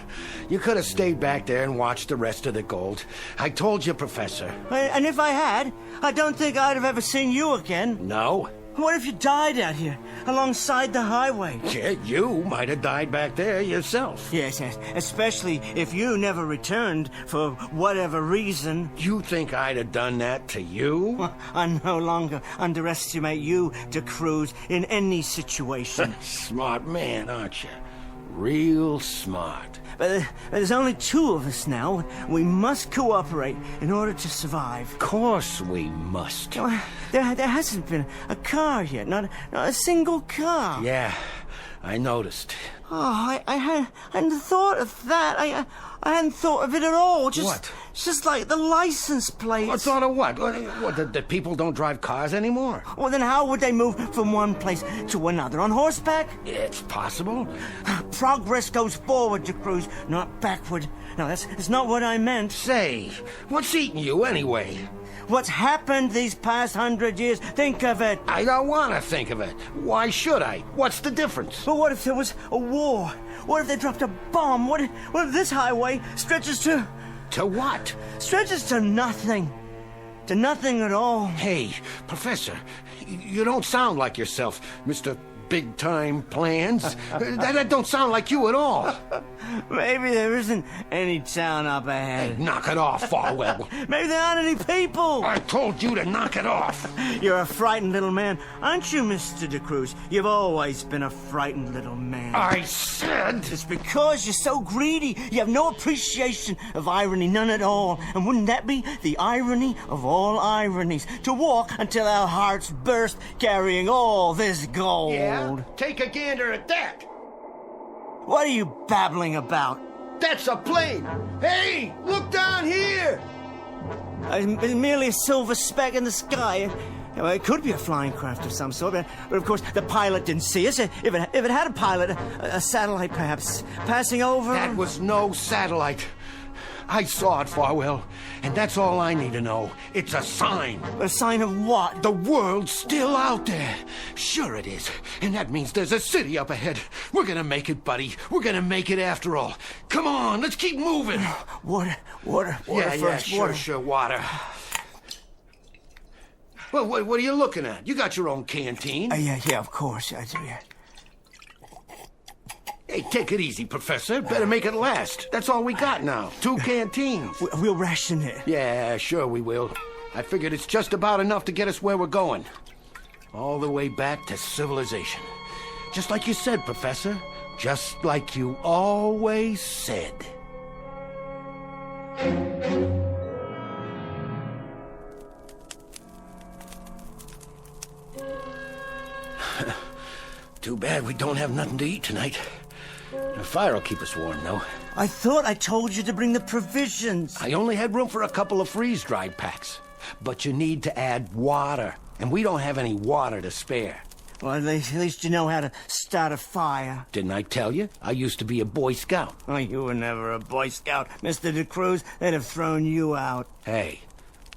You could have stayed back there and watched the rest of the gold. I told you, Professor. And if I had, I don't think I'd have ever seen you again. No? What if you died out here, alongside the highway? Yeah, you might have died back there yourself. Yes, especially if you never returned for whatever reason. You think I'd have done that to you? Well, I no longer underestimate you, De Cruz, in any situation. Smart man, aren't you? Real smart. But there's only two of us now. We must cooperate in order to survive. Of course we must. There hasn't been a car yet, not a single car. Yeah, I noticed. Oh, I hadn't thought of that. I hadn't thought of it at all. What? Just like the license plates. What thought of what? What, the people don't drive cars anymore? Well, then how would they move from one place to another? On horseback? It's possible. Progress goes forward, De Cruz, not backward. No, that's not what I meant. Say, what's eating you anyway? What's happened these past 100 years? Think of it. I don't want to think of it. Why should I? What's the difference? But what if there was a war? What if they dropped a bomb? What if this highway stretches to... To what? Stretches to nothing. To nothing at all. Hey, Professor, you don't sound like yourself, Mr. Big-time plans. that don't sound like you at all. Maybe there isn't any town up ahead. Hey, knock it off, Farwell. Maybe there aren't any people. I told you to knock it off. You're a frightened little man, aren't you, Mr. De Cruz? You've always been a frightened little man. I said... It's because you're so greedy. You have no appreciation of irony, none at all. And wouldn't that be the irony of all ironies? To walk until our hearts burst, carrying all this gold. Yeah? Take a gander at that. What are you babbling about? That's a plane. Hey, look down here. It's merely a silver speck in the sky. Well, it could be a flying craft of some sort, but of course the pilot didn't see us. If it had a pilot, a satellite perhaps, passing over... That was no satellite. I saw it, Farwell, and that's all I need to know. It's a sign. A sign of what? The world's still out there. Sure it is. And that means there's a city up ahead. We're gonna make it, buddy. We're gonna make it after all. Come on, let's keep moving. Water yeah, first. Water. Sure, water. Well, what are you looking at? You got your own canteen. Yeah, of course I do, yeah. Hey, take it easy, Professor. Better make it last. That's all we got now. 2 canteens. We'll ration it. Yeah, sure we will. I figured it's just about enough to get us where we're going. All the way back to civilization. Just like you said, Professor. Just like you always said. Too bad we don't have nothing to eat tonight. The fire will keep us warm, though. I thought I told you to bring the provisions. I only had room for a couple of freeze-dried packs. But you need to add water, and we don't have any water to spare. Well, at least you know how to start a fire. Didn't I tell you? I used to be a Boy Scout. Oh, you were never a Boy Scout, Mr. De Cruz. They'd have thrown you out. Hey,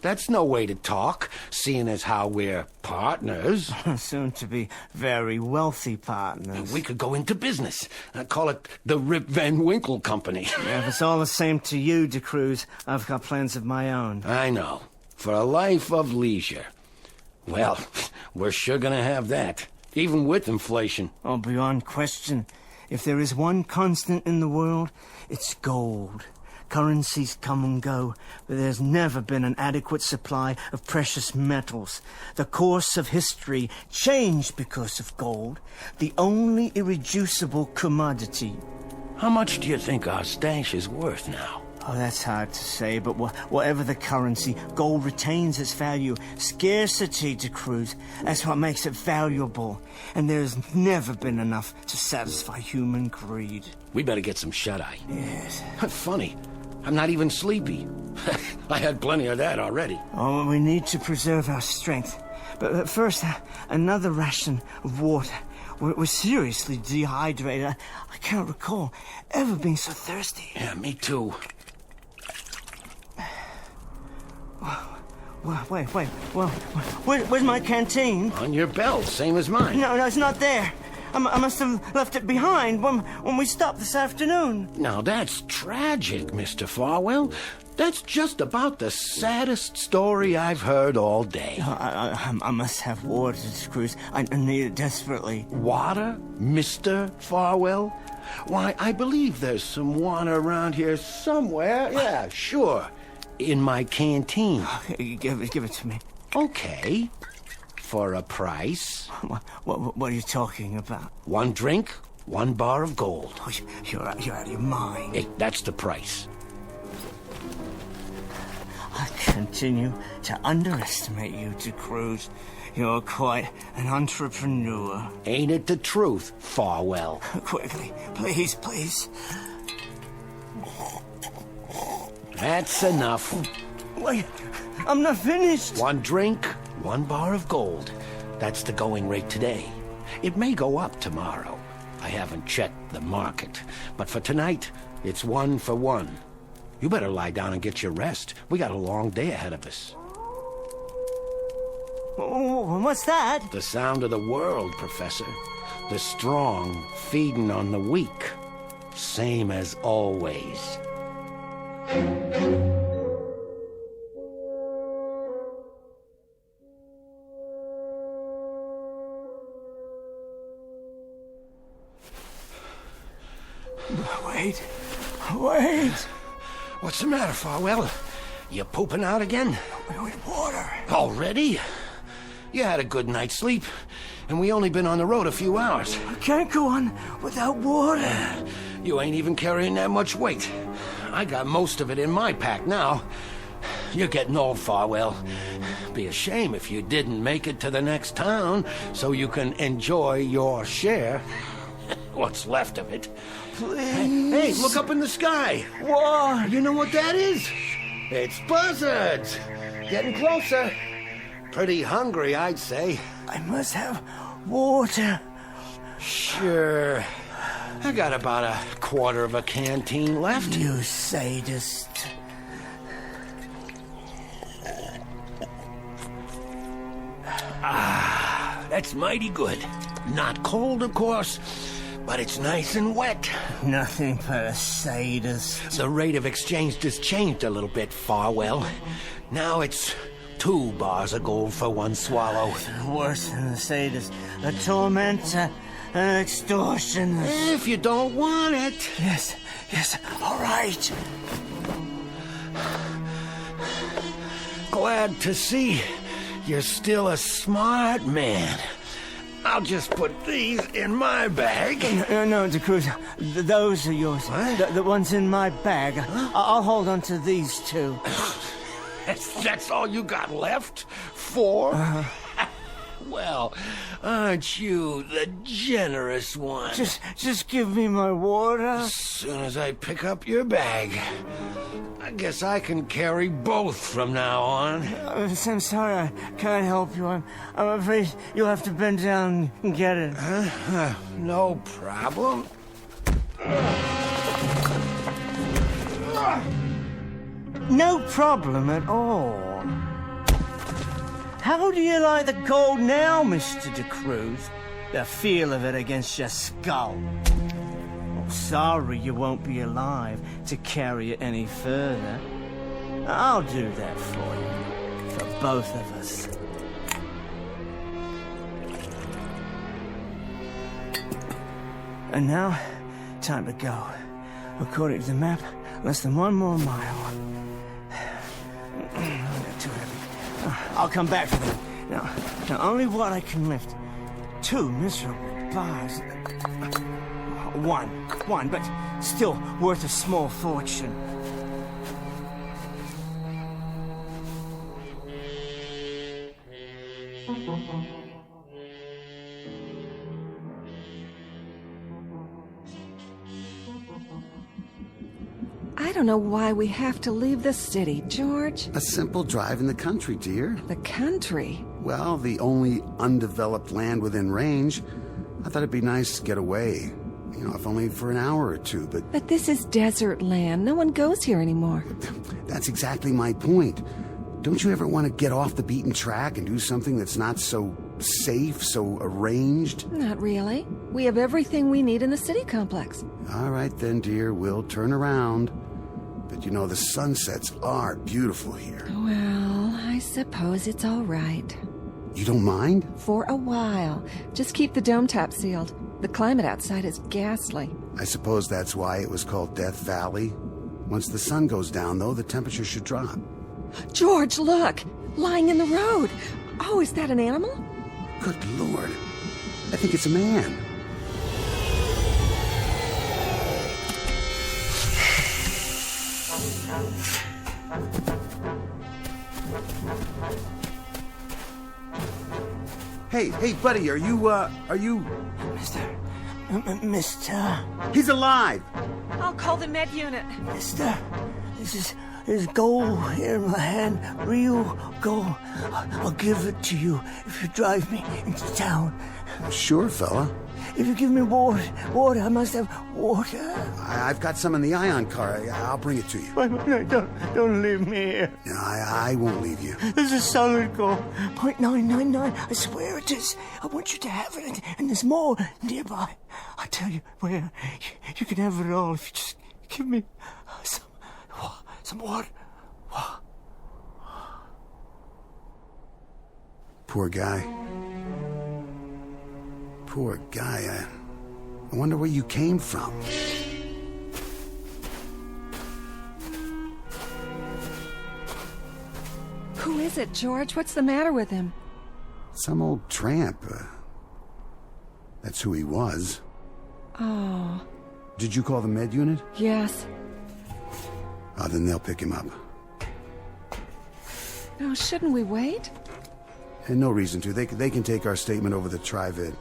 that's no way to talk, seeing as how we're partners. Soon to be very wealthy partners. We could go into business. Call it the Rip Van Winkle Company. Yeah, if it's all the same to you, De Cruz, I've got plans of my own. I know. For a life of leisure. Well, we're sure gonna have that, even with inflation. Oh, beyond question. If there is one constant in the world, it's gold. Currencies come and go, but there's never been an adequate supply of precious metals. The course of history changed because of gold, the only irreducible commodity. How much do you think our stash is worth now? Oh, that's hard to say, but whatever the currency, gold retains its value. Scarcity, DeCruz, that's what makes it valuable. And there's never been enough to satisfy human greed. We better get some shut-eye. Yes. Funny, I'm not even sleepy. I had plenty of that already. Oh, we need to preserve our strength. But first, another ration of water. We're seriously dehydrated. I can't recall ever being so thirsty. Yeah, me too. Wait. Well, where's my canteen? On your belt, same as mine. No, it's not there. I must have left it behind when we stopped this afternoon. Now, that's tragic, Mr. Farwell. That's just about the saddest story I've heard all day. I must have water, Cruz. I need it desperately. Water, Mr. Farwell? Why, I believe there's some water around here somewhere. Yeah, sure. In my canteen. Give it to me. Okay. For a price. What are you talking about? 1 drink, 1 bar of gold. Oh, you're out of your mind. Hey, that's the price. I continue to underestimate you, DeCruz. You're quite an entrepreneur. Ain't it the truth, Farwell? Quickly, please. That's enough. Wait, I'm not finished. 1 drink, 1 bar of gold. That's the going rate today. It may go up tomorrow. I haven't checked the market. But for tonight, it's 1 for 1. You better lie down and get your rest. We got a long day ahead of us. What's that? The sound of the world, Professor. The strong feeding on the weak. Same as always. Wait. What's the matter, Farwell? You pooping out again? We need water. Already? You had a good night's sleep, and we only been on the road a few hours. I can't go on without water. You ain't even carrying that much weight. I got most of it in my pack now. You're getting old, Farwell. Be a shame if you didn't make it to the next town so you can enjoy your share. What's left of it. Please. Hey, look up in the sky. What? You know what that is? It's buzzards. Getting closer. Pretty hungry, I'd say. I must have water. Sure. I got about a quarter of a canteen left. You sadist. That's mighty good. Not cold, of course, but it's nice and wet. Nothing but a sadist. The rate of exchange has changed a little bit, Farwell. Now it's 2 bars of gold for 1 swallow. Worse than a sadist. A tormentor. An extortionist. If you don't want it. Yes, all right. Glad to see you're still a smart man. I'll just put these in my bag. No, DeCruz. Those are yours. What? The ones in my bag. I'll hold on to these 2. That's all you got left? 4? Well, aren't you the generous one? Just give me my water. As soon as I pick up your bag. I guess I can carry both from now on. I'm sorry, I can't help you. I'm afraid you'll have to bend down and get it. No problem. No problem at all. How do you like the gold now, Mr. DeCruz? The feel of it against your skull. Oh, sorry you won't be alive to carry it any further. I'll do that for you. For both of us. And now, time to go. According to the map, less than 1 more mile. Not too heavy. I'll come back for them. Now only what I can lift. 2 miserable bars. One, but still worth a small fortune. I don't know why we have to leave the city, George. A simple drive in the country, dear. The country? Well, the only undeveloped land within range. I thought it'd be nice to get away. You know, if only for an hour or two, but... But this is desert land. No one goes here anymore. That's exactly my point. Don't you ever want to get off the beaten track and do something that's not so safe, so arranged? Not really. We have everything we need in the city complex. All right then, dear. We'll turn around. But you know, the sunsets are beautiful here. Well, I suppose it's all right. You don't mind? For a while. Just keep the dome top sealed. The climate outside is ghastly. I suppose that's why it was called Death Valley. Once the sun goes down, though, the temperature should drop. George, look! Lying in the road! Oh, is that an animal? Good Lord. I think it's a man. Hey, buddy, are you... Mister... He's alive! I'll call the med unit. Mister, there's gold here in my hand. Real gold. I'll give it to you if you drive me into town. Sure, fella. If you give me water, I must have water. I've got some in the Ion car. I'll bring it to you. Don't leave me here. No, I won't leave you. There's a solid gold. 0.999. I swear it is. I want you to have it, and there's more nearby. I'll tell you where. You can have it all if you just give me some water. Poor guy. Poor guy. I wonder where you came from. Who is it, George? What's the matter with him? Some old tramp. That's who he was. Oh. Did you call the med unit? Yes. Oh, then they'll pick him up. Oh, shouldn't we wait? And no reason to. They can take our statement over the tri-vid.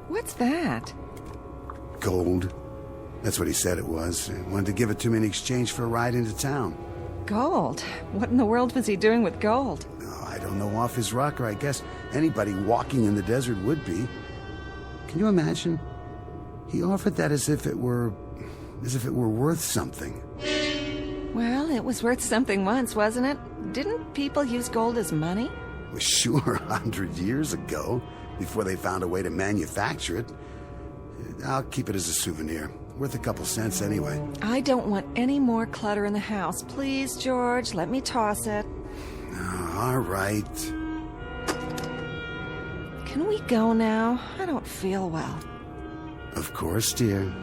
What's that? Gold. That's what he said it was. He wanted to give it to me in exchange for a ride into town. Gold? What in the world was he doing with gold? Oh, I don't know, off his rocker. I guess anybody walking in the desert would be. Can you imagine? He offered that as if it were worth something. Well, it was worth something once, wasn't it? Didn't people use gold as money? Well, sure, 100 years ago, before they found a way to manufacture it. I'll keep it as a souvenir. Worth a couple cents anyway. I don't want any more clutter in the house. Please, George, let me toss it. Oh, all right. Can we go now? I don't feel well. Of course, dear.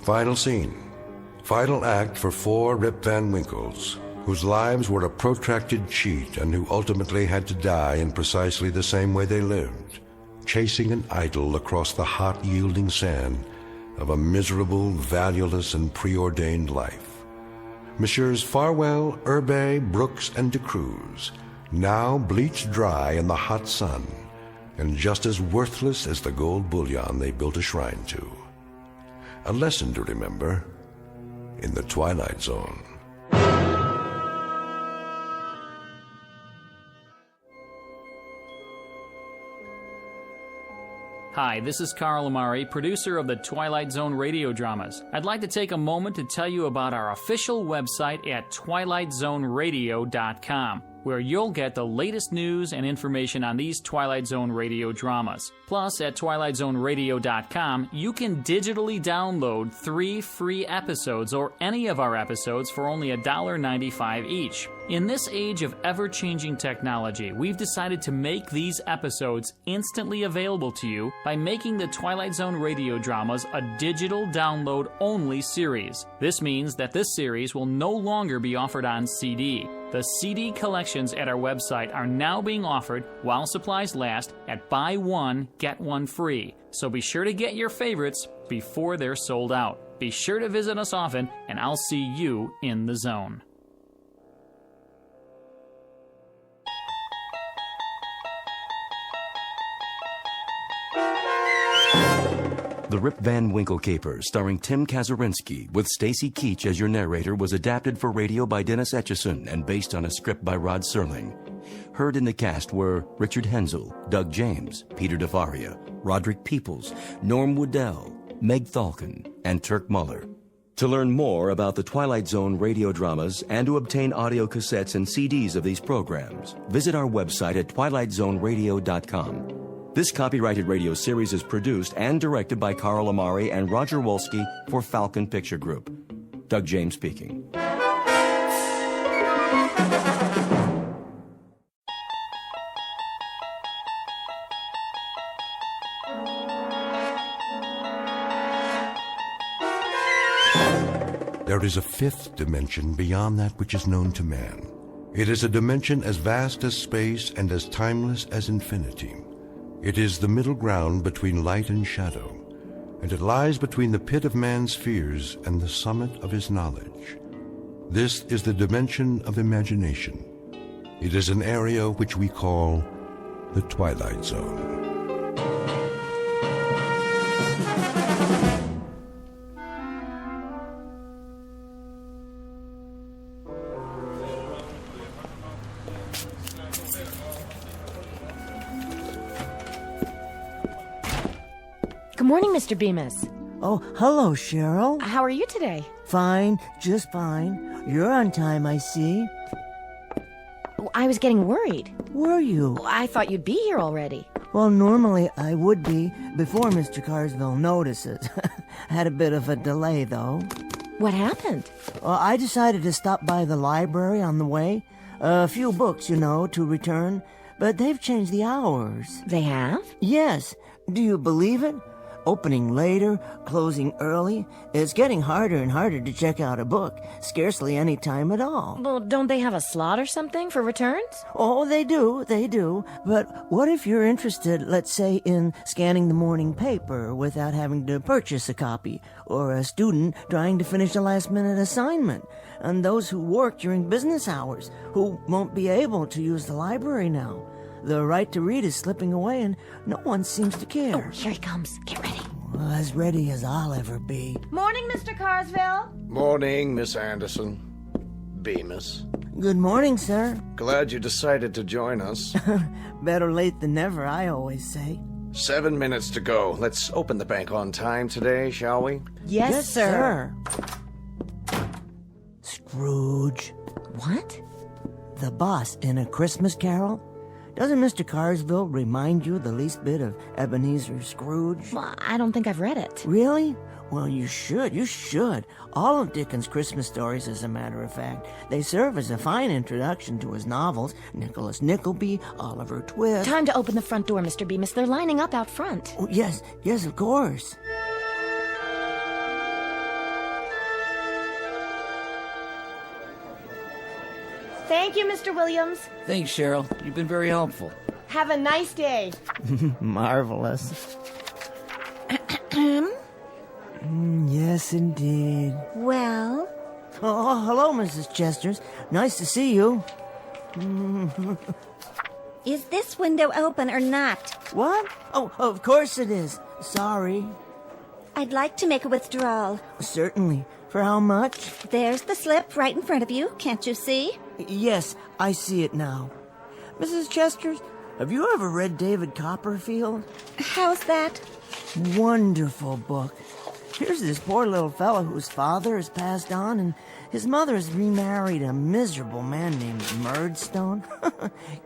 Final scene. Final act for 4 Rip Van Winkles, whose lives were a protracted cheat and who ultimately had to die in precisely the same way they lived, chasing an idol across the hot, yielding sand of a miserable, valueless, and preordained life. Messrs. Farwell, Urbay, Brooks, and De Cruz, now bleached dry in the hot sun, and just as worthless as the gold bullion they built a shrine to. A lesson to remember in the Twilight Zone. Hi, this is Carl Amari, producer of the Twilight Zone radio dramas. I'd like to take a moment to tell you about our official website at twilightzoneradio.com. where you'll get the latest news and information on these Twilight Zone radio dramas. Plus, at twilightzoneradio.com, you can digitally download 3 free episodes or any of our episodes for only $1.95 each. In this age of ever-changing technology, we've decided to make these episodes instantly available to you by making the Twilight Zone radio dramas a digital download-only series. This means that this series will no longer be offered on CD. The CD collections at our website are now being offered while supplies last at buy one, get one free. So be sure to get your favorites before they're sold out. Be sure to visit us often, and I'll see you in the zone. The Rip Van Winkle Caper, starring Tim Kazurinsky, with Stacy Keach as your narrator, was adapted for radio by Dennis Etchison and based on a script by Rod Serling. Heard in the cast were Richard Hensel, Doug James, Peter DeFaria, Roderick Peoples, Norm Woodell, Meg Thalken, and Turk Muller. To learn more about the Twilight Zone radio dramas and to obtain audio cassettes and CDs of these programs, visit our website at twilightzoneradio.com. This copyrighted radio series is produced and directed by Carl Amari and Roger Wolski for Falcon Picture Group. Doug James speaking. There is a fifth dimension beyond that which is known to man. It is a dimension as vast as space and as timeless as infinity. It is the middle ground between light and shadow, and it lies between the pit of man's fears and the summit of his knowledge. This is the dimension of imagination. It is an area which we call the Twilight Zone. Good morning, Mr. Bemis. Oh, hello, Cheryl. How are you today? Fine, just fine. You're on time, I see. I was getting worried. Were you? I thought you'd be here already. Well, normally I would be before Mr. Carsville notices. Had a bit of a delay, though. What happened? Well, I decided to stop by the library on the way. A few books, to return. But they've changed the hours. They have? Yes. Do you believe it? Opening later, closing early. It's getting harder and harder to check out a book. Scarcely any time at all. Well, don't they have a slot or something for returns? Oh, they do. But what if you're interested, let's say, in scanning the morning paper without having to purchase a copy? Or a student trying to finish a last-minute assignment? And those who work during business hours, who won't be able to use the library now? The right to read is slipping away, and no one seems to care. Oh, here he comes. Get ready. Well, as ready as I'll ever be. Morning, Mr. Carsville. Morning, Miss Anderson. Bemis. Good morning, sir. Glad you decided to join us. Better late than never, I always say. 7 minutes to go. Let's open the bank on time today, shall we? Yes, sir. Scrooge. What? The boss in A Christmas Carol? Doesn't Mr. Carsville remind you the least bit of Ebenezer Scrooge? Well, I don't think I've read it. Really? Well, you should. All of Dickens' Christmas stories, as a matter of fact. They serve as a fine introduction to his novels. Nicholas Nickleby, Oliver Twist. Time to open the front door, Mr. Bemis. They're lining up out front. Oh, yes, of course. Thank you, Mr. Williams. Thanks, Cheryl. You've been very helpful. Have a nice day. Marvelous. Yes, indeed. Well? Oh, hello, Mrs. Chesters. Nice to see you. Is this window open or not? What? Oh, of course it is. Sorry. I'd like to make a withdrawal. Certainly. For how much? There's the slip right in front of you. Can't you see? Yes, I see it now. Mrs. Chesters, have you ever read David Copperfield? How's that? Wonderful book. Here's this poor little fellow whose father has passed on, and his mother has remarried a miserable man named Murdstone.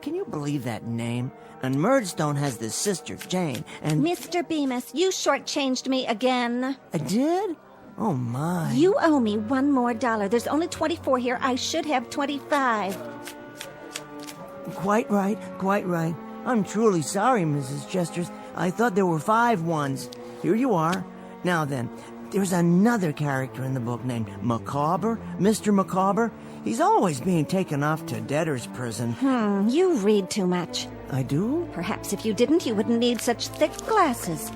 Can you believe that name? And Murdstone has this sister, Jane, and... Mr. Bemis, you shortchanged me again. I did? Oh, my. You owe me $1 more. There's only 24 here. I should have 25. Quite right, quite right. I'm truly sorry, Mrs. Chesters. I thought there were 5 ones. Here you are. Now then, there's another character in the book named Macabre, Mr. Macabre. He's always being taken off to debtor's prison. You read too much. I do? Perhaps if you didn't, you wouldn't need such thick glasses.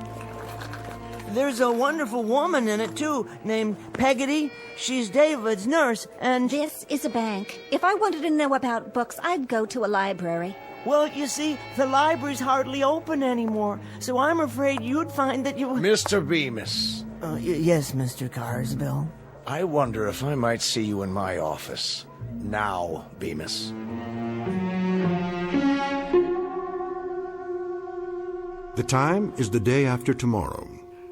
There's a wonderful woman in it, too, named Peggotty. She's David's nurse, and... This is a bank. If I wanted to know about books, I'd go to a library. Well, you see, the library's hardly open anymore, so I'm afraid you'd find that you... Mr. Bemis. Yes, Mr. Carsville. I wonder if I might see you in my office. Now, Bemis. The time is the day after tomorrow.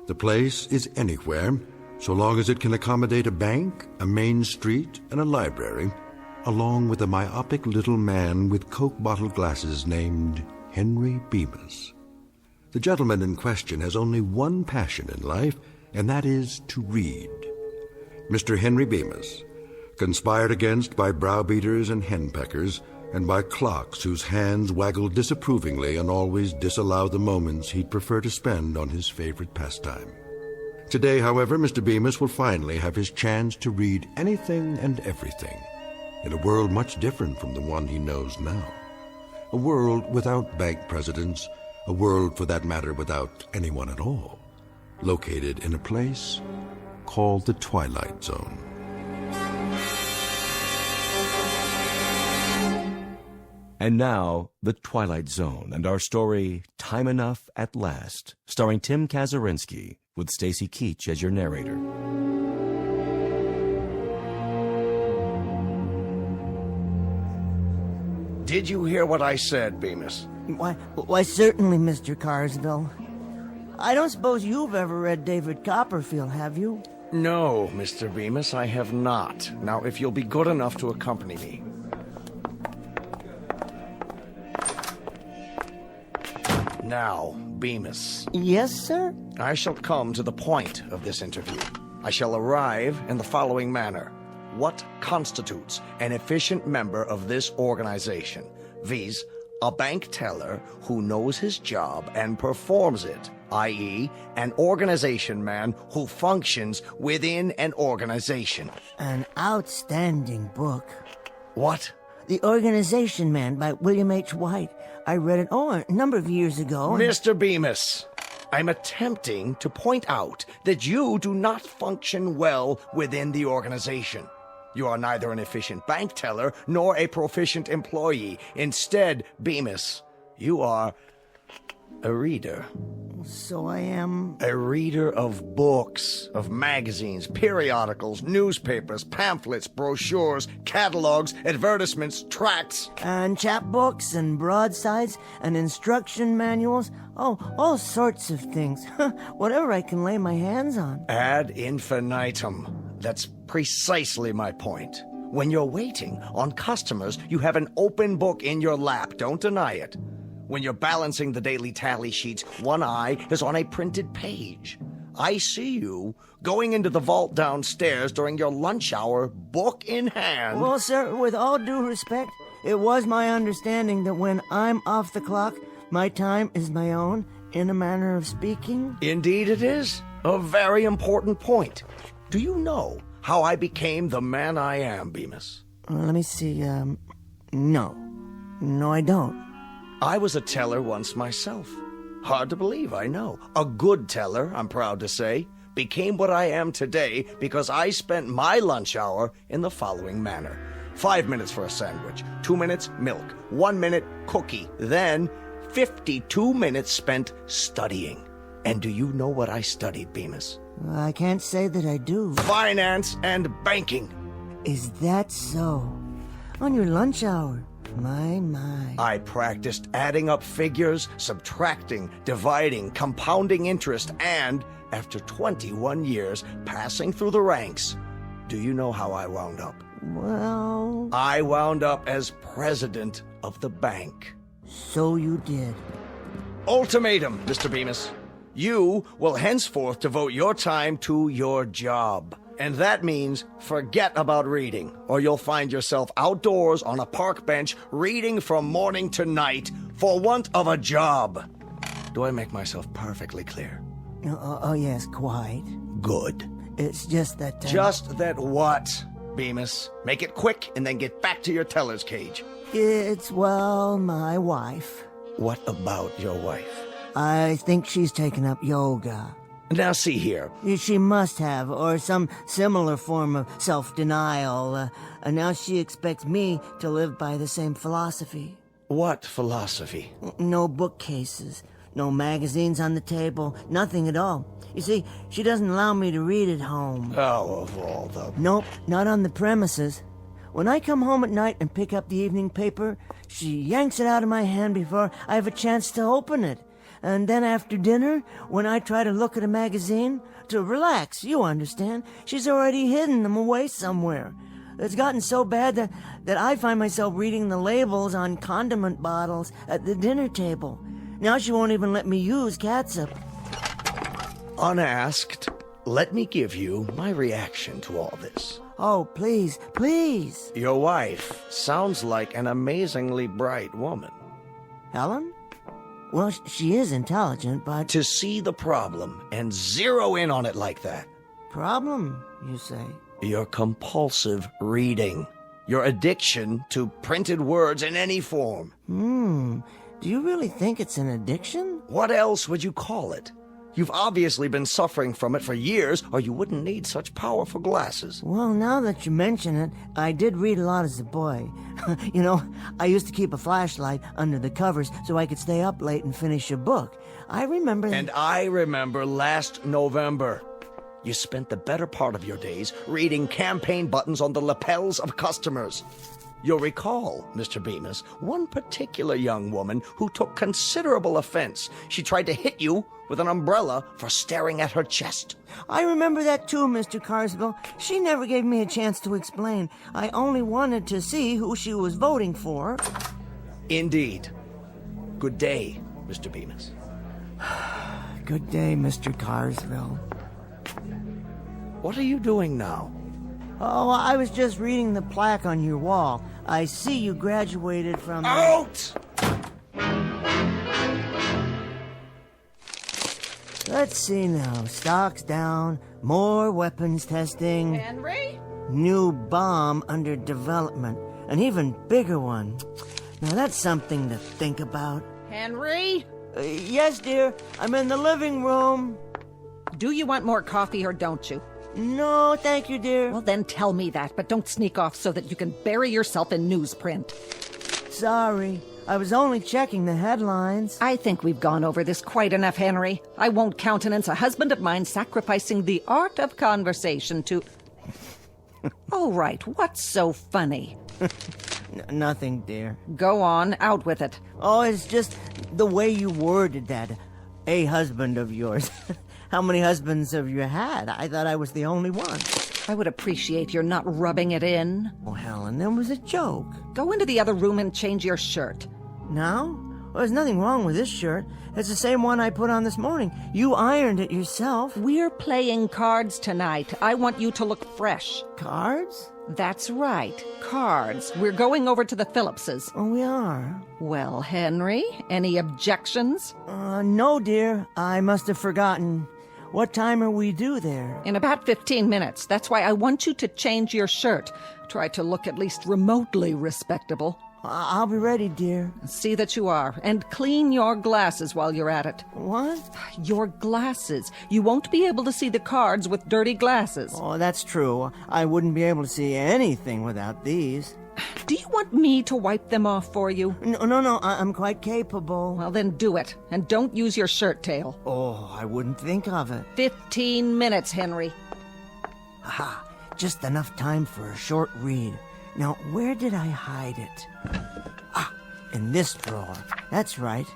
The place is anywhere, so long as it can accommodate a bank, a main street, and a library, along with a myopic little man with Coke bottle glasses named Henry Bemis. The gentleman in question has only one passion in life, and that is to read. Mr. Henry Bemis, conspired against by browbeaters and henpeckers, and by clocks whose hands waggle disapprovingly and always disallow the moments he'd prefer to spend on his favorite pastime. Today, however, Mr. Bemis will finally have his chance to read anything and everything, in a world much different from the one he knows now. A world without bank presidents, a world, for that matter, without anyone at all, located in a place called the Twilight Zone. And now, The Twilight Zone and our story, Time Enough at Last, starring Tim Kazurinsky, with Stacy Keach as your narrator. Did you hear what I said, Bemis? Why, certainly, Mr. Carsville. I don't suppose you've ever read David Copperfield, have you? No, Mr. Bemis, I have not. Now, if you'll be good enough to accompany me. Now, Bemis. Yes, sir? I shall come to the point of this interview. I shall arrive in the following manner. What constitutes an efficient member of this organization? Viz., a bank teller who knows his job and performs it, i.e., an organization man who functions within an organization. An outstanding book. What? The Organization Man by William H. White. I read it, a number of years ago. Mr. Bemis, I'm attempting to point out that you do not function well within the organization. You are neither an efficient bank teller nor a proficient employee. Instead, Bemis, you are a reader. So I am... A reader of books, of magazines, periodicals, newspapers, pamphlets, brochures, catalogs, advertisements, tracts. And chapbooks and broadsides and instruction manuals. Oh, all sorts of things. Whatever I can lay my hands on. Ad infinitum. That's precisely my point. When you're waiting on customers, you have an open book in your lap. Don't deny it. When you're balancing the daily tally sheets, one eye is on a printed page. I see you going into the vault downstairs during your lunch hour, book in hand. Well, sir, with all due respect, it was my understanding that when I'm off the clock, my time is my own, in a manner of speaking. Indeed it is. A very important point. Do you know how I became the man I am, Bemis? Let me see, no. No, I don't. I was a teller once myself. Hard to believe, I know. A good teller, I'm proud to say, became what I am today because I spent my lunch hour in the following manner. 5 minutes for a sandwich, 2 minutes, milk, 1 minute, cookie, then 52 minutes spent studying. And do you know what I studied, Bemis? I can't say that I do. Finance and banking. Is that so? On your lunch hour? My. I practiced adding up figures, subtracting, dividing, compounding interest, and After 21 years passing through the ranks, do you know how I wound up? Well... I wound up as president of the bank. So you did. Ultimatum, Mr. Bemis. You will henceforth devote your time to your job. And that means forget about reading, or you'll find yourself outdoors on a park bench reading from morning to night for want of a job. Do I make myself perfectly clear? Oh, yes, quite. Good. It's just that... Just that what, Bemis? Make it quick and then get back to your teller's cage. It's, well, my wife. What about your wife? I think she's taken up yoga. Now see here. She must have, or some similar form of self-denial. And now she expects me to live by the same philosophy. What philosophy? No bookcases, no magazines on the table, nothing at all. You see, she doesn't allow me to read at home. Oh, of all the... Nope, not on the premises. When I come home at night and pick up the evening paper, she yanks it out of my hand before I have a chance to open it. And then after dinner, when I try to look at a magazine, to relax, you understand, she's already hidden them away somewhere. It's gotten so bad that I find myself reading the labels on condiment bottles at the dinner table. Now she won't even let me use catsup. Unasked, let me give you my reaction to all this. Oh, please, please. Your wife sounds like an amazingly bright woman. Helen? Well, she is intelligent, but... To see the problem and zero in on it like that. Problem, you say? Your compulsive reading. Your addiction to printed words in any form. Do you really think it's an addiction? What else would you call it? You've obviously been suffering from it for years, or you wouldn't need such powerful glasses. Well, now that you mention it, I did read a lot as a boy. You know, I used to keep a flashlight under the covers so I could stay up late and finish a book. I remember... And I remember last November. You spent the better part of your days reading campaign buttons on the lapels of customers. You'll recall, Mr. Bemis, one particular young woman who took considerable offense. She tried to hit you with an umbrella for staring at her chest. I remember that too, Mr. Carswell. She never gave me a chance to explain. I only wanted to see who she was voting for. Indeed. Good day, Mr. Bemis. Good day, Mr. Carswell. What are you doing now? Oh, I was just reading the plaque on your wall. I see you graduated from... Out! Let's see now. Stocks down, more weapons testing. Henry? New bomb under development. An even bigger one. Now that's something to think about. Henry? Yes, dear. I'm in the living room. Do you want more coffee or don't you? No, thank you, dear. Well, then tell me that, but don't sneak off so that you can bury yourself in newsprint. Sorry. I was only checking the headlines. I think we've gone over this quite enough, Henry. I won't countenance a husband of mine sacrificing the art of conversation to... Oh, right. What's so funny? Nothing, dear. Go on, out with it. Oh, it's just the way you worded that. A husband of yours. How many husbands have you had? I thought I was the only one. I would appreciate your not rubbing it in. Oh, Helen, that was a joke. Go into the other room and change your shirt. Now? Well, there's nothing wrong with this shirt. It's the same one I put on this morning. You ironed it yourself. We're playing cards tonight. I want you to look fresh. Cards? That's right. Cards. We're going over to the Phillipses. Oh, we are? Well, Henry, any objections? No, dear. I must have forgotten. What time are we due there? In about 15 minutes. That's why I want you to change your shirt. Try to look at least remotely respectable. I'll be ready, dear. See that you are. And clean your glasses while you're at it. What? Your glasses. You won't be able to see the cards with dirty glasses. Oh, that's true. I wouldn't be able to see anything without these. Do you want me to wipe them off for you? No, I'm quite capable. Well, then do it. And don't use your shirt tail. Oh, I wouldn't think of it. 15 minutes, Henry. Aha, just enough time for a short read. Now, where did I hide it? Ah, in this drawer. That's right.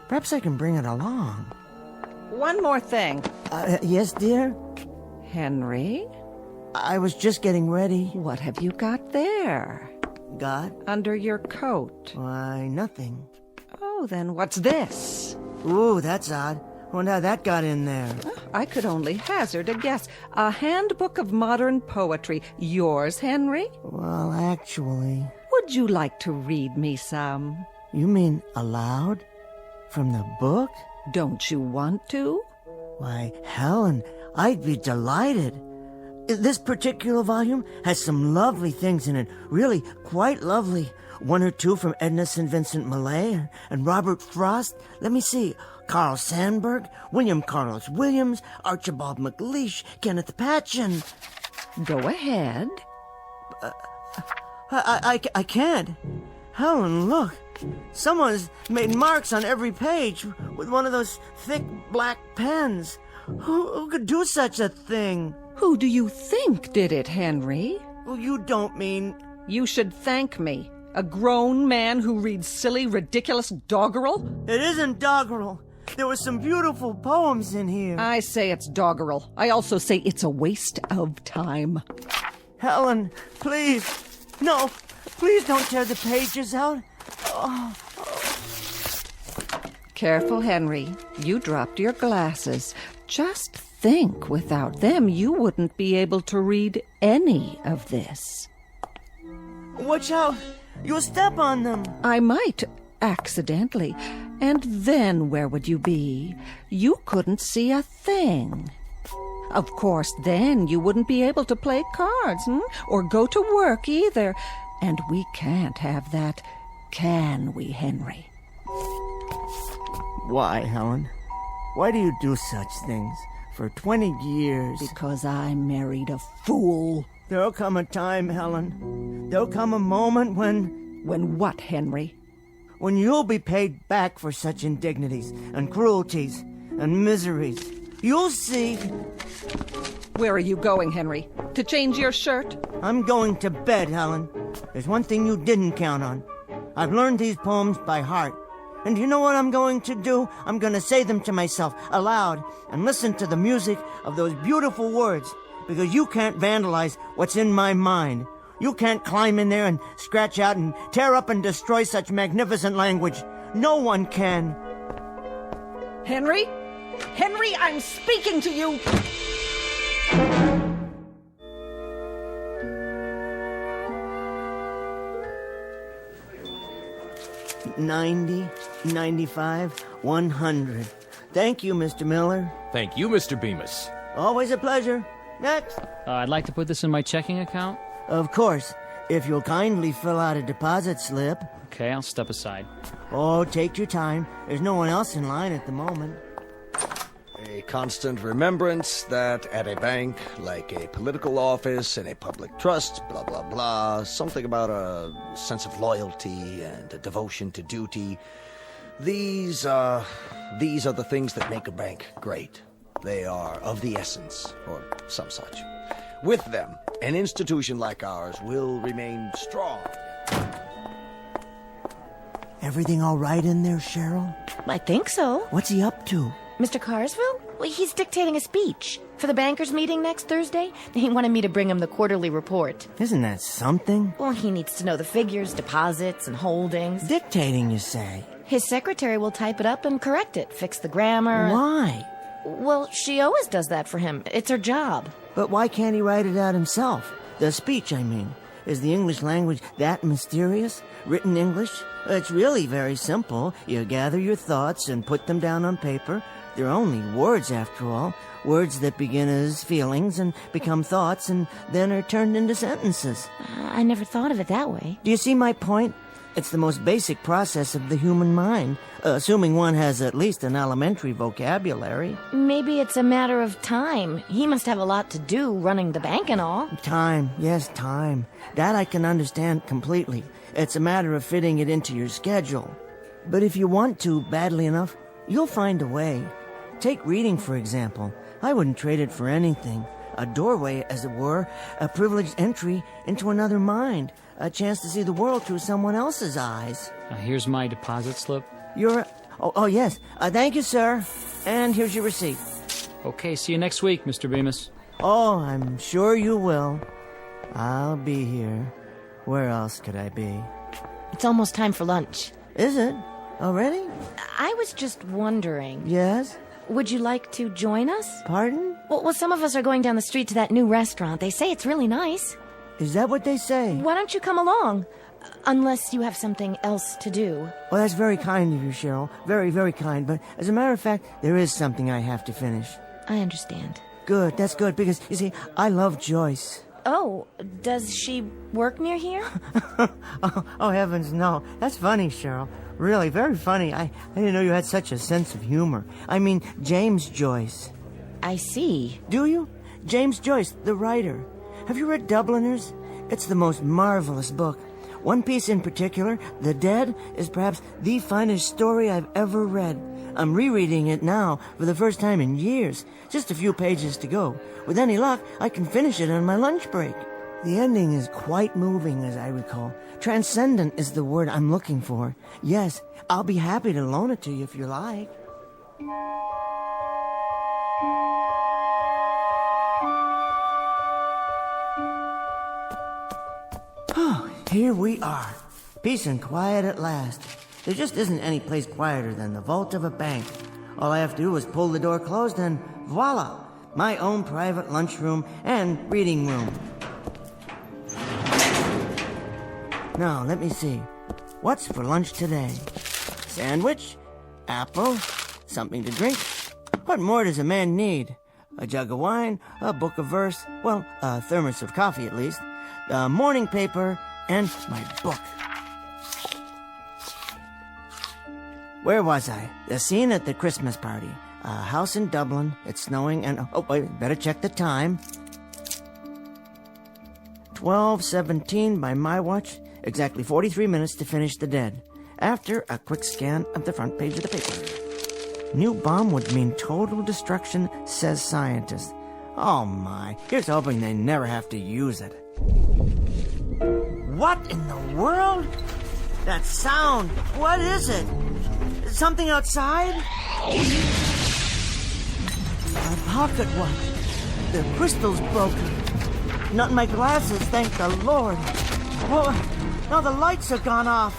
Perhaps I can bring it along. One more thing. Yes, dear? Henry? I was just getting ready. What have you got there? Got? Under your coat. Why, nothing. Oh, then what's this? Ooh, that's odd. Wonder how that got in there. I could only hazard a guess. A handbook of modern poetry. Yours, Henry? Well, actually... Would you like to read me some? You mean aloud? From the book? Don't you want to? Why, Helen, I'd be delighted. This particular volume has some lovely things in it. Really, quite lovely. One or two from Edna St. Vincent Millay and Robert Frost. Let me see. Carl Sandburg, William Carlos Williams, Archibald MacLeish, Kenneth Patchen. Go ahead. I can't. Helen, look. Someone's made marks on every page with one of those thick black pens. Who could do such a thing? Who do you think did it, Henry? Well, you don't mean... You should thank me. A grown man who reads silly, ridiculous doggerel? It isn't doggerel. There were some beautiful poems in here. I say it's doggerel. I also say it's a waste of time. Helen, please. No, please don't tear the pages out. Oh. Careful, Henry. You dropped your glasses. Just think, without them, you wouldn't be able to read any of this. Watch out. You'll step on them. I might, accidentally. And then where would you be? You couldn't see a thing. Of course, then you wouldn't be able to play cards, or go to work either. And we can't have that, can we, Henry? Why, Helen? Why do you do such things? For 20 years. Because I married a fool. There'll come a time, Helen. There'll come a moment when... When what, Henry? When you'll be paid back for such indignities and cruelties and miseries. You'll see. Where are you going, Henry? To change your shirt? I'm going to bed, Helen. There's one thing you didn't count on. I've learned these poems by heart. And you know what I'm going to do? I'm going to say them to myself aloud and listen to the music of those beautiful words, because you can't vandalize what's in my mind. You can't climb in there and scratch out and tear up and destroy such magnificent language. No one can. Henry? Henry, I'm speaking to you! $90, $95, $100. Thank you, Mr. Miller. Thank you, Mr. Bemis. Always a pleasure. Next. I'd like to put this in my checking account. Of course, if you'll kindly fill out a deposit slip. Okay, I'll step aside. Oh, take your time. There's no one else in line at the moment. A constant remembrance that at a bank, like a political office and a public trust, blah, blah, blah, something about a sense of loyalty and a devotion to duty. These are the things that make a bank great. They are of the essence, or some such. With them, an institution like ours will remain strong. Everything all right in there, Cheryl? I think so. What's he up to? Mr. Carsville? Well, he's dictating a speech. For the bankers' meeting next Thursday, he wanted me to bring him the quarterly report. Isn't that something? Well, he needs to know the figures, deposits, and holdings. Dictating, you say? His secretary will type it up and correct it, fix the grammar. Why? Well, she always does that for him. It's her job. But why can't he write it out himself? The speech, I mean. Is the English language that mysterious? Written English? It's really very simple. You gather your thoughts and put them down on paper. They're only words, after all. Words that begin as feelings and become thoughts and then are turned into sentences. I never thought of it that way. Do you see my point? It's the most basic process of the human mind, assuming one has at least an elementary vocabulary. Maybe it's a matter of time. He must have a lot to do running the bank and all. Time, yes, time. That I can understand completely. It's a matter of fitting it into your schedule. But if you want to badly enough, you'll find a way. Take reading, for example. I wouldn't trade it for anything. A doorway, as it were, a privileged entry into another mind, a chance to see the world through someone else's eyes. Here's my deposit slip. Oh, yes. Thank you, sir. And here's your receipt. Okay, see you next week, Mr. Bemis. Oh, I'm sure you will. I'll be here. Where else could I be? It's almost time for lunch. Is it? Already? I was just wondering. Yes? Would you like to join us? Pardon? Well, some of us are going down the street to that new restaurant. They say it's really nice. Is that what they say? Why don't you come along? Unless you have something else to do. Well, that's very kind of you, Cheryl. Very, very kind. But as a matter of fact, there is something I have to finish. I understand. Good, that's good, because, you see, I love Joyce. Oh, does she work near here? oh, heavens, no. That's funny, Cheryl. Really, very funny. I didn't know you had such a sense of humor. I mean, James Joyce. I see. Do you? James Joyce, the writer. Have you read Dubliners? It's the most marvelous book. One piece in particular, The Dead, is perhaps the finest story I've ever read. I'm rereading it now for the first time in years. Just a few pages to go. With any luck, I can finish it on my lunch break. The ending is quite moving, as I recall. Transcendent is the word I'm looking for. Yes, I'll be happy to loan it to you if you like. Oh, here we are. Peace and quiet at last. There just isn't any place quieter than the vault of a bank. All I have to do is pull the door closed and voila! My own private lunchroom and reading room. Now, let me see. What's for lunch today? Sandwich? Apple? Something to drink? What more does a man need? A jug of wine? A book of verse? Well, a thermos of coffee at least. The morning paper and my book. Where was I? The scene at the Christmas party. A house in Dublin. It's snowing and... Oh, wait, better check the time. 12:17 by my watch. Exactly 43 minutes to finish The Dead. After a quick scan of the front page of the paper. New bomb would mean total destruction, says scientist. Oh my, here's hoping they never have to use it. What in the world? That sound, what is it? Something outside? My pocket watch. The crystal's broken. Not in my glasses, thank the Lord. Well, now the lights have gone off.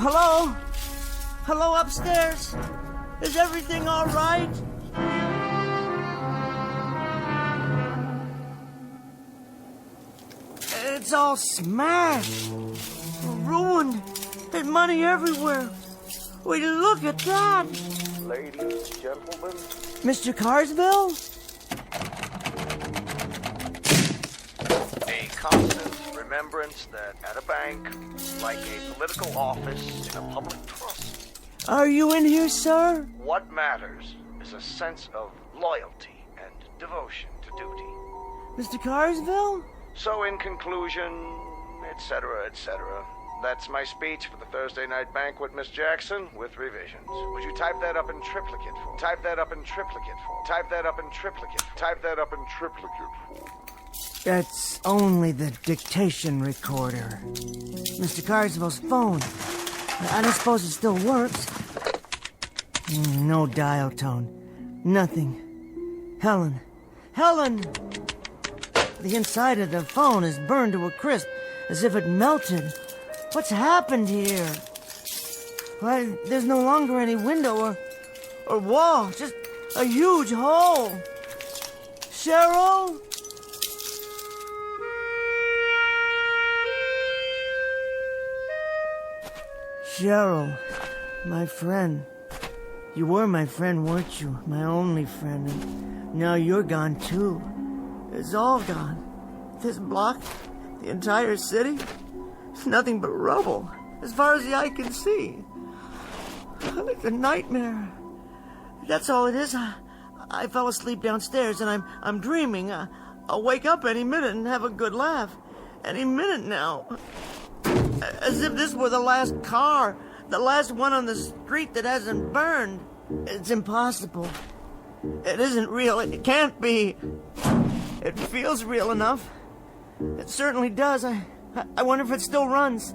Hello? Hello upstairs? Is everything all right? It's all smashed. Ruined. There's money everywhere. Will you look at that? Ladies, gentlemen. Mr. Carsville? A constant remembrance that at a bank, like a political office in a public trust, Are you in here, sir? what matters is a sense of loyalty and devotion to duty. Mr. Carsville? So in conclusion, etc., etc., that's my speech for the Thursday night banquet, Miss Jackson, with revisions. Would you type that up in triplicate for? Type that up in triplicate for. Type that up in triplicate for. Type that up in triplicate for. That's only the dictation recorder. Mr. Carsville's phone. I don't suppose it still works. No dial tone. Nothing. Helen. Helen! The inside of the phone is burned to a crisp, as if it melted. What's happened here? Why, there's no longer any window or wall, just a huge hole. Cheryl? Cheryl, my friend. You were my friend, weren't you? My only friend. And now you're gone, too. It's all gone. This block, the entire city, nothing but rubble, as far as the eye can see. It's a nightmare. That's all it is. I fell asleep downstairs, and I'm dreaming. I'll wake up any minute and have a good laugh. Any minute now. As if this were the last car, the last one on the street that hasn't burned. It's impossible. It isn't real. It can't be. It feels real enough. It certainly does. I wonder if it still runs.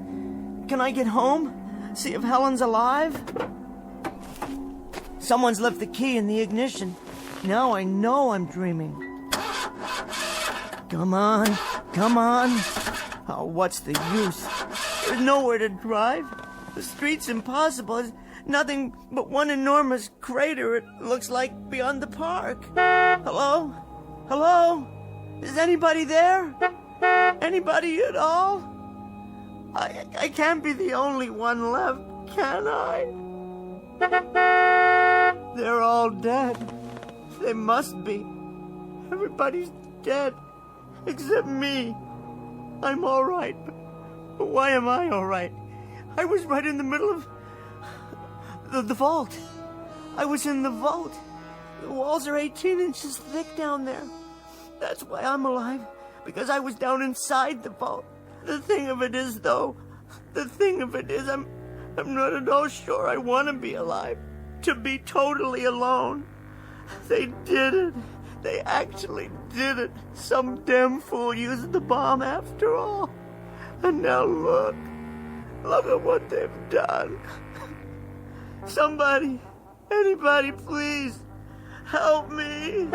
Can I get home? See if Helen's alive? Someone's left the key in the ignition. Now I know I'm dreaming. Come on. Oh, what's the use? There's nowhere to drive. The street's impossible. There's nothing but one enormous crater, it looks like, beyond the park. Hello? Is anybody there? Anybody at all? I can't be the only one left, can I? They're all dead. They must be. Everybody's dead. Except me. I'm all right. But why am I all right? I was right in the middle of the vault. I was in the vault. The walls are 18 inches thick down there. That's why I'm alive. Because I was down inside the vault. The thing of it is, I'm not at all sure I want to be alive. To be totally alone. They did it. They actually did it. Some damn fool used the bomb after all. And now look at what they've done. Somebody, anybody, please, help me.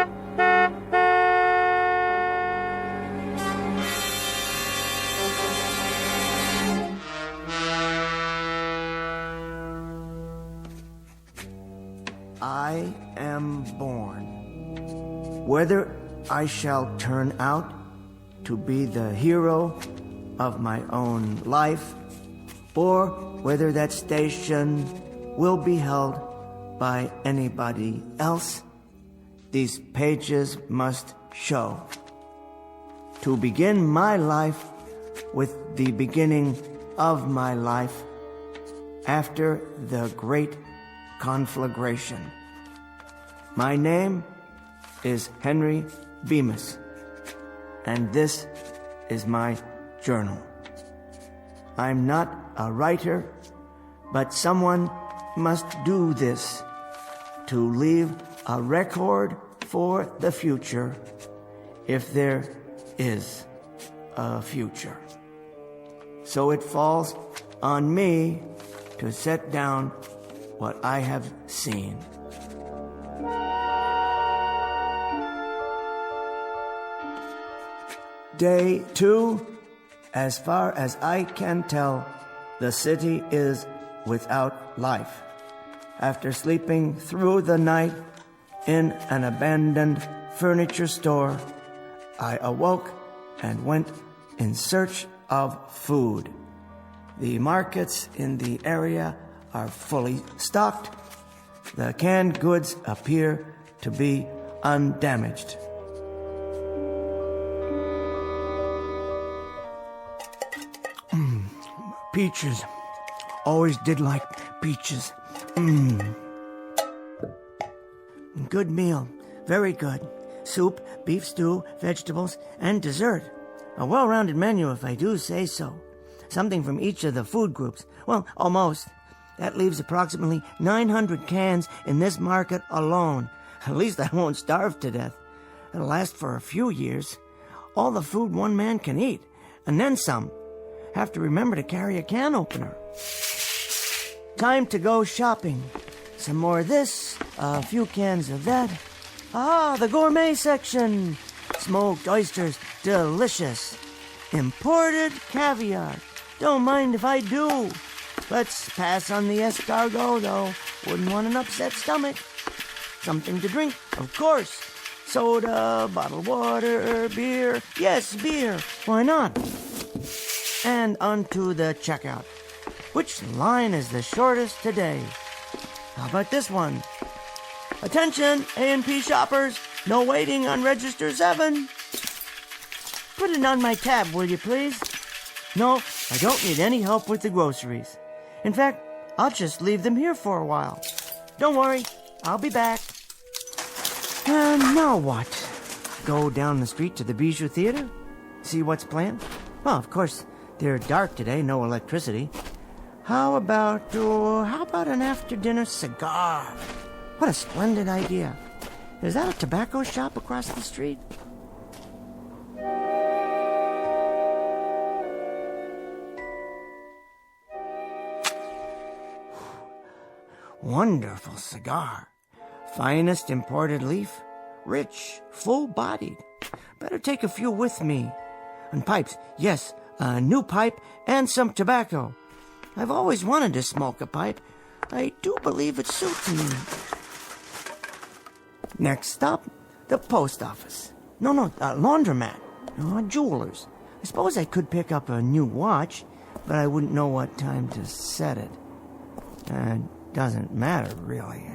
I am born. Whether I shall turn out to be the hero of my own life, or whether that station will be held by anybody else, these pages must show. To begin my life with the beginning of my life after the great conflagration. My name is Henry Bemis, and this is my journal. I'm not a writer, but someone must do this to leave a record for the future, if there is a future. So it falls on me to set down what I have seen. Day 2. As far as I can tell, the city is without life. After sleeping through the night in an abandoned furniture store, I awoke and went in search of food. The markets in the area are fully stocked. The canned goods appear to be undamaged. Peaches. Always did like peaches. Good meal. Very good. Soup, beef stew, vegetables, and dessert. A well-rounded menu, if I do say so. Something from each of the food groups. Well, almost. That leaves approximately 900 cans in this market alone. At least I won't starve to death. It'll last for a few years. All the food one man can eat. And then some. Have to remember to carry a can opener. Time to go shopping. Some more of this, a few cans of that. Ah, the gourmet section. Smoked oysters, delicious. Imported caviar. Don't mind if I do. Let's pass on the escargot, though. Wouldn't want an upset stomach. Something to drink, of course. Soda, bottled water, beer. Yes, beer. Why not? And onto the checkout. Which line is the shortest today? How about this one? Attention, A&P shoppers. No waiting on register 7. Put it on my tab, will you please? No, I don't need any help with the groceries. In fact, I'll just leave them here for a while. Don't worry, I'll be back. And now what? Go down the street to the Bijou Theater? See what's planned? Well, of course, they're dark today, no electricity. How about an after-dinner cigar? What a splendid idea. Is that a tobacco shop across the street? wonderful cigar. Finest imported leaf. Rich, full-bodied. Better take a few with me. And pipes, yes, a new pipe and some tobacco. I've always wanted to smoke a pipe. I do believe it suits me. Next stop, the post office. No, laundromat. Jewelers. I suppose I could pick up a new watch, but I wouldn't know what time to set it. Doesn't matter, really.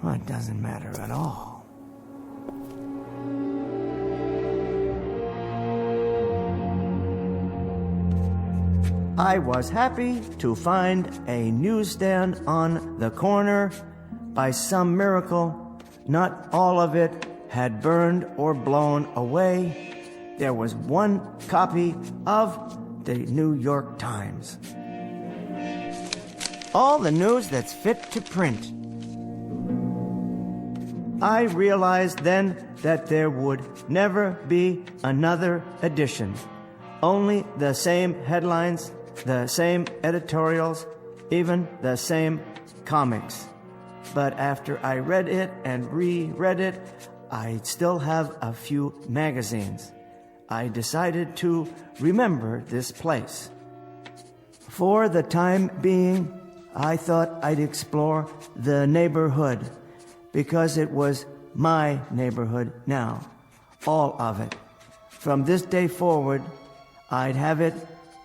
Well, it doesn't matter at all. I was happy to find a newsstand on the corner. By some miracle, not all of it had burned or blown away. There was one copy of the New York Times. All the news that's fit to print. I realized then that there would never be another edition. Only the same headlines, the same editorials, even the same comics. But after I read it and reread it, I still have a few magazines. I decided to remember this place. For the time being, I thought I'd explore the neighborhood, because it was my neighborhood now, all of it. From this day forward, I'd have it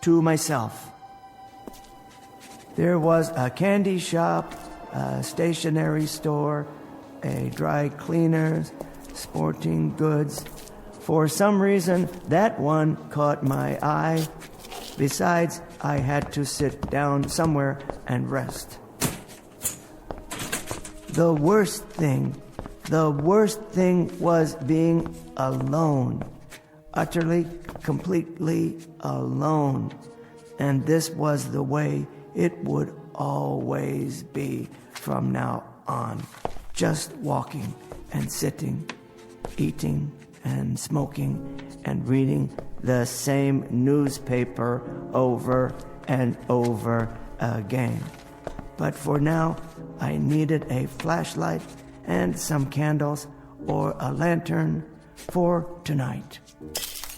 to myself. There was a candy shop, a stationery store, a dry cleaner's, sporting goods. For some reason, that one caught my eye. Besides, I had to sit down somewhere and rest. The worst thing was being alone. Utterly, completely alone. And this was the way it would always be from now on. Just walking and sitting, eating and smoking and reading the same newspaper over and over again. But for now, I needed a flashlight and some candles or a lantern for tonight.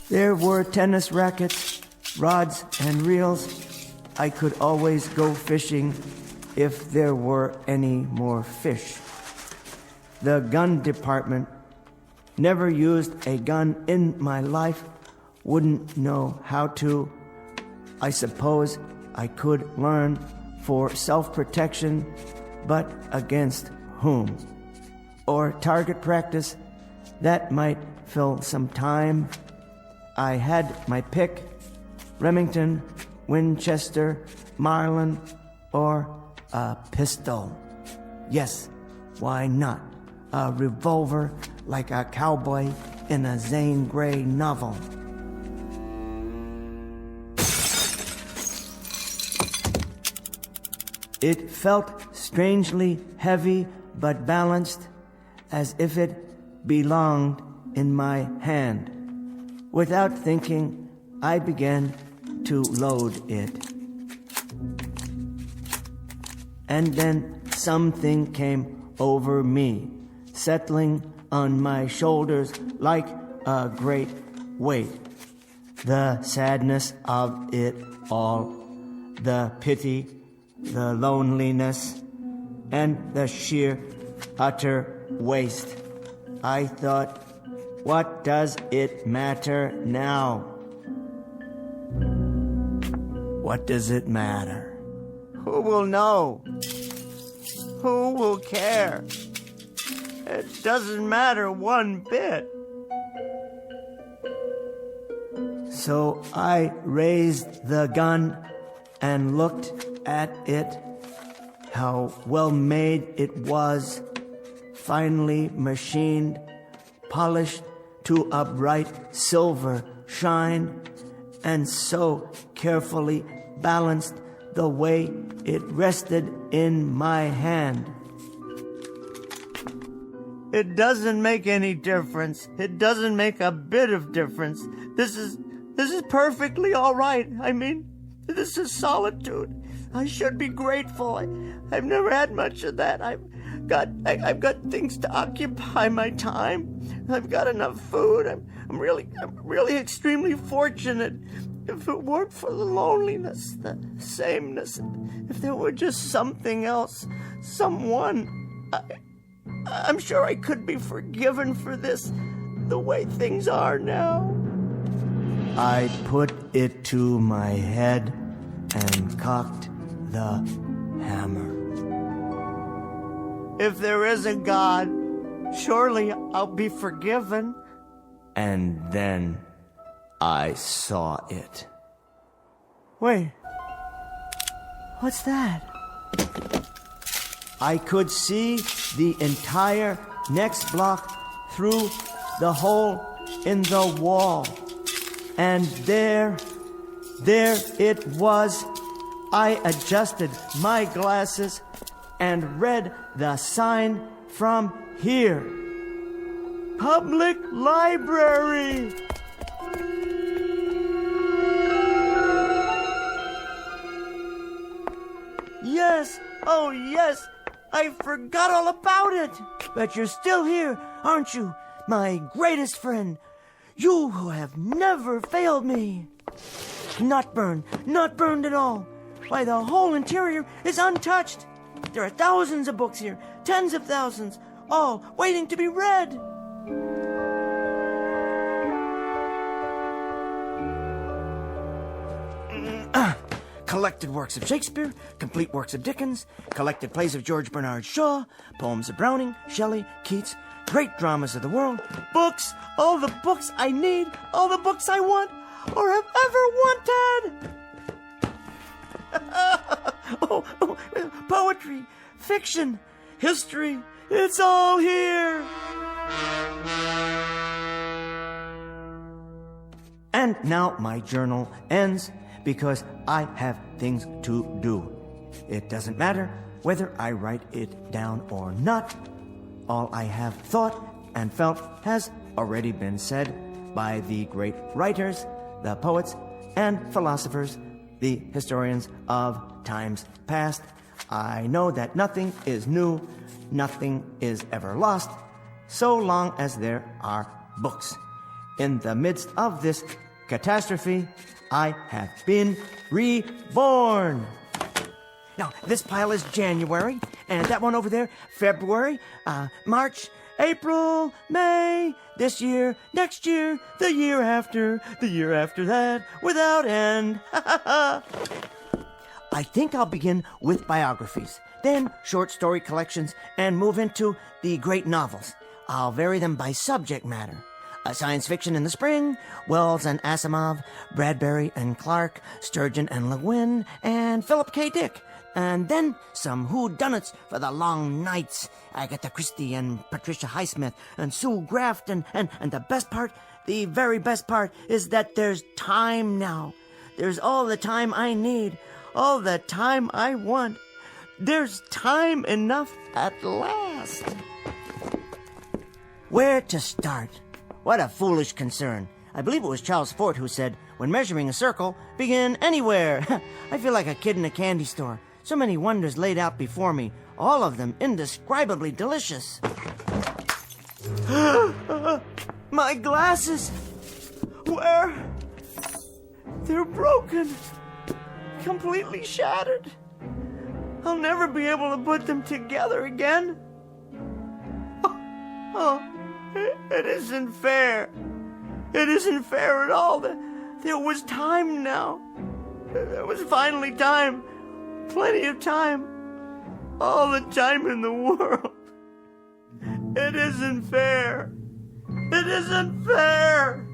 There were tennis rackets, rods and reels. I could always go fishing if there were any more fish. The gun department. Never used a gun in my life. Wouldn't know how to. I suppose I could learn for self-protection, but against whom? Or target practice. That might fill some time. I had my pick. Remington, Winchester, Marlin, or a pistol. Yes, why not? A revolver like a cowboy in a Zane Grey novel. It felt strangely heavy but balanced, as if it belonged in my hand. Without thinking, I began to load it. And then something came over me, settling on my shoulders like a great weight. The sadness of it all, the pity, the loneliness, and the sheer, utter waste. I thought, what does it matter now? What does it matter? Who will know? Who will care? It doesn't matter one bit. So I raised the gun and looked at it. How well made it was, finely machined, polished to a bright silver shine, and so carefully balanced the way it rested in my hand. It doesn't make any difference. It doesn't make a bit of difference. This is perfectly all right. I mean, this is solitude. I should be grateful. I've never had much of that. I've got things to occupy my time. I've got enough food. I'm really extremely fortunate. If it weren't for the loneliness, the sameness, if there were just something else, someone, I'm sure I could be forgiven for this, the way things are now. I put it to my head and cocked the hammer. If there is a God, surely I'll be forgiven. And then I saw it. Wait. What's that? I could see the entire next block through the hole in the wall. And there it was. I adjusted my glasses and read the sign from here. Public library. Yes, oh yes, I forgot all about it. But you're still here, aren't you, my greatest friend? You who have never failed me. Not burned at all. Why, the whole interior is untouched. There are thousands of books here, tens of thousands, all waiting to be read. Collected works of Shakespeare, complete works of Dickens, collected plays of George Bernard Shaw, poems of Browning, Shelley, Keats, great dramas of the world, books, all the books I need, all the books I want or have ever wanted. Poetry, fiction, history, it's all here. And now my journal ends because I have things to do. It doesn't matter whether I write it down or not. All I have thought and felt has already been said by the great writers, the poets and philosophers, the historians of times past. I know that nothing is new, nothing is ever lost, so long as there are books. In the midst of this catastrophe, I have been reborn. Now, this pile is January, and that one over there, February, March, April, May, this year, next year, the year after that, without end. I think I'll begin with biographies, then short story collections, and move into the great novels. I'll vary them by subject matter. Science fiction in the spring, Wells and Asimov, Bradbury and Clark, Sturgeon and Le Guin, and Philip K. Dick. And then some whodunits for the long nights. Agatha Christie and Patricia Highsmith and Sue Graft. And the best part, the very best part, is that there's time now. There's all the time I need, all the time I want. There's time enough at last. Where to start? What a foolish concern. I believe it was Charles Fort who said, when measuring a circle, begin anywhere. I feel like a kid in a candy store. So many wonders laid out before me, all of them indescribably delicious. My glasses! Where? They're broken. Completely shattered. I'll never be able to put them together again. It isn't fair. It isn't fair at all. There was time now. There was finally time. Plenty of time. All the time in the world. It isn't fair. It isn't fair.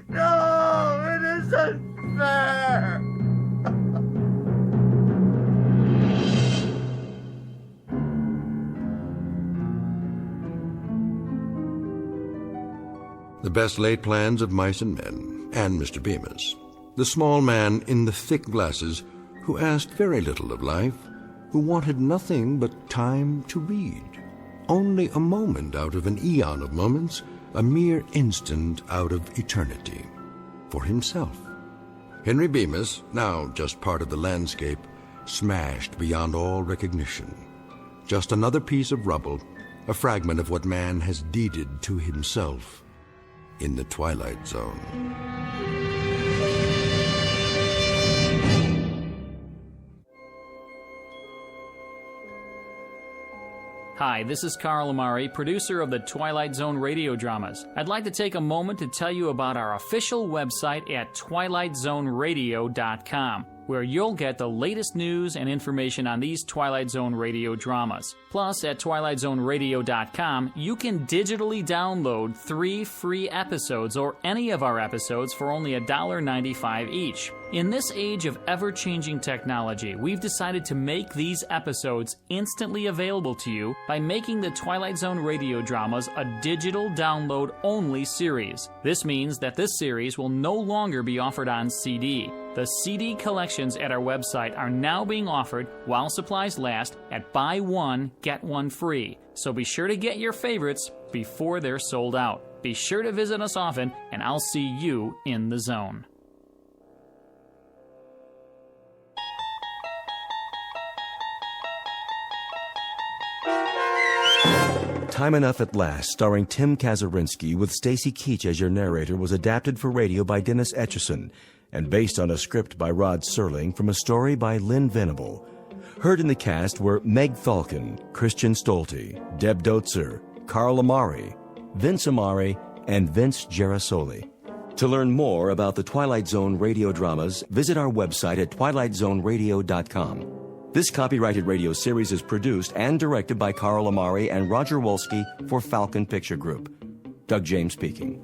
No, it isn't fair. The best laid plans of mice and men, and Mr. Bemis. The small man in the thick glasses who asked very little of life, who wanted nothing but time to read. Only a moment out of an eon of moments, a mere instant out of eternity. For himself. Henry Bemis, now just part of the landscape, smashed beyond all recognition. Just another piece of rubble, a fragment of what man has deeded to himself in the Twilight Zone. Hi, this is Carl Amari, producer of the Twilight Zone radio dramas. I'd like to take a moment to tell you about our official website at twilightzoneradio.com, where you'll get the latest news and information on these Twilight Zone radio dramas. Plus, at twilightzoneradio.com, you can digitally download 3 free episodes or any of our episodes for only $1.95 each. In this age of ever-changing technology, we've decided to make these episodes instantly available to you by making the Twilight Zone radio dramas a digital download-only series. This means that this series will no longer be offered on CD. The CD collections at our website are now being offered, while supplies last, at buy one, get one free. So be sure to get your favorites before they're sold out. Be sure to visit us often, and I'll see you in the zone. Time Enough at Last, starring Tim Kazurinsky with Stacy Keach as your narrator, was adapted for radio by Dennis Etchison and based on a script by Rod Serling from a story by Lynn Venable. Heard in the cast were Meg Falcon, Christian Stolte, Deb Dotzer, Carl Amari, Vince Amari, and Vince Gerasoli. To learn more about the Twilight Zone radio dramas, visit our website at twilightzoneradio.com. This copyrighted radio series is produced and directed by Carl Amari and Roger Wolski for Falcon Picture Group. Doug James speaking.